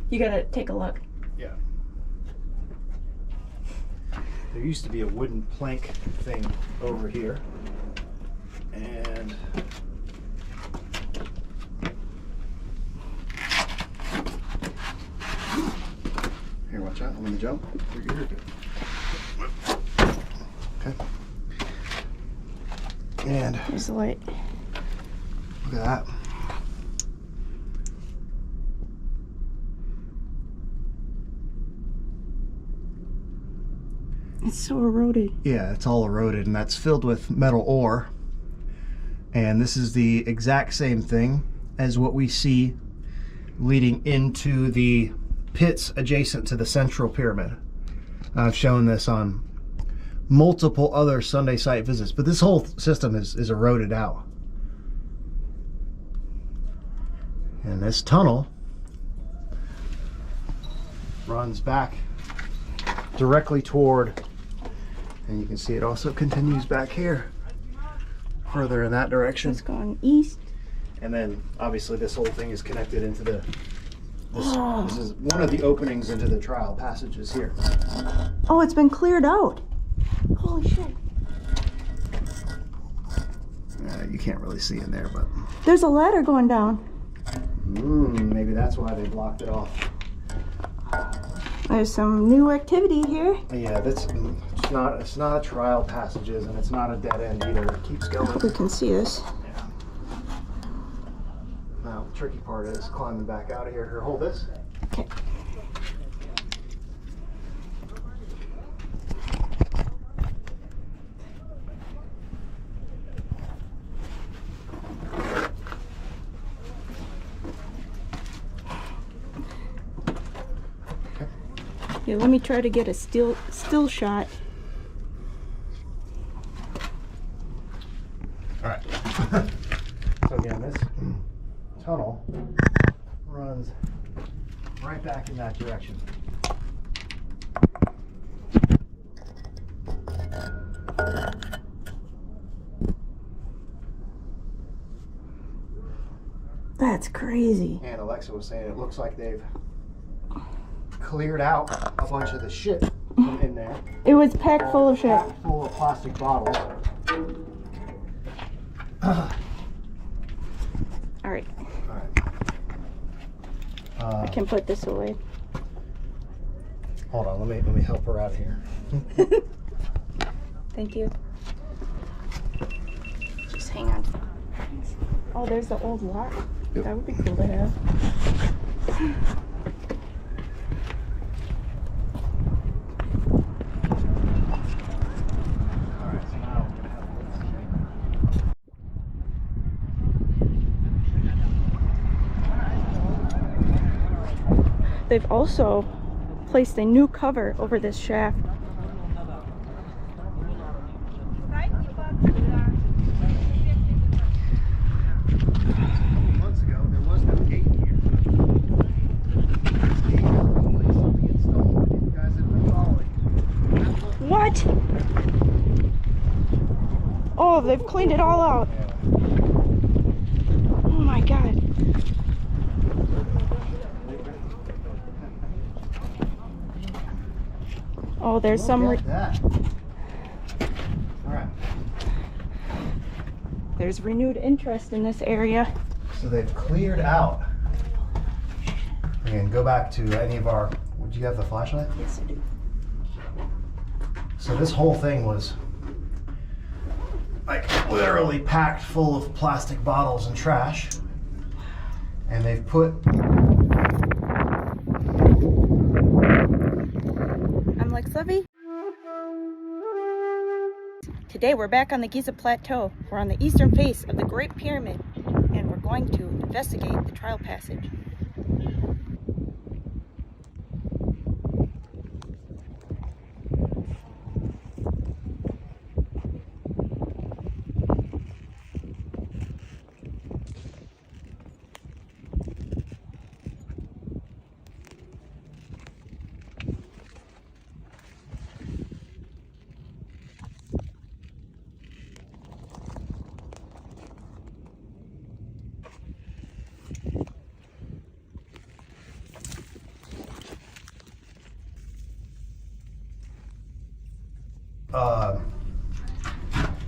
You gotta take a look. Yeah. There used to be a wooden plank thing over here. And... Here, watch out. I'm gonna jump. You're good. Okay. And There's the light. look at that. It's so eroded. Yeah, it's all eroded, and that's filled with metal ore. And this is the exact same thing as what we see leading into the pits adjacent to the central pyramid. I've shown this on multiple other Sunday site visits, but this whole system is eroded out. And this tunnel runs back directly toward, and you can see it also continues back here further in that direction. It's going east. And then obviously this whole thing is connected into the this is one of the openings into the trial passages here. Oh, it's been cleared out. Holy shit. You can't really see in there, but There's a ladder going down. maybe that's why they blocked it off. There's some new activity here. Yeah, it's not a trial passages, and it's not a dead end either. It keeps I going. hope we can see this. Yeah. Now the tricky part is climbing back out of here. Here, hold this. Okay. Yeah, let me try to get a still shot. All right. So again, this tunnel runs right back in that direction. That's crazy. And Alexa was saying it looks like they've cleared out a bunch of the shit from in there. It was packed full of shit. Packed full of plastic bottles. All right. All right. I can put this away. Hold on, let me help her out here. Thank you. Just hang on. Oh, there's the old lock. Yep. That would be cool to have. All right, so now we're gonna have They've also placed a new cover over this shaft. months ago, there was no gate here. You guys have been following. What? Oh, they've cleaned it all out. Oh my god. Oh, there's some. Look at that. All right. There's renewed interest in this area. So they've cleared out. Again, go back to any of our. Would you have the flashlight? Yes, I do. So this whole thing was like literally packed full of plastic bottles and trash, and they've put. I'm Lex Levy. Today we're back on the Giza Plateau. We're on the eastern face of the Great Pyramid, and we're going to investigate the trial passage.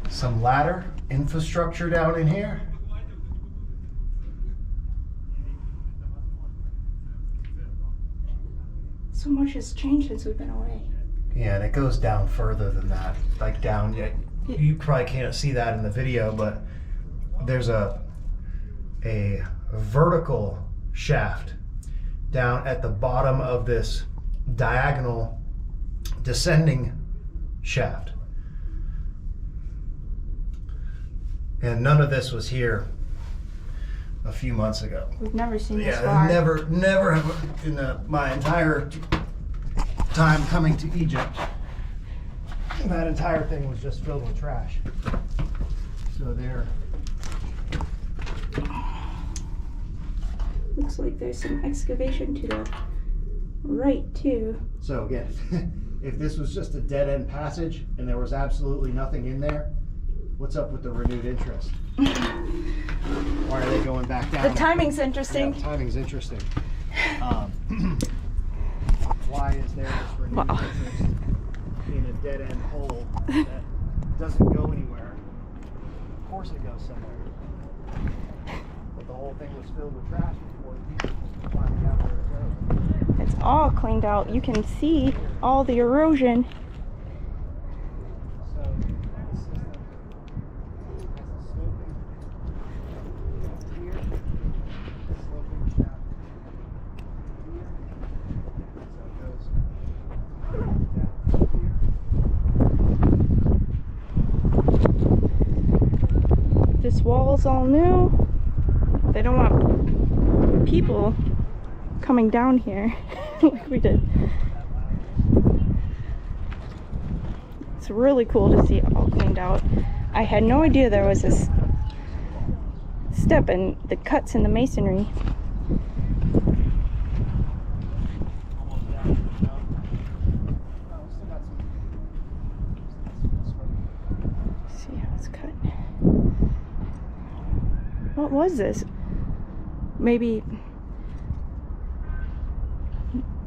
Some ladder infrastructure down in here. So much has changed since we've been away. Yeah, and it goes down further than that. Like down, you probably can't see that in the video, but there's a vertical shaft down at the bottom of this diagonal descending shaft. And none of this was here a few months ago. We've never seen this Yeah, far. never have in my entire time coming to Egypt. That entire thing was just filled with trash. So there. Looks like there's some excavation to the right too. So again, if this was just a dead end passage and there was absolutely nothing in there, what's up with the renewed interest? Why are they going back down? The timing's interesting. Yeah, timing's interesting. Why is there this renewed interest in a dead end hole that doesn't go anywhere? Of course it goes somewhere. But the whole thing was filled with trash before people finally got where it goes. It's all cleaned out. You can see all the erosion. So this system has a sloping here, a sloping shaft here. So it goes down here. This wall's all new. They don't want people coming down here like we did. looks really cool to see all cleaned out. I had no idea there was this step in the cuts in the masonry. See how it's cut. What was this? Maybe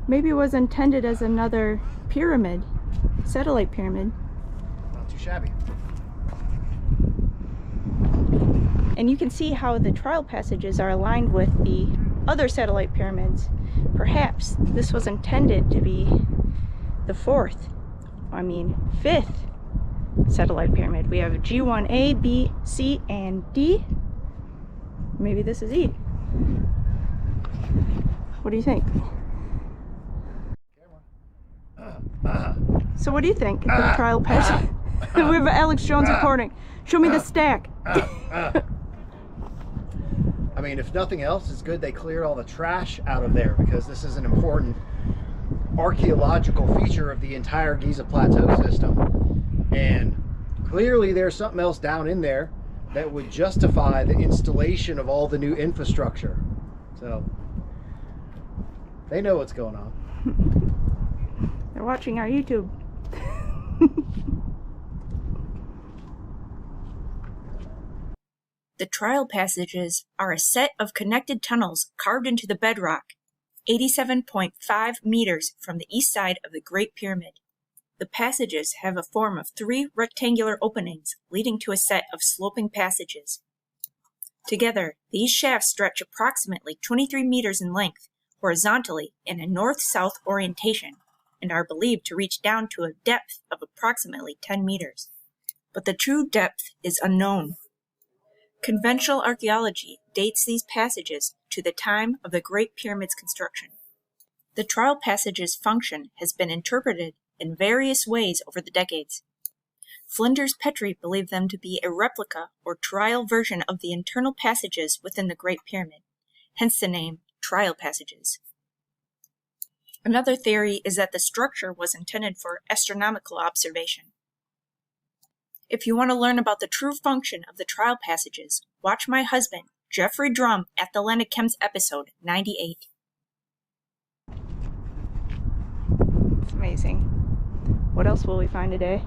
it was intended as another pyramid, satellite pyramid. Not too shabby. And you can see how the trial passages are aligned with the other satellite pyramids. Perhaps this was intended to be the fifth satellite pyramid. We have G1A, B, C, and D. Maybe this is E. What do you think? So what do you think? The trial passage. We have Alex Jones recording. Show me the stack. I mean, if nothing else, it's good they cleared all the trash out of there, because this is an important archaeological feature of the entire Giza Plateau system. And clearly there's something else down in there that would justify the installation of all the new infrastructure. So they know what's going on. They're watching our YouTube. The trial passages are a set of connected tunnels carved into the bedrock, 87.5 meters from the east side of the Great Pyramid. The passages have a form of 3 rectangular openings leading to a set of sloping passages. Together, these shafts stretch approximately 23 meters in length, horizontally in a north-south orientation, and are believed to reach down to a depth of approximately 10 meters. But the true depth is unknown. Conventional archaeology dates these passages to the time of the Great Pyramid's construction. The trial passage's function has been interpreted in various ways over the decades. Flinders Petrie believed them to be a replica or trial version of the internal passages within the Great Pyramid, hence the name trial passages. Another theory is that the structure was intended for astronomical observation. If you want to learn about the true function of the trial passages, watch my husband, Jeffrey Drum, at the Atlantic Chems episode 98. It's amazing. What else will we find today?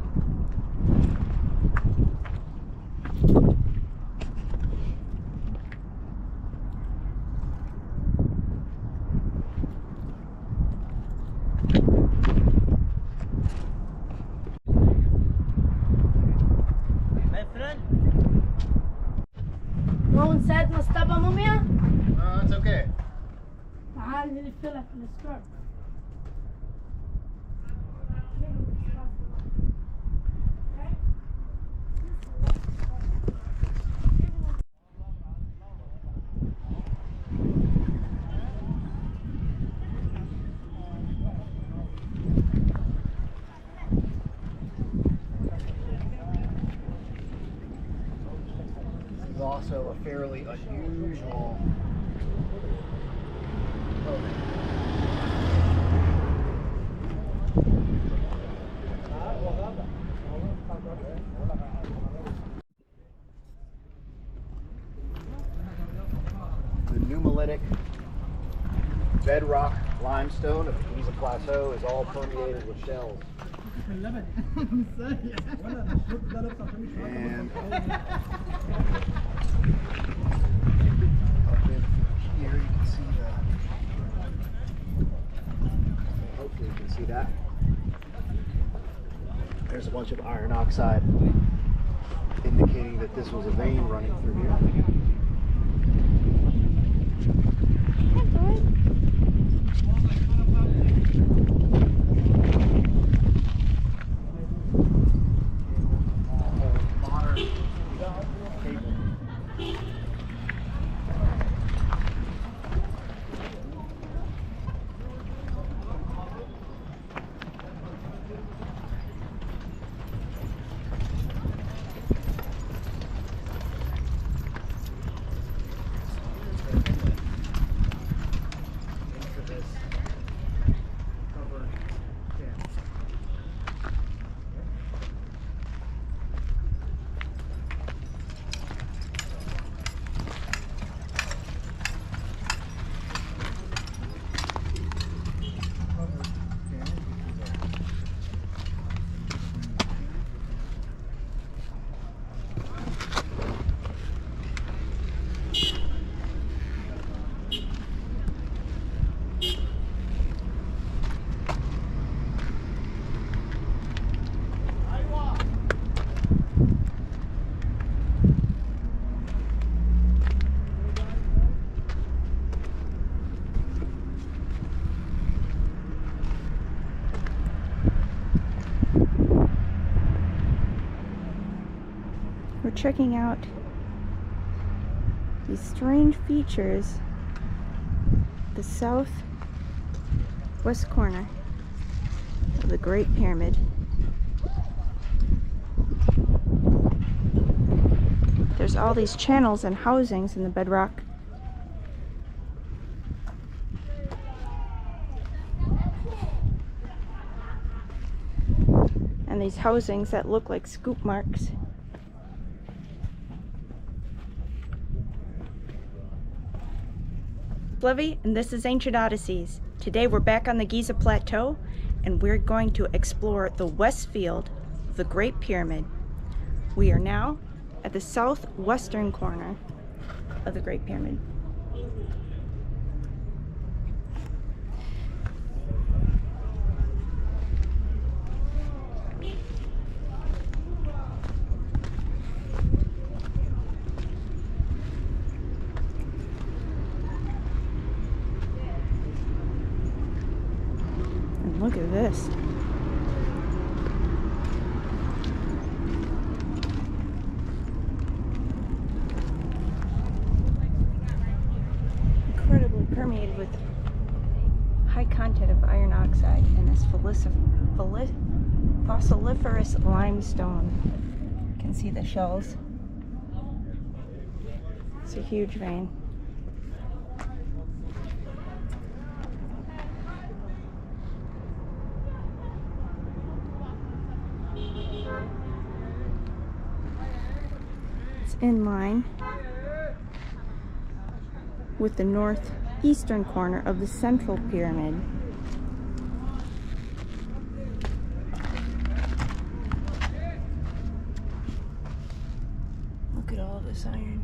هون ساعة مستبة موميا؟ No, it's okay. تعال نلف لك السكرت. Also a fairly unusual building. The nummulitic bedrock limestone of the Giza Plateau is all permeated with shells. And up in here you can see hopefully you can see that. There's a bunch of iron oxide indicating that this was a vein running through here. checking out these strange features, the southwest corner of the Great Pyramid. There's all these channels and housings in the bedrock. And these housings that look like scoop marks. Livy, and this is Ancient Odysseys. Today we're back on the Giza Plateau and we're going to explore the west field of the Great Pyramid. We are now at the southwestern corner of the Great Pyramid. And look at this. Incredibly permeated with high content of iron oxide and this fossiliferous limestone. You can see the shells. It's a huge vein. It's in line with the northeastern corner of the central pyramid. Look at all this iron.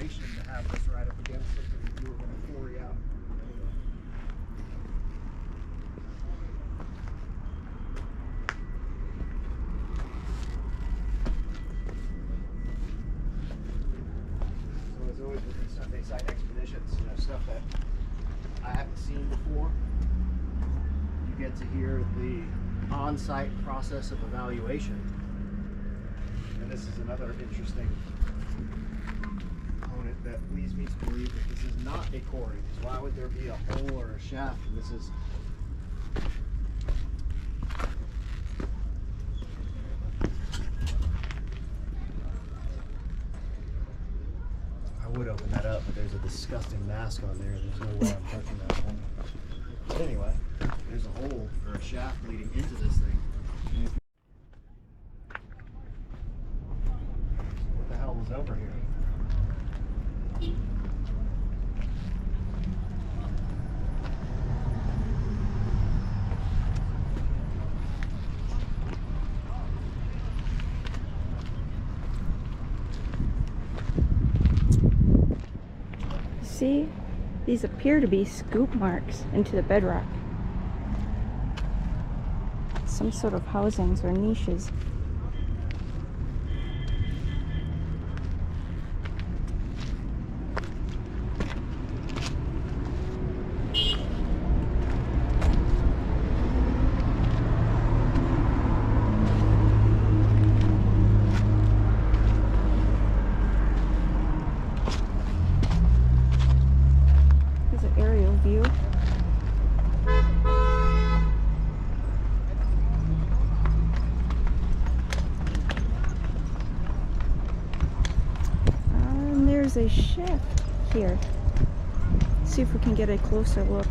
To have this right up against something that you were going to quarry out. So as always with these Sunday site expeditions, stuff that I haven't seen before, you get to hear the on-site process of evaluation. And this is another interesting that leads me to believe that this is not a quarry, because why would there be a hole or a shaft? And this is I would open that up, but there's a disgusting mask on there. There's no way I'm touching that one. But anyway, there's a hole or a shaft leading into this thing. What the hell was over here? See, these appear to be scoop marks into the bedrock. Some sort of housings or niches. Aerial view. And there's a shaft here. Let's see if we can get a closer look.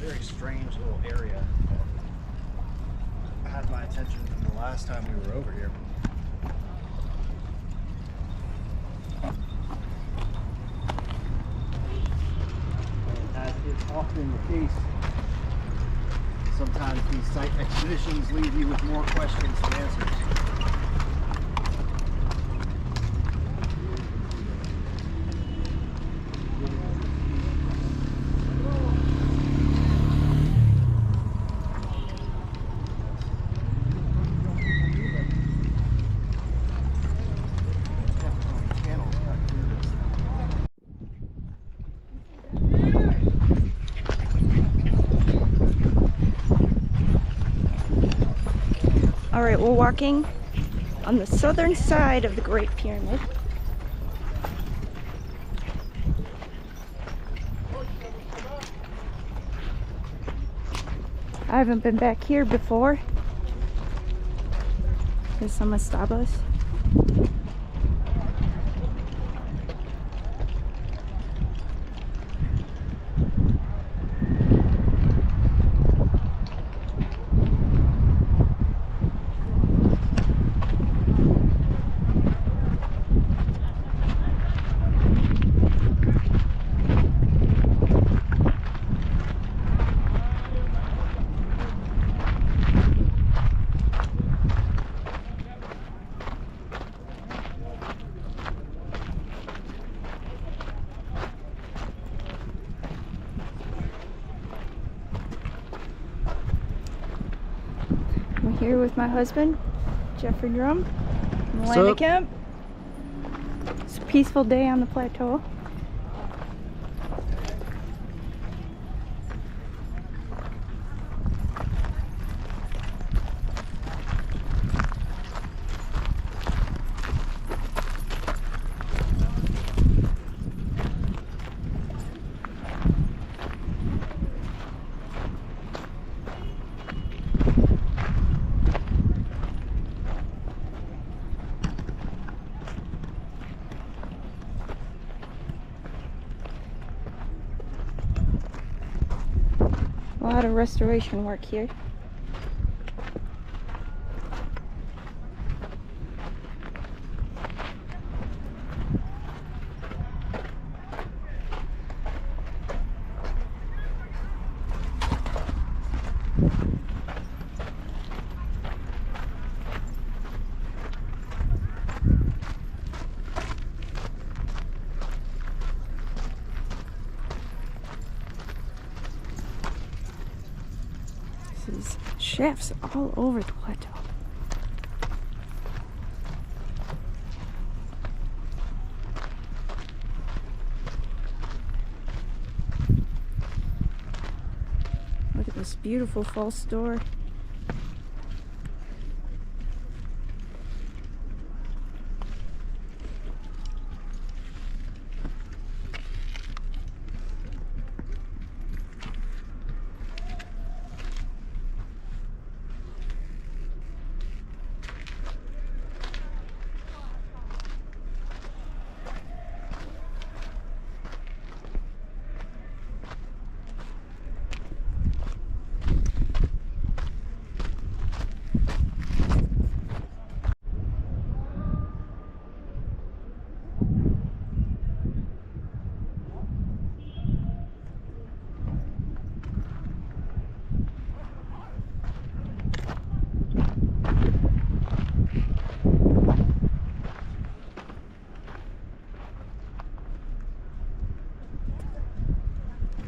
very strange little area that had my attention from the last time we were over here. And as is often the case, sometimes these site expeditions leave you with more questions than answers. All right, we're walking on the southern side of the Great Pyramid. I haven't been back here before. There's some Mastabas. I'm here with my husband, Jeffrey Drum, from Land Camp. It's a peaceful day on the plateau. A lot of restoration work here. There's shafts all over the plateau. Look at this beautiful false door.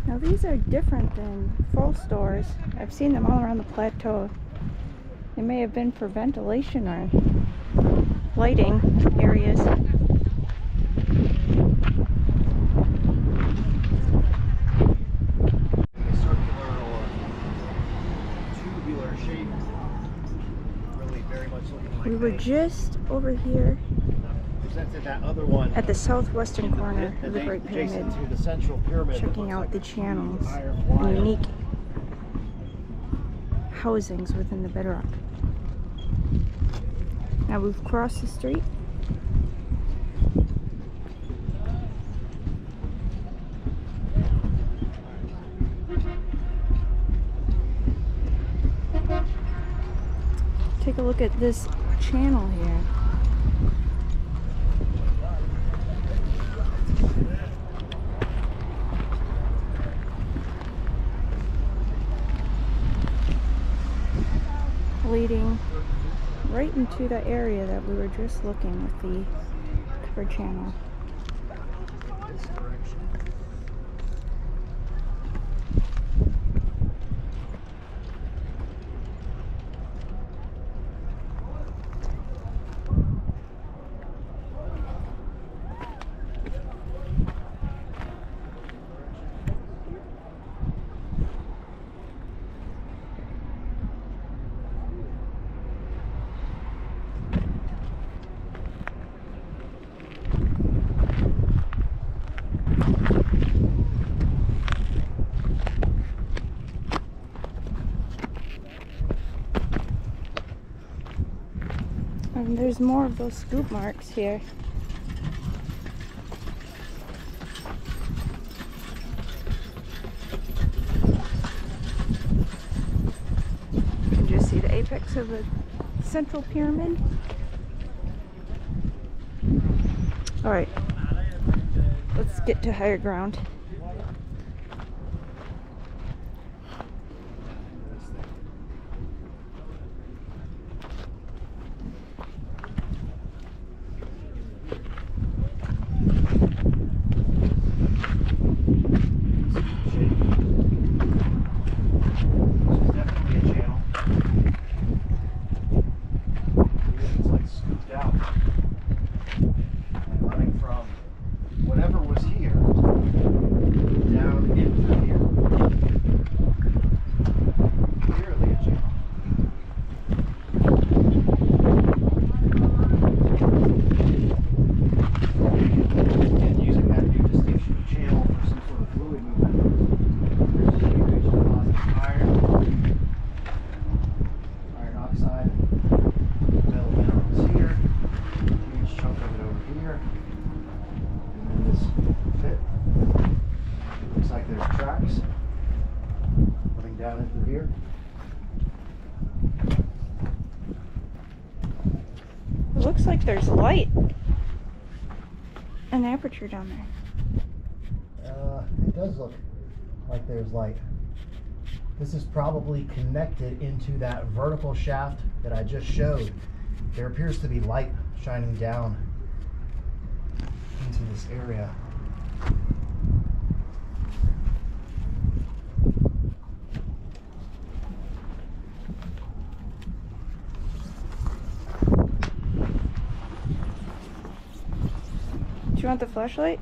Now these are different than false doors. I've seen them all around the plateau. They may have been for ventilation or lighting areas. Circular or tubular shape, really very much looking like We were just over here presented that other one at the southwestern corner and of the Great Pyramid, adjacent to the central pyramid, checking out the channels iron and wire. unique housings within the bedrock. Now we've crossed the street. take a look at this channel here. Leading right into the area that we were just looking with the covered channel. And there's more of those scoop marks here. You can just see the apex of the central pyramid. Alright, let's get to higher ground. It looks like there's light. An aperture down there. It does look like there's light. This is probably connected into that vertical shaft that I just showed. There appears to be light shining down into this area. Do you want the flashlight?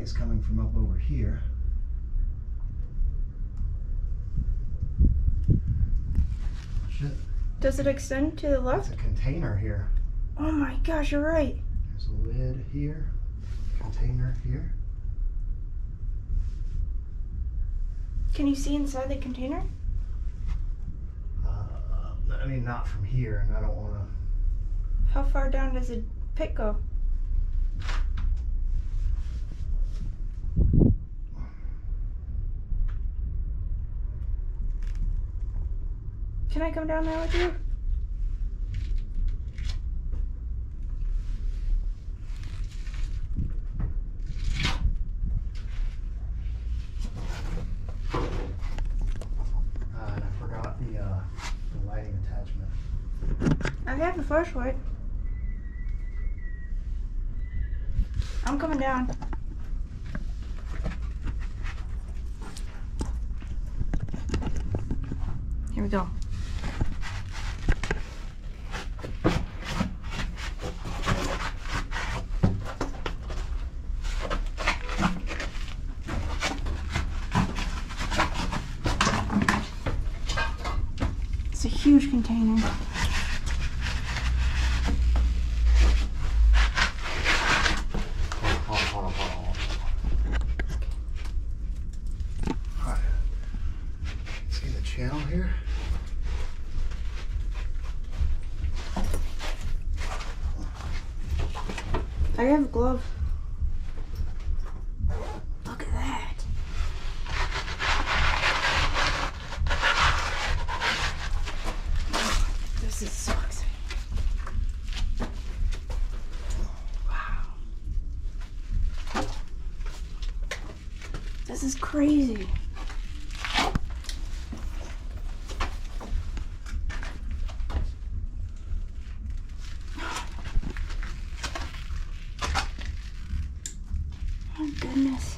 Is coming from up over here. Shit. Does it extend to the left? It's a container here. Oh my gosh, you're right. There's a lid here, container here. Can you see inside the container? I mean, not from here, and I don't want to. How far down does the pit go? Can I come down there with you? And I forgot the lighting attachment. I have a flashlight. I'm coming down. Here we go. huge container. Alright. See the channel here? I have a glove. Look at that. This is so exciting. Wow. This is crazy. Oh goodness.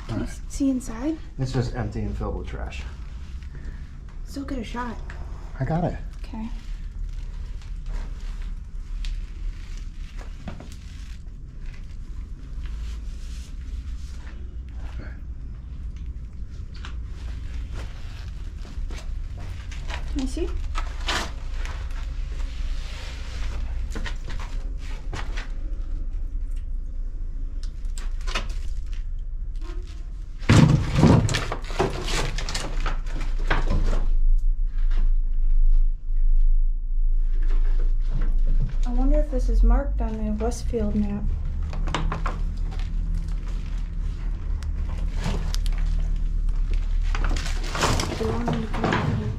Can you see inside? It's just empty and filled with trash. Still get a shot. I got it. Okay. Can I see? I wonder if this is marked on the Westfield map. Do you want me to come over here?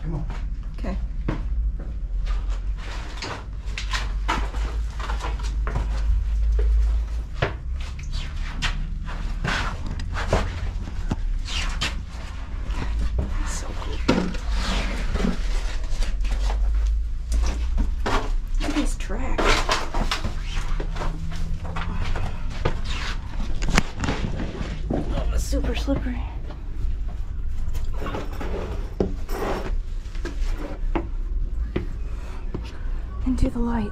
Come on. Okay. That's so cool. Look at these tracks. Oh, it's super slippery. Into the light.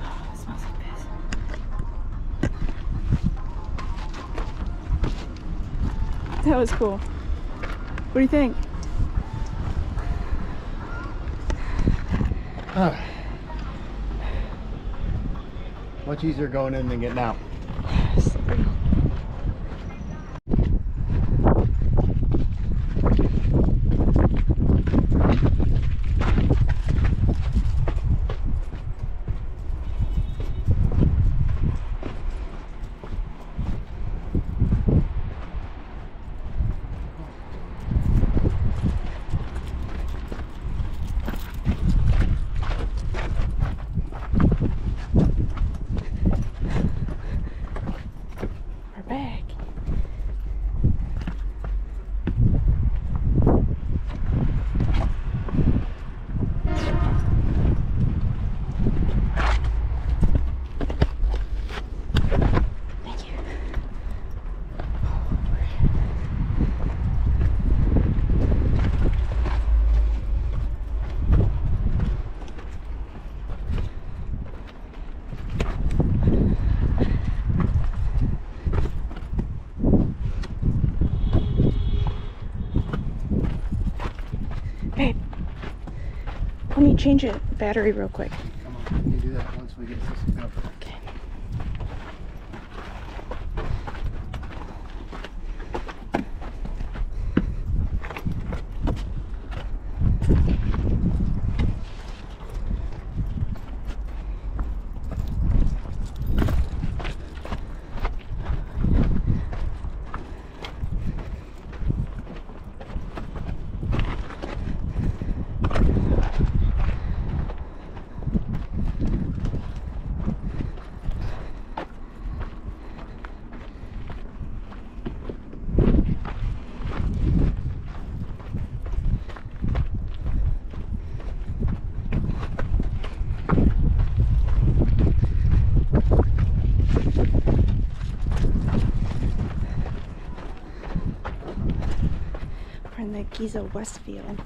Oh, it smells like this. That was cool. What do you think? Much easier going in than getting out. Slippery. We're back. Thank you. Babe, let me change a battery real quick. Come on, we can do that once we get this covered. Okay. We're in the Giza West field.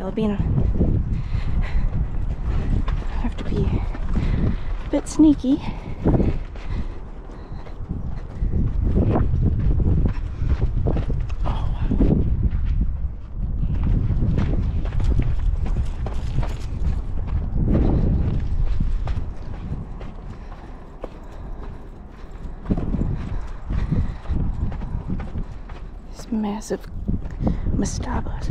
Filipino. Have to be a bit sneaky. Massive mastabas.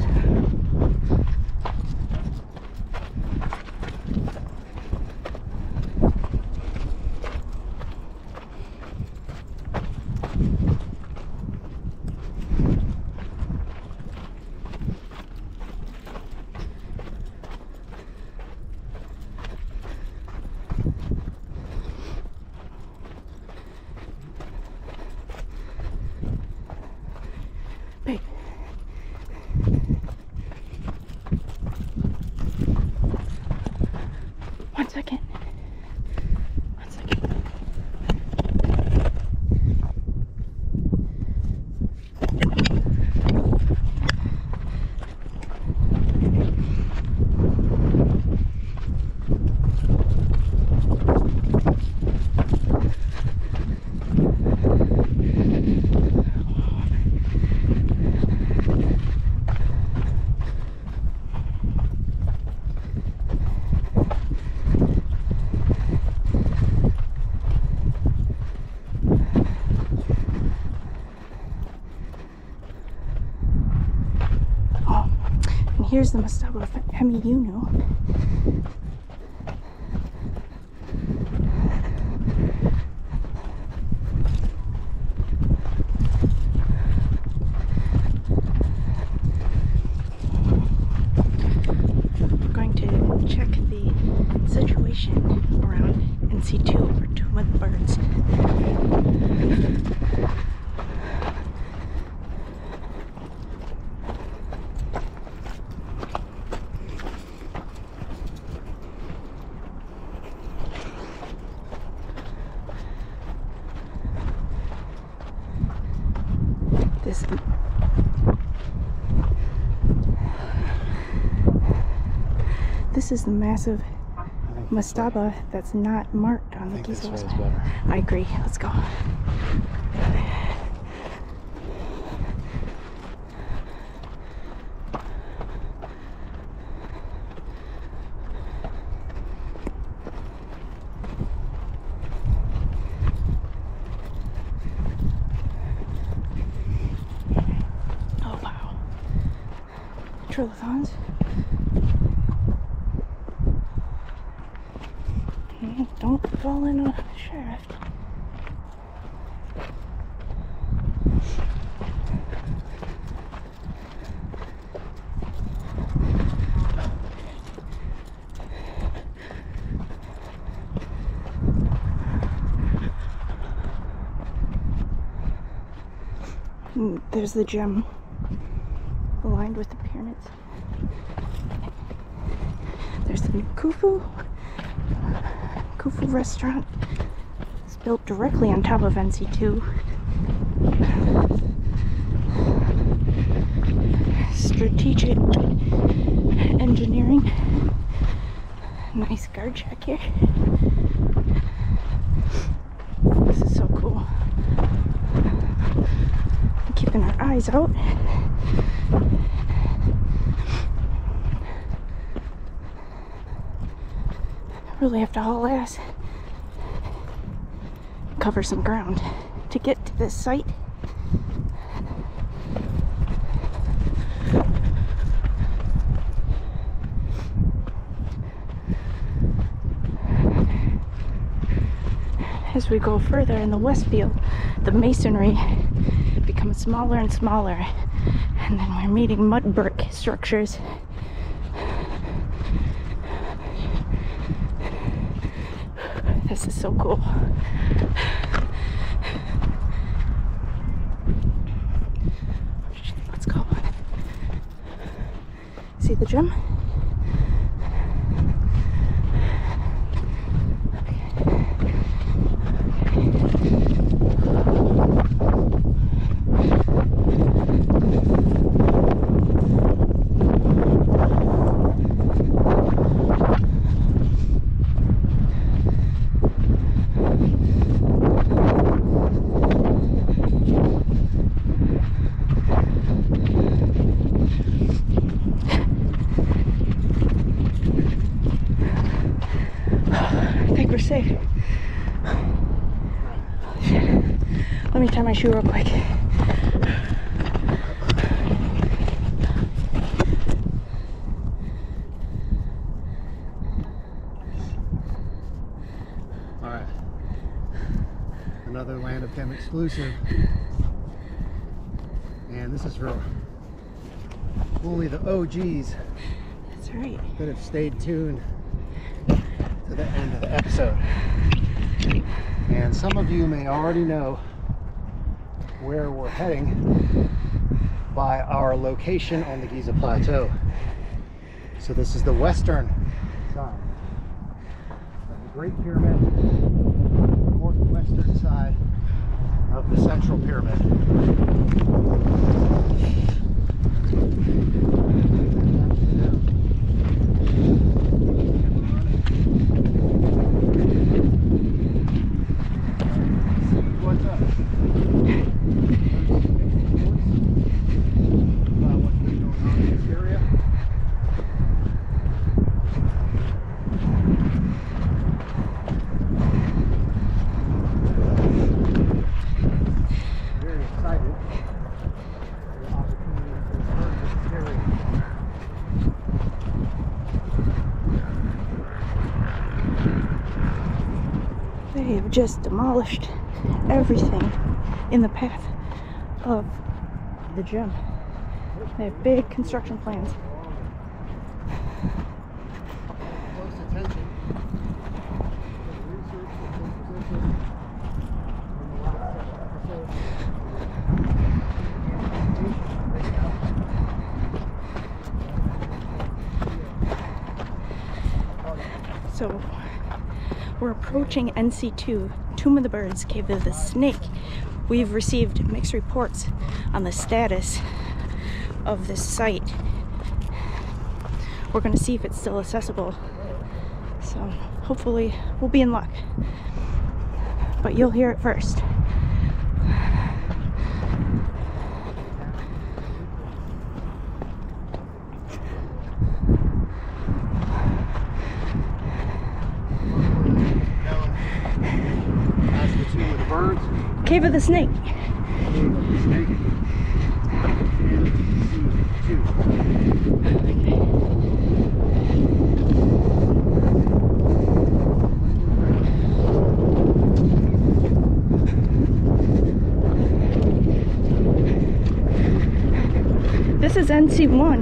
Babe. One second. One second. Here's the Mastaba of Hemiunu. We're going to check the situation around NC2 or Tomb of the Birds. This is the massive Mastaba that's not marked on the Giza West. I agree. Let's go. Oh wow. Trilithons. Don't fall in a shaft. There's the gem aligned with the pyramids. There's the new Khufu restaurant. It's built directly on top of NC2. Strategic engineering. Nice guard check here. This is so cool. Keeping our eyes out. Really have to haul ass, cover some ground to get to this site. As we go further in the west field, the masonry becomes smaller and smaller, and then we're meeting mud brick structures. This is so cool. Let's go. See the gem? my shoe real quick. All right. Another Land of Chem exclusive. And this is for only the OGs That's right. that have stayed tuned to the end of the episode. And some of you may already know where we're heading by our location on the Giza Plateau. So this is the western side of the Great Pyramid, northwestern side of the Central Pyramid. What's up? About what's been going on in this area. Very excited for the opportunity to return to this area. They have just demolished everything in the path of the gym. They have big construction plans. Close attention to the research that's been presented in the last episode. So we're approaching NC2, Tomb of the Birds, Cave of the Snake. We've received mixed reports on the status of this site. We're going to see if it's still accessible. So hopefully we'll be in luck. But you'll hear it first. As the Tomb of the Birds, Cave of the Snake. Cave of the Snake, This is NC1.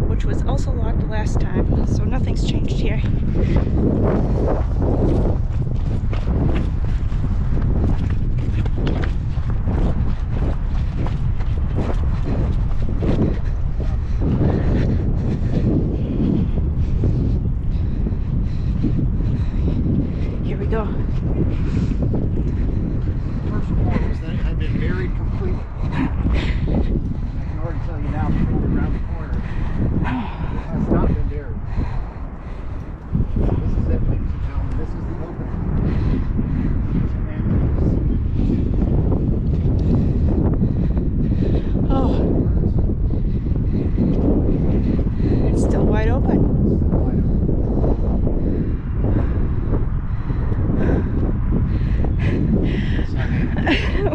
Which was also locked last time, so nothing's changed here. Here we go. First report was that it had been buried completely. I can already tell you now, before we round the corner, it has not been buried. This is it, ladies and gentlemen. This is the opening. Oh, it's still wide open.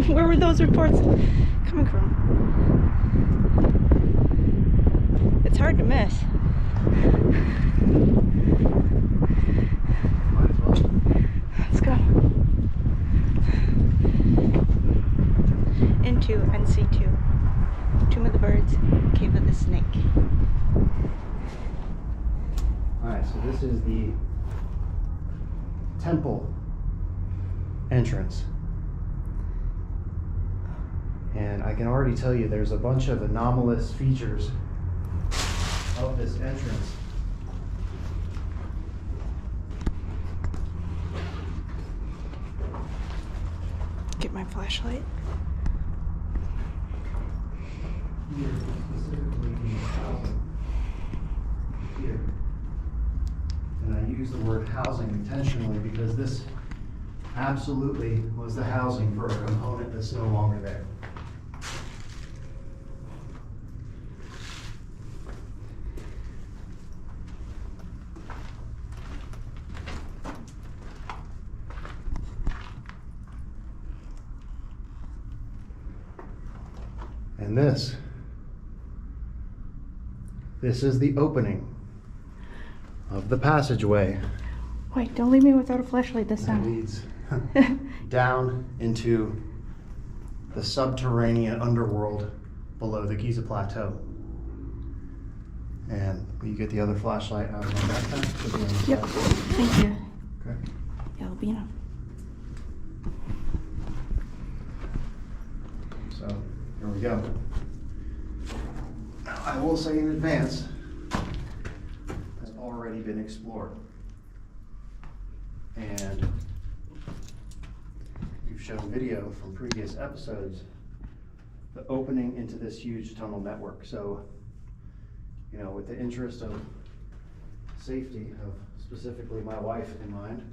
Where were those reports coming from? It's hard to miss. Might as well. Let's go. Into NC2, Tomb of the Birds, Cave of the Snake. Alright, so this is the temple entrance. And I can already tell you there's a bunch of anomalous features of this entrance. Get my flashlight. Here, specifically in housing. Here. And I use the word housing intentionally because this absolutely was the housing for a component that's no longer there. And this is the opening of the passageway Wait, don't leave me without a flashlight this that time. leads down into the subterranean underworld below the Giza plateau. And will you get the other flashlight out of my backpack? Should be on the Yep, side. thank you. Okay. Albino. So here we go. Now, I will say in advance, has already been explored. And we've shown video from previous episodes, the opening into this huge tunnel network. So, you know, with the interest of safety of specifically my wife in mind,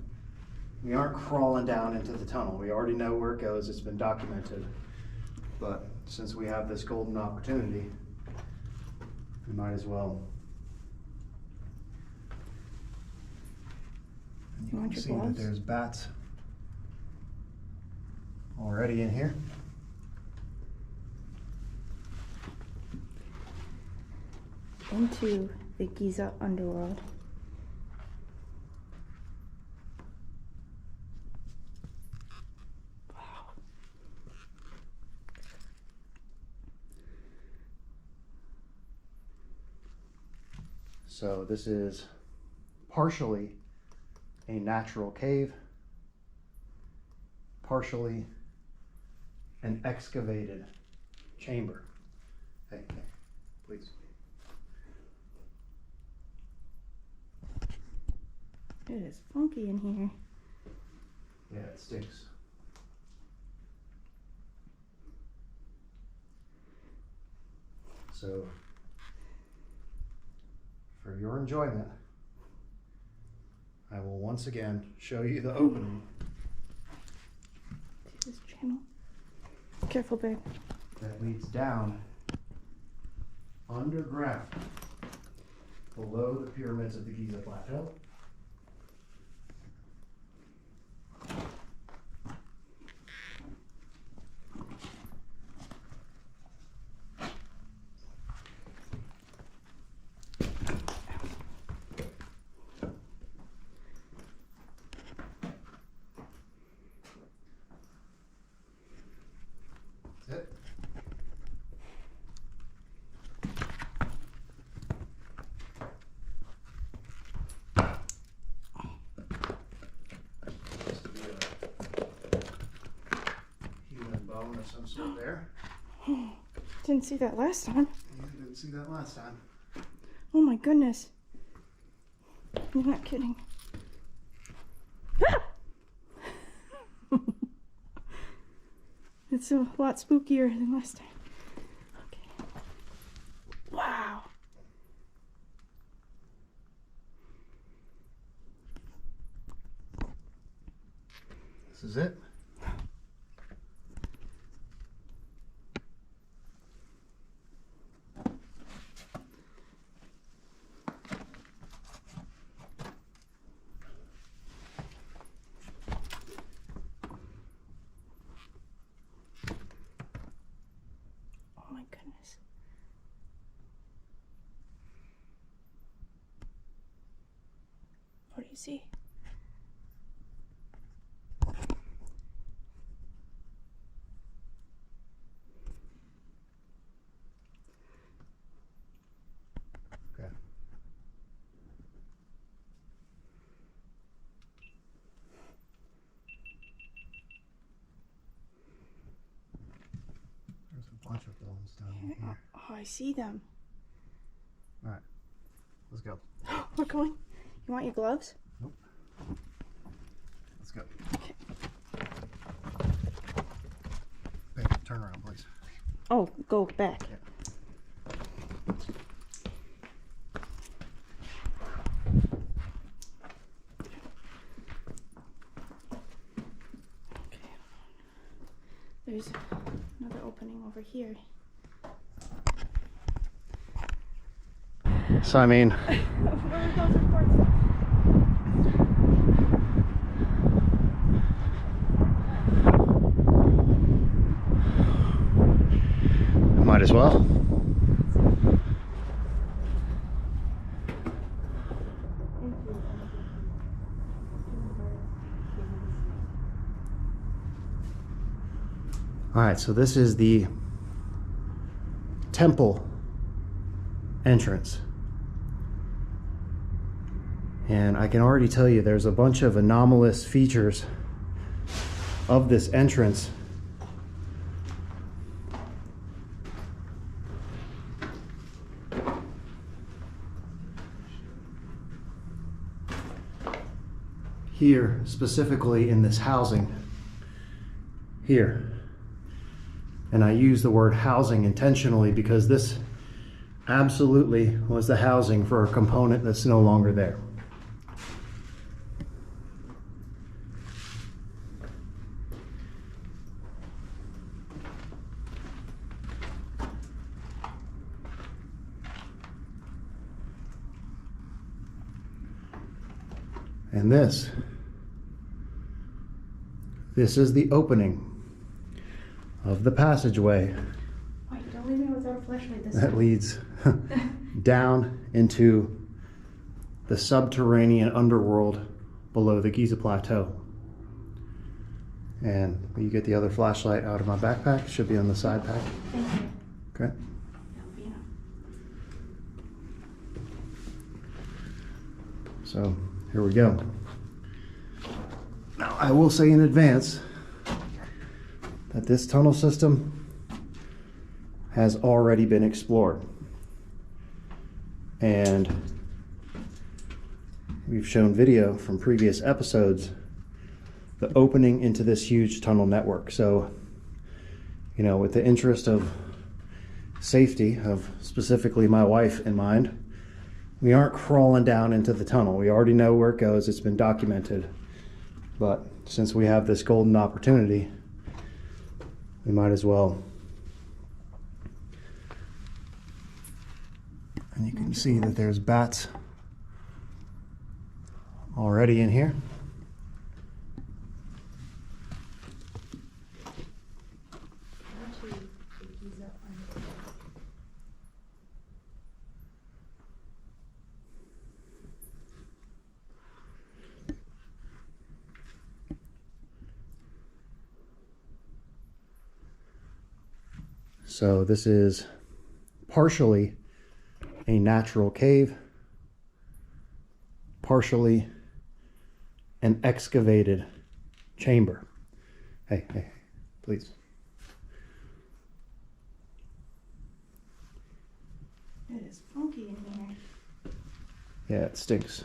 we aren't crawling down into the tunnel. We already know where it goes. It's been documented. But since we have this golden opportunity, we might as well. And You want can your see that gloves? there's bats already in here. Into the Giza Underworld. Wow. So this is partially a natural cave, partially an excavated chamber. Hey, please. It is funky in here. Yeah, it stinks. So, for your enjoyment, I will once again show you the opening See this channel? Careful, babe. that leads down underground below the pyramids of the Giza Plateau. That's it. Must be a human bone of some sort there. Didn't see that last time. You didn't see that last time. Oh my goodness. You're not kidding. Ah! It's a lot spookier than last time. Okay. Wow. This is it. Oh my goodness. What do you see? Okay. Oh, I see them. All right, let's go. We're going. You want your gloves? Nope. Let's go. Okay. Babe, turn around, please. Oh, go back. Yeah. Okay. There's another opening over here. So I mean, might as well. All right, so this is the temple entrance. And I can already tell you there's a bunch of anomalous features of this entrance. Here, specifically in this housing here. And I use the word housing intentionally because this absolutely was the housing for a component that's no longer there. And this is the opening of the passageway Wait, don't leave me with our flashlight this that time. leads down into the subterranean underworld below the Giza plateau. And will you get the other flashlight out of my backpack? It should be on the side pack. Thank you. Okay. That'll be enough. So here we go. Now I will say in advance that this tunnel system has already been explored. And we've shown video from previous episodes, the opening into this huge tunnel network. So, you know, with the interest of safety of specifically my wife in mind, we aren't crawling down into the tunnel. We already know where it goes. It's been documented. But since we have this golden opportunity, we might as well. And you can see that there's bats already in here. So this is partially a natural cave, partially an excavated chamber. Hey, please. It is funky in here. Yeah, it stinks.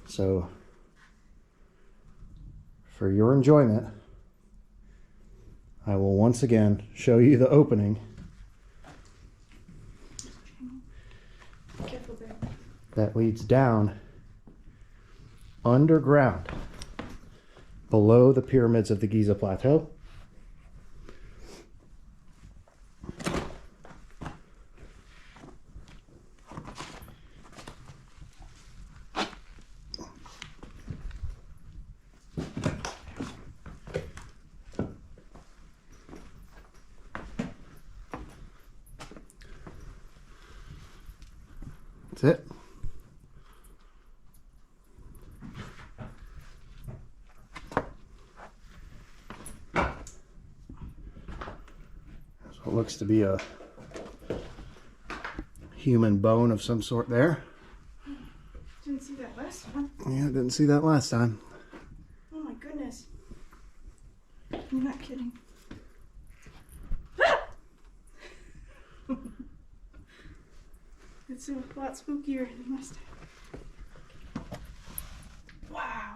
So, for your enjoyment, I will once again show you the opening Careful there. that leads down underground below the pyramids of the Giza Plateau. That's it. So it looks to be a human bone of some sort there. Didn't see that last one. Yeah, didn't see that last time. Oh my goodness. It's a lot spookier than last time. Wow.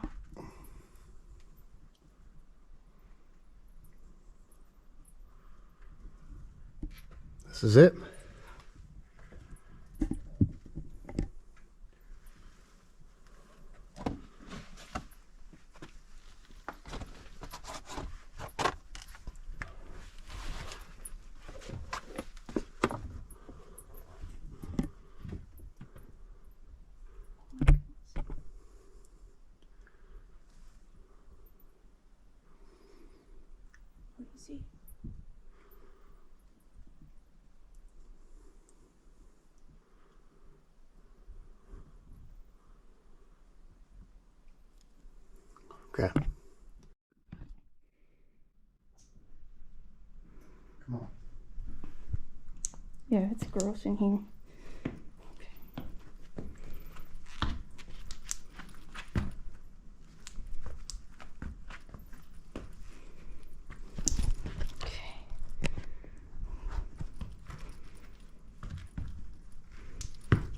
This is it. What do you see? Okay. Come on. Yeah, it's gross in here.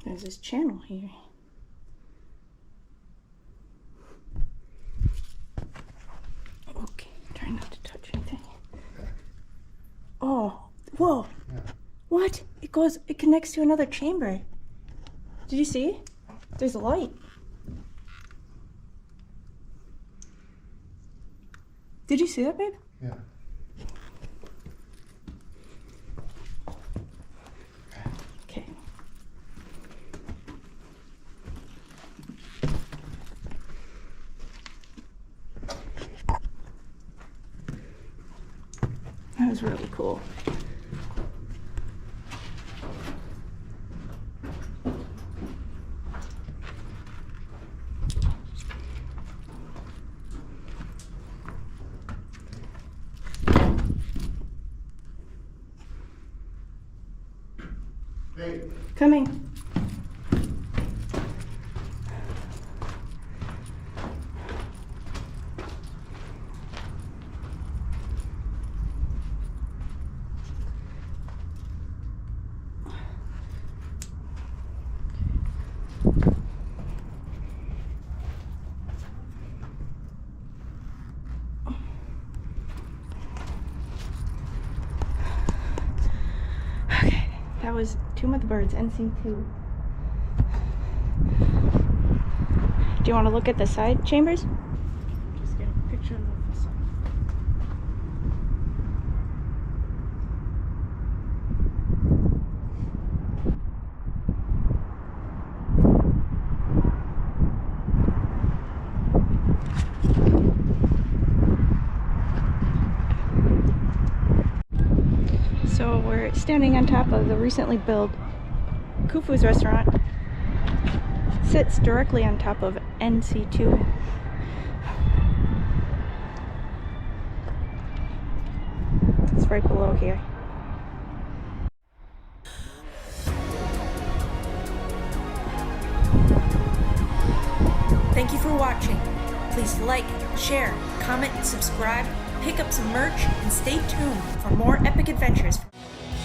There's this channel here. Okay, try not to touch anything. Oh, whoa. Yeah. What? It connects to another chamber. Did you see? There's a light. Did you see that, babe? Yeah. Okay. That was really cool. Hey. Coming. Okay, that was Tomb of the Birds, NC2. Do you want to look at the side chambers? Just get a picture of the facade. So we're standing on top of the recently built Khufu's restaurant. Sits directly on top of NC2. It's right below here. Thank you for watching. Please like, share, comment, subscribe, pick up some merch, and stay tuned for more epic adventures.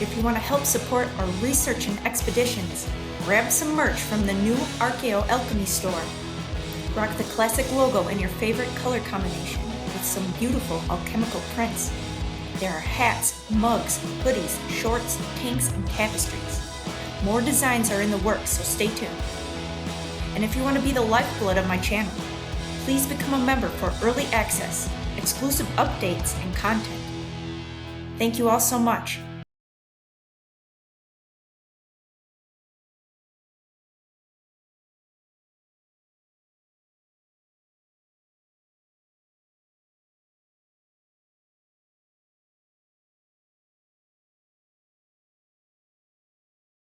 If you want to help support our research and expeditions, grab some merch from the new Archeo-Alchemy store. Rock the classic logo in your favorite color combination with some beautiful alchemical prints. There are hats, mugs, hoodies, shorts, tanks, and tapestries. More designs are in the works, so stay tuned. And if you want to be the lifeblood of my channel, please become a member for early access, exclusive updates, and content. Thank you all so much.